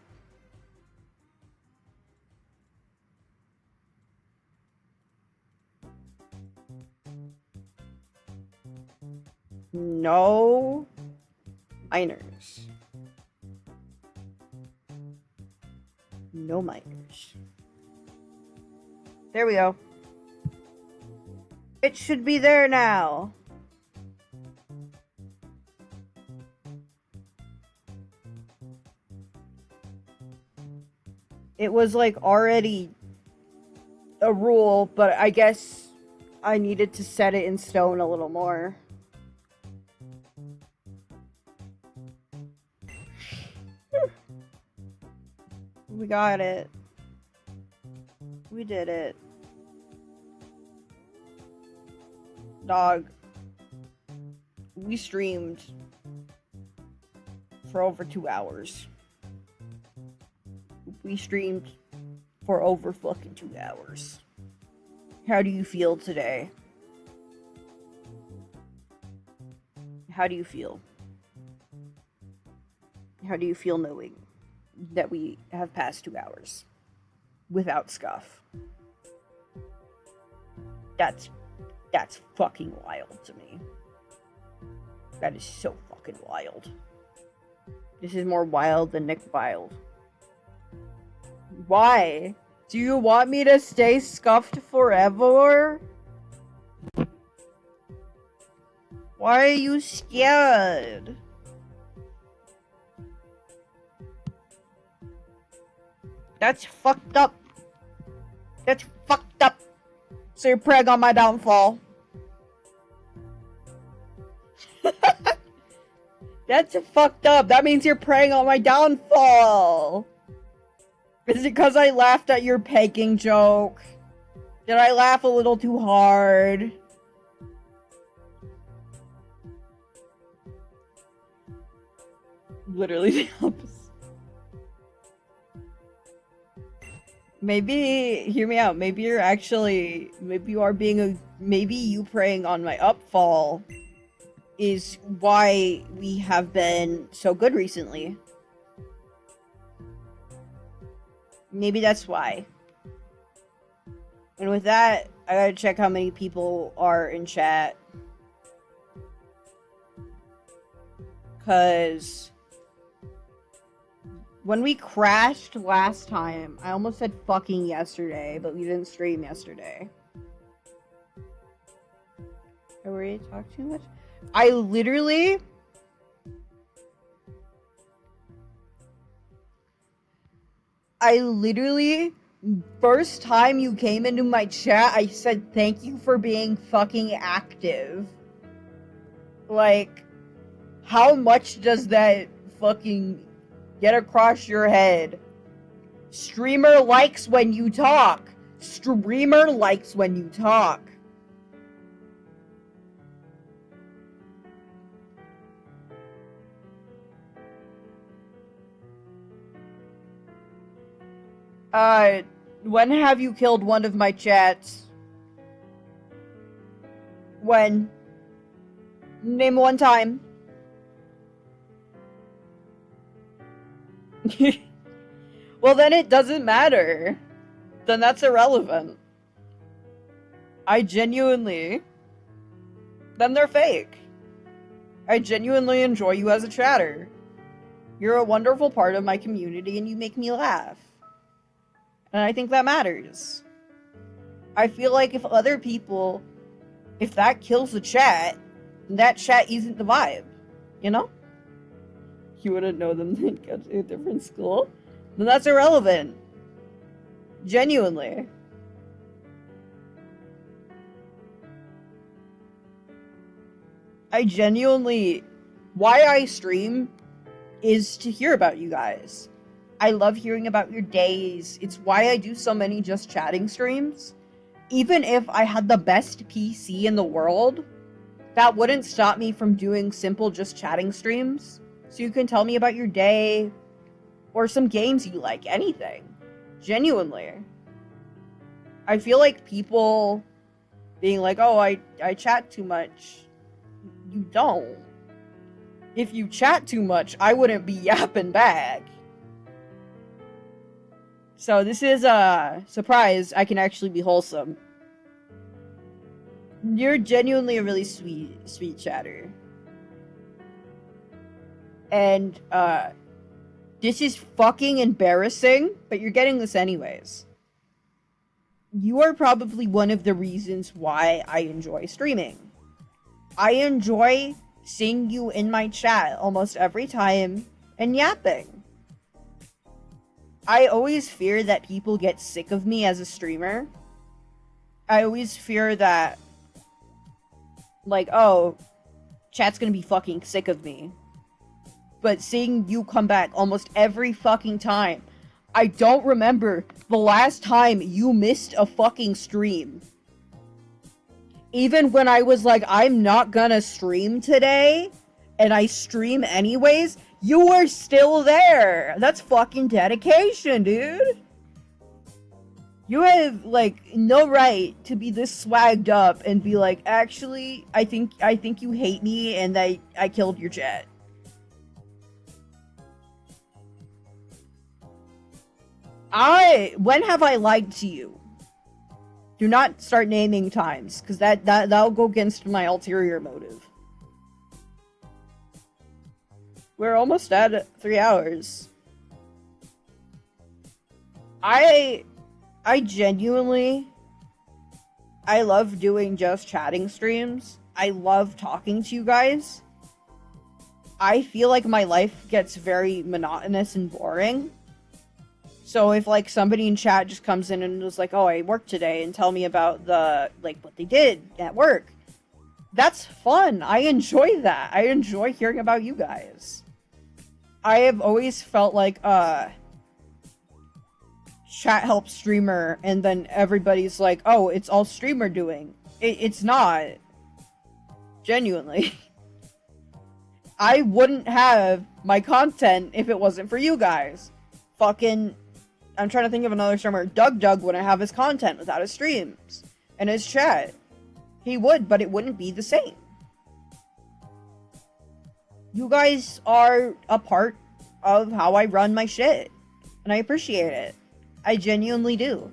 No minors. No minors. There we go. It should be there now. It was like already a rule, but I guess I needed to set it in stone a little more. We got it. We did it. Dog. We streamed for over 2 hours. We streamed for over fucking 2 hours. How do you feel today? How do you feel? How do you feel knowing that we have passed 2 hours without scuff? That's fucking wild to me. That is so fucking wild. This is more wild than Nick Wild. Why? Do you want me to stay scuffed forever? Why are you scared? That's fucked up. That's fucked up. So you're preying on my downfall. That's fucked up. That means you're preying on my downfall. Is it because I laughed at your pegging joke? Did I laugh a little too hard? Literally the opposite. Maybe, hear me out, maybe you are being maybe you preying on my upfall is why we have been so good recently. Maybe that's why. And with that, I gotta check how many people are in chat. 'Cause when we crashed last time, I almost said fucking yesterday, but we didn't stream yesterday. I worry I talk too much? I literally... first time you came into my chat, I said thank you for being fucking active. Like, How much does that fucking get across your head? Streamer likes when you talk. Streamer likes when you talk. When have you killed one of my chats? When? Name one time. Well, then it doesn't matter. Then that's irrelevant. I genuinely... Then they're fake. I genuinely enjoy you as a chatter. You're a wonderful part of my community and you make me laugh. And I think that matters. I feel like if other people... If that kills the chat, that chat isn't the vibe. You know? You wouldn't know them, they'd go to a different school? Then that's irrelevant. Genuinely. I genuinely... Why I stream is to hear about you guys. I love hearing about your days. It's why I do so many just chatting streams. Even if I had the best PC in the world, that wouldn't stop me from doing simple just chatting streams. So you can tell me about your day, or some games you like, anything. Genuinely. I feel like people being like, oh, I chat too much. You don't. If you chat too much, I wouldn't be yapping back. So this is a surprise. I can actually be wholesome. You're genuinely a really sweet chatter. And, this is fucking embarrassing, but you're getting this anyways. You are probably one of the reasons why I enjoy streaming. I enjoy seeing you in my chat almost every time and yapping. I always fear that people get sick of me as a streamer. I always fear that, like, oh, chat's gonna be fucking sick of me. But seeing you come back almost every fucking time, I don't remember the last time you missed a fucking stream. Even when I was like, I'm not gonna stream today, and I stream anyways, you were still there. That's fucking dedication, dude. You have, like, no right to be this swagged up and be like, actually, I think you hate me and I killed your chat. When have I lied to you? Do not start naming times, because that'll go against my ulterior motive. We're almost at 3 hours. I genuinely... I love doing just chatting streams. I love talking to you guys. I feel like my life gets very monotonous and boring. So if, like, somebody in chat just comes in and was like, oh, I worked today, and tell me about what they did at work. That's fun. I enjoy that. I enjoy hearing about you guys. I have always felt like, chat helps streamer, and then everybody's like, oh, it's all streamer doing. It's not. Genuinely. I wouldn't have my content if it wasn't for you guys. Fucking... I'm trying to think of another streamer. Doug wouldn't have his content without his streams and his chat. He would, but it wouldn't be the same. You guys are a part of how I run my shit, and I appreciate it. I genuinely do.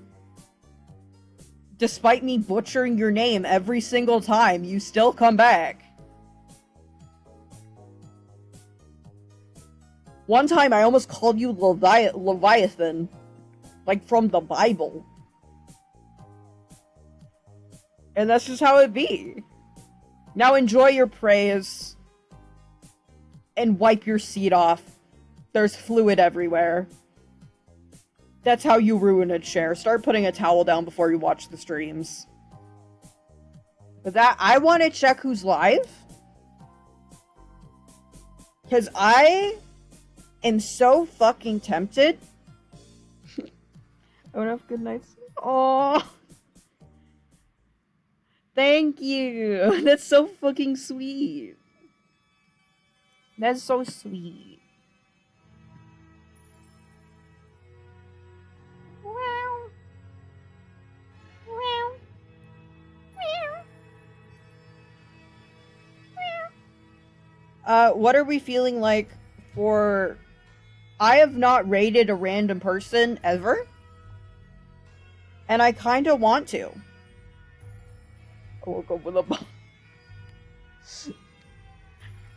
Despite me butchering your name every single time, you still come back. One time I almost called you Leviathan. Like, from the Bible. And that's just how it be. Now enjoy your praise. And wipe your seat off. There's fluid everywhere. That's how you ruin a chair. Start putting a towel down before you watch the streams. With that, I want to check who's live. Because I am so fucking tempted. I don't have good nights. Oh, thank you. That's so fucking sweet. That's so sweet. Wow. Wow. Wow. What are we feeling like for... I have not raided a random person ever. And I kind of want to. I woke up with a bomb.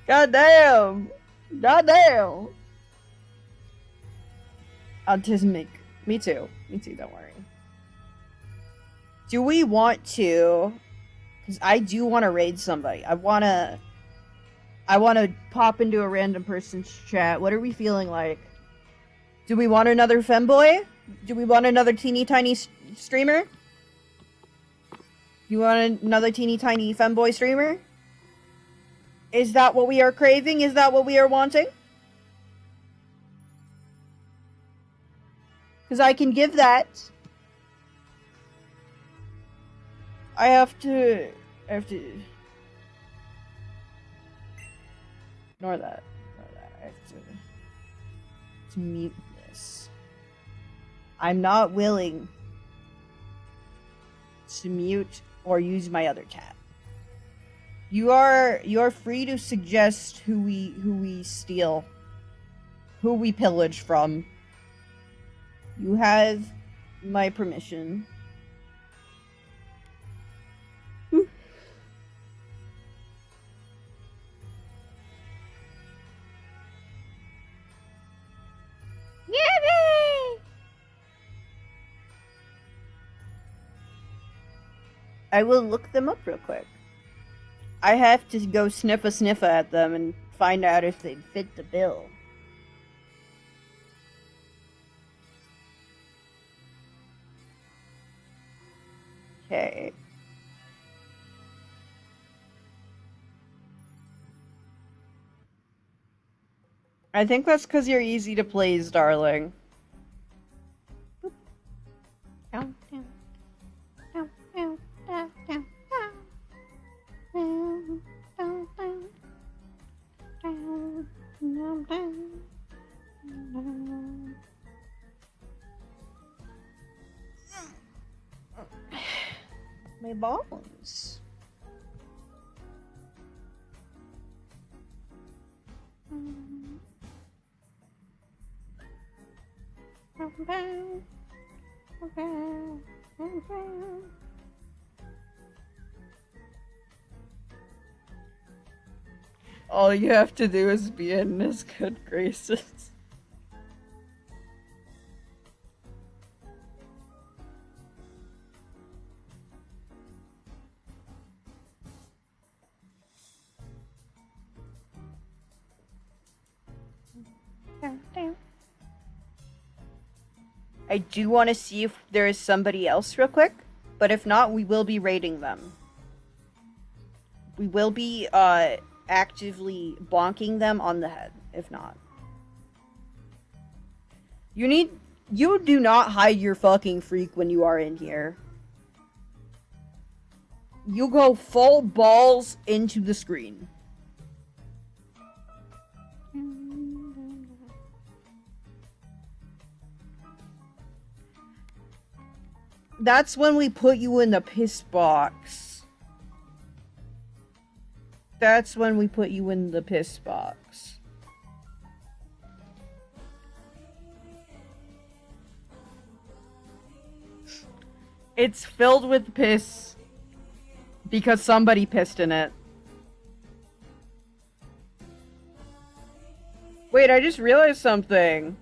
God damn. God damn. Autismic. Me too. Me too, don't worry. Do we want to... Because I do want to raid somebody. I want to pop into a random person's chat. What are we feeling like? Do we want another femboy? Do we want another teeny tiny streamer? You want another teeny tiny femboy streamer? Is that what we are craving? Is that what we are wanting? Because I can give that. I have to... Ignore that. I have to mute this. I'm not willing to mute or use my other tab. You are free to suggest who we steal, who we pillage from. You have my permission. Yippee! I will look them up real quick. I have to go sniffa at them and find out if they fit the bill. Okay. I think that's because you're easy to please, darling. Down, down, down, down, down, down, down, down, down, down, down, down. My bones. All you have to do is be in his good graces. I do want to see if there is somebody else real quick, but if not, we will be raiding them. We will be actively bonking them on the head, if not. You do not hide your fucking freak when you are in here. You go full balls into the screen. That's when we put you in the piss box. That's when we put you in the piss box. It's filled with piss because somebody pissed in it. Wait, I just realized something.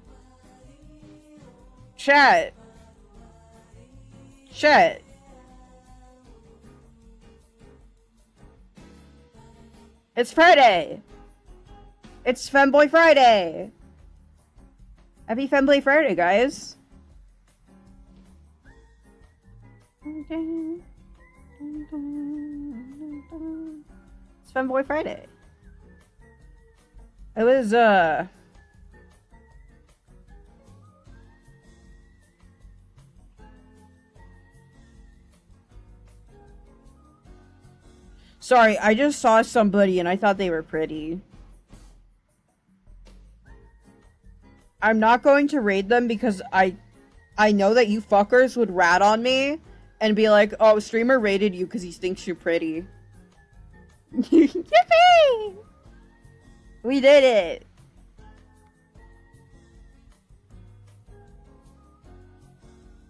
Chat. It's Friday. It's Femboy Friday. Happy Femboy Friday, guys. It's Femboy Friday. It was, sorry, I just saw somebody and I thought they were pretty. I'm not going to raid them because I know that you fuckers would rat on me and be like, oh, streamer raided you because he thinks you're pretty. Yippee! We did it!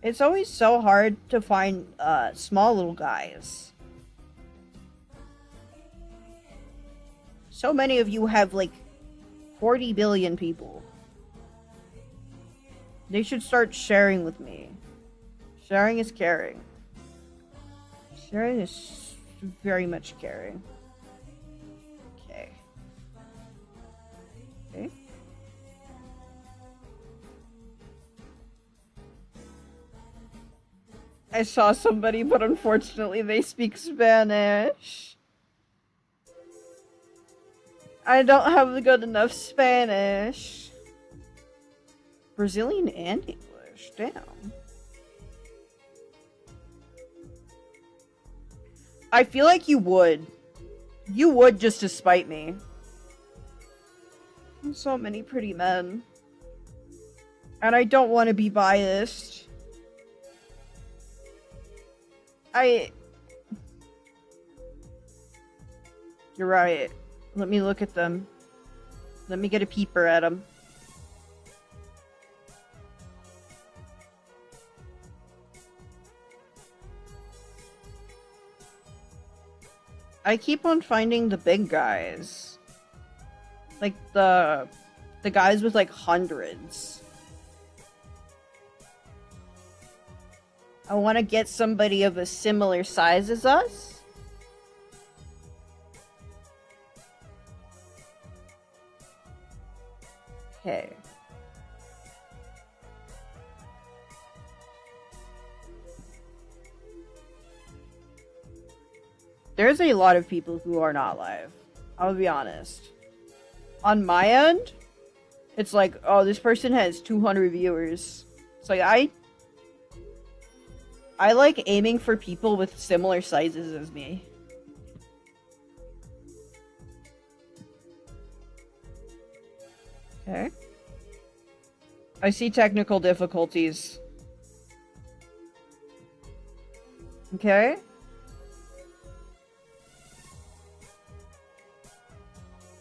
It's always so hard to find small little guys. So many of you have like 40 billion people. They should start sharing with me. Sharing is caring. Sharing is very much caring. Okay. Okay. I saw somebody, but unfortunately they speak Spanish. I don't have good enough Spanish. Brazilian and English, damn. I feel like you would. You would just to spite me. So many pretty men. And I don't want to be biased. You're right. Let me look at them. Let me get a peeper at them. I keep on finding the big guys. Like the guys with like hundreds. I want to get somebody of a similar size as us. Okay. There's a lot of people who are not live. I'll be honest. On my end, it's like, oh, this person has 200 viewers. It's like, I like aiming for people with similar sizes as me. Okay. I see technical difficulties. Okay.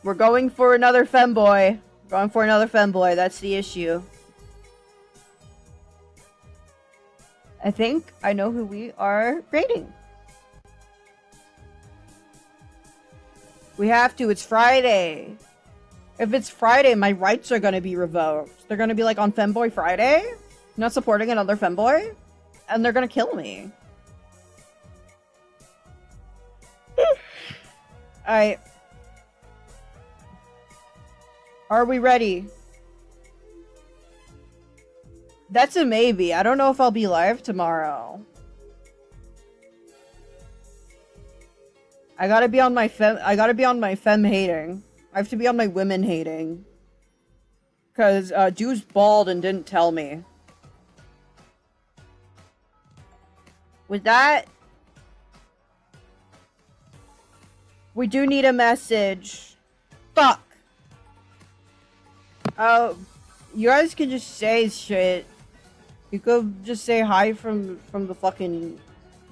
We're going for another femboy. Going for another femboy, that's the issue. I think I know who we are rating. We have to, it's Friday. If it's Friday, my rights are gonna be revoked. They're gonna be like on Femboy Friday, not supporting another femboy, and they're gonna kill me. Alright. Are we ready? That's a maybe. I don't know if I'll be live tomorrow. I gotta be on my fem hating. I have to be on my women hating. Cause dude's bald and didn't tell me. With that, we do need a message. Fuck. Oh, you guys can just say shit. You could just say hi from the fucking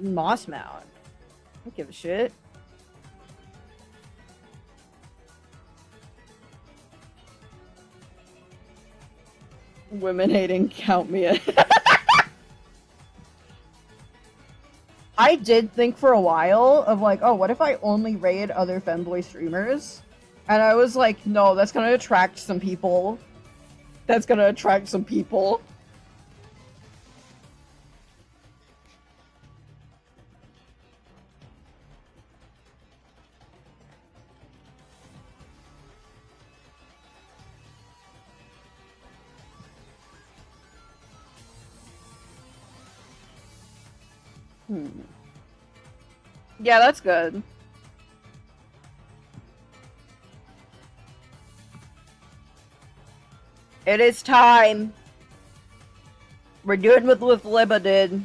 Moss Mount. I don't give a shit. Women hating, count me in. I did think for a while of like, oh, what if I only raid other femboy streamers? And I was like, no, that's gonna attract some people. That's gonna attract some people. Yeah, that's good. It is time. We're doing with limited.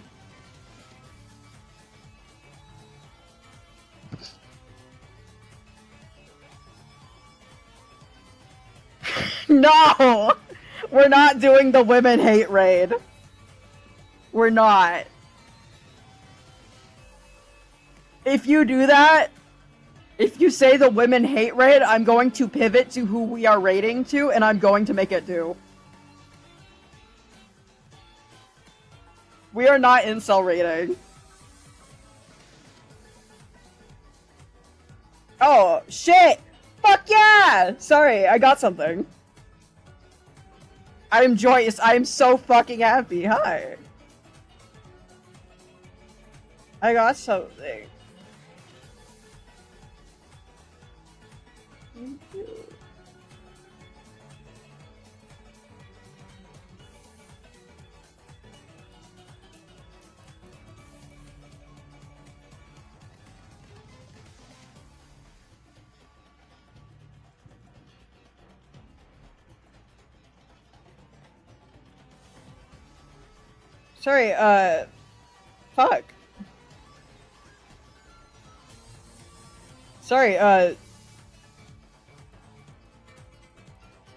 No! We're not doing the women hate raid. We're not. If you do that, if you say the women hate raid, I'm going to pivot to who we are raiding to, and I'm going to make it do. We are not incel raiding. Oh, shit! Fuck yeah! Sorry, I got something. I am joyous. I am so fucking happy. Hi. I got something. Thank you. Sorry, fuck. Sorry,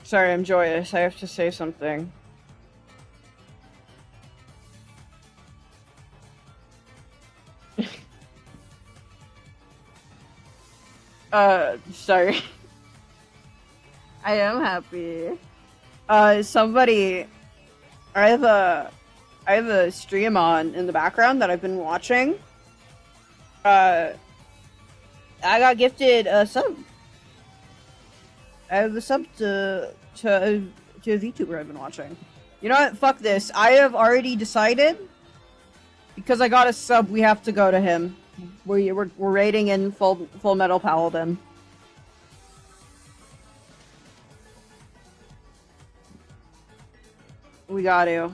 sorry, I'm joyous. I have to say something. Sorry. I am happy. Somebody... I have a stream on in the background that I've been watching. I got gifted a sub. I have a sub to a VTuber I've been watching. You know what? Fuck this. I have already decided. Because I got a sub, we have to go to him. We're raiding in Full Metal Paladin. We got to.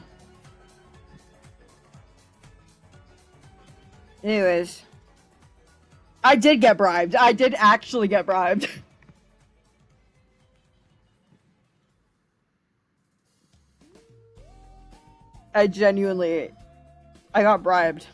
Anyways. I did get bribed. I did actually get bribed. I got bribed.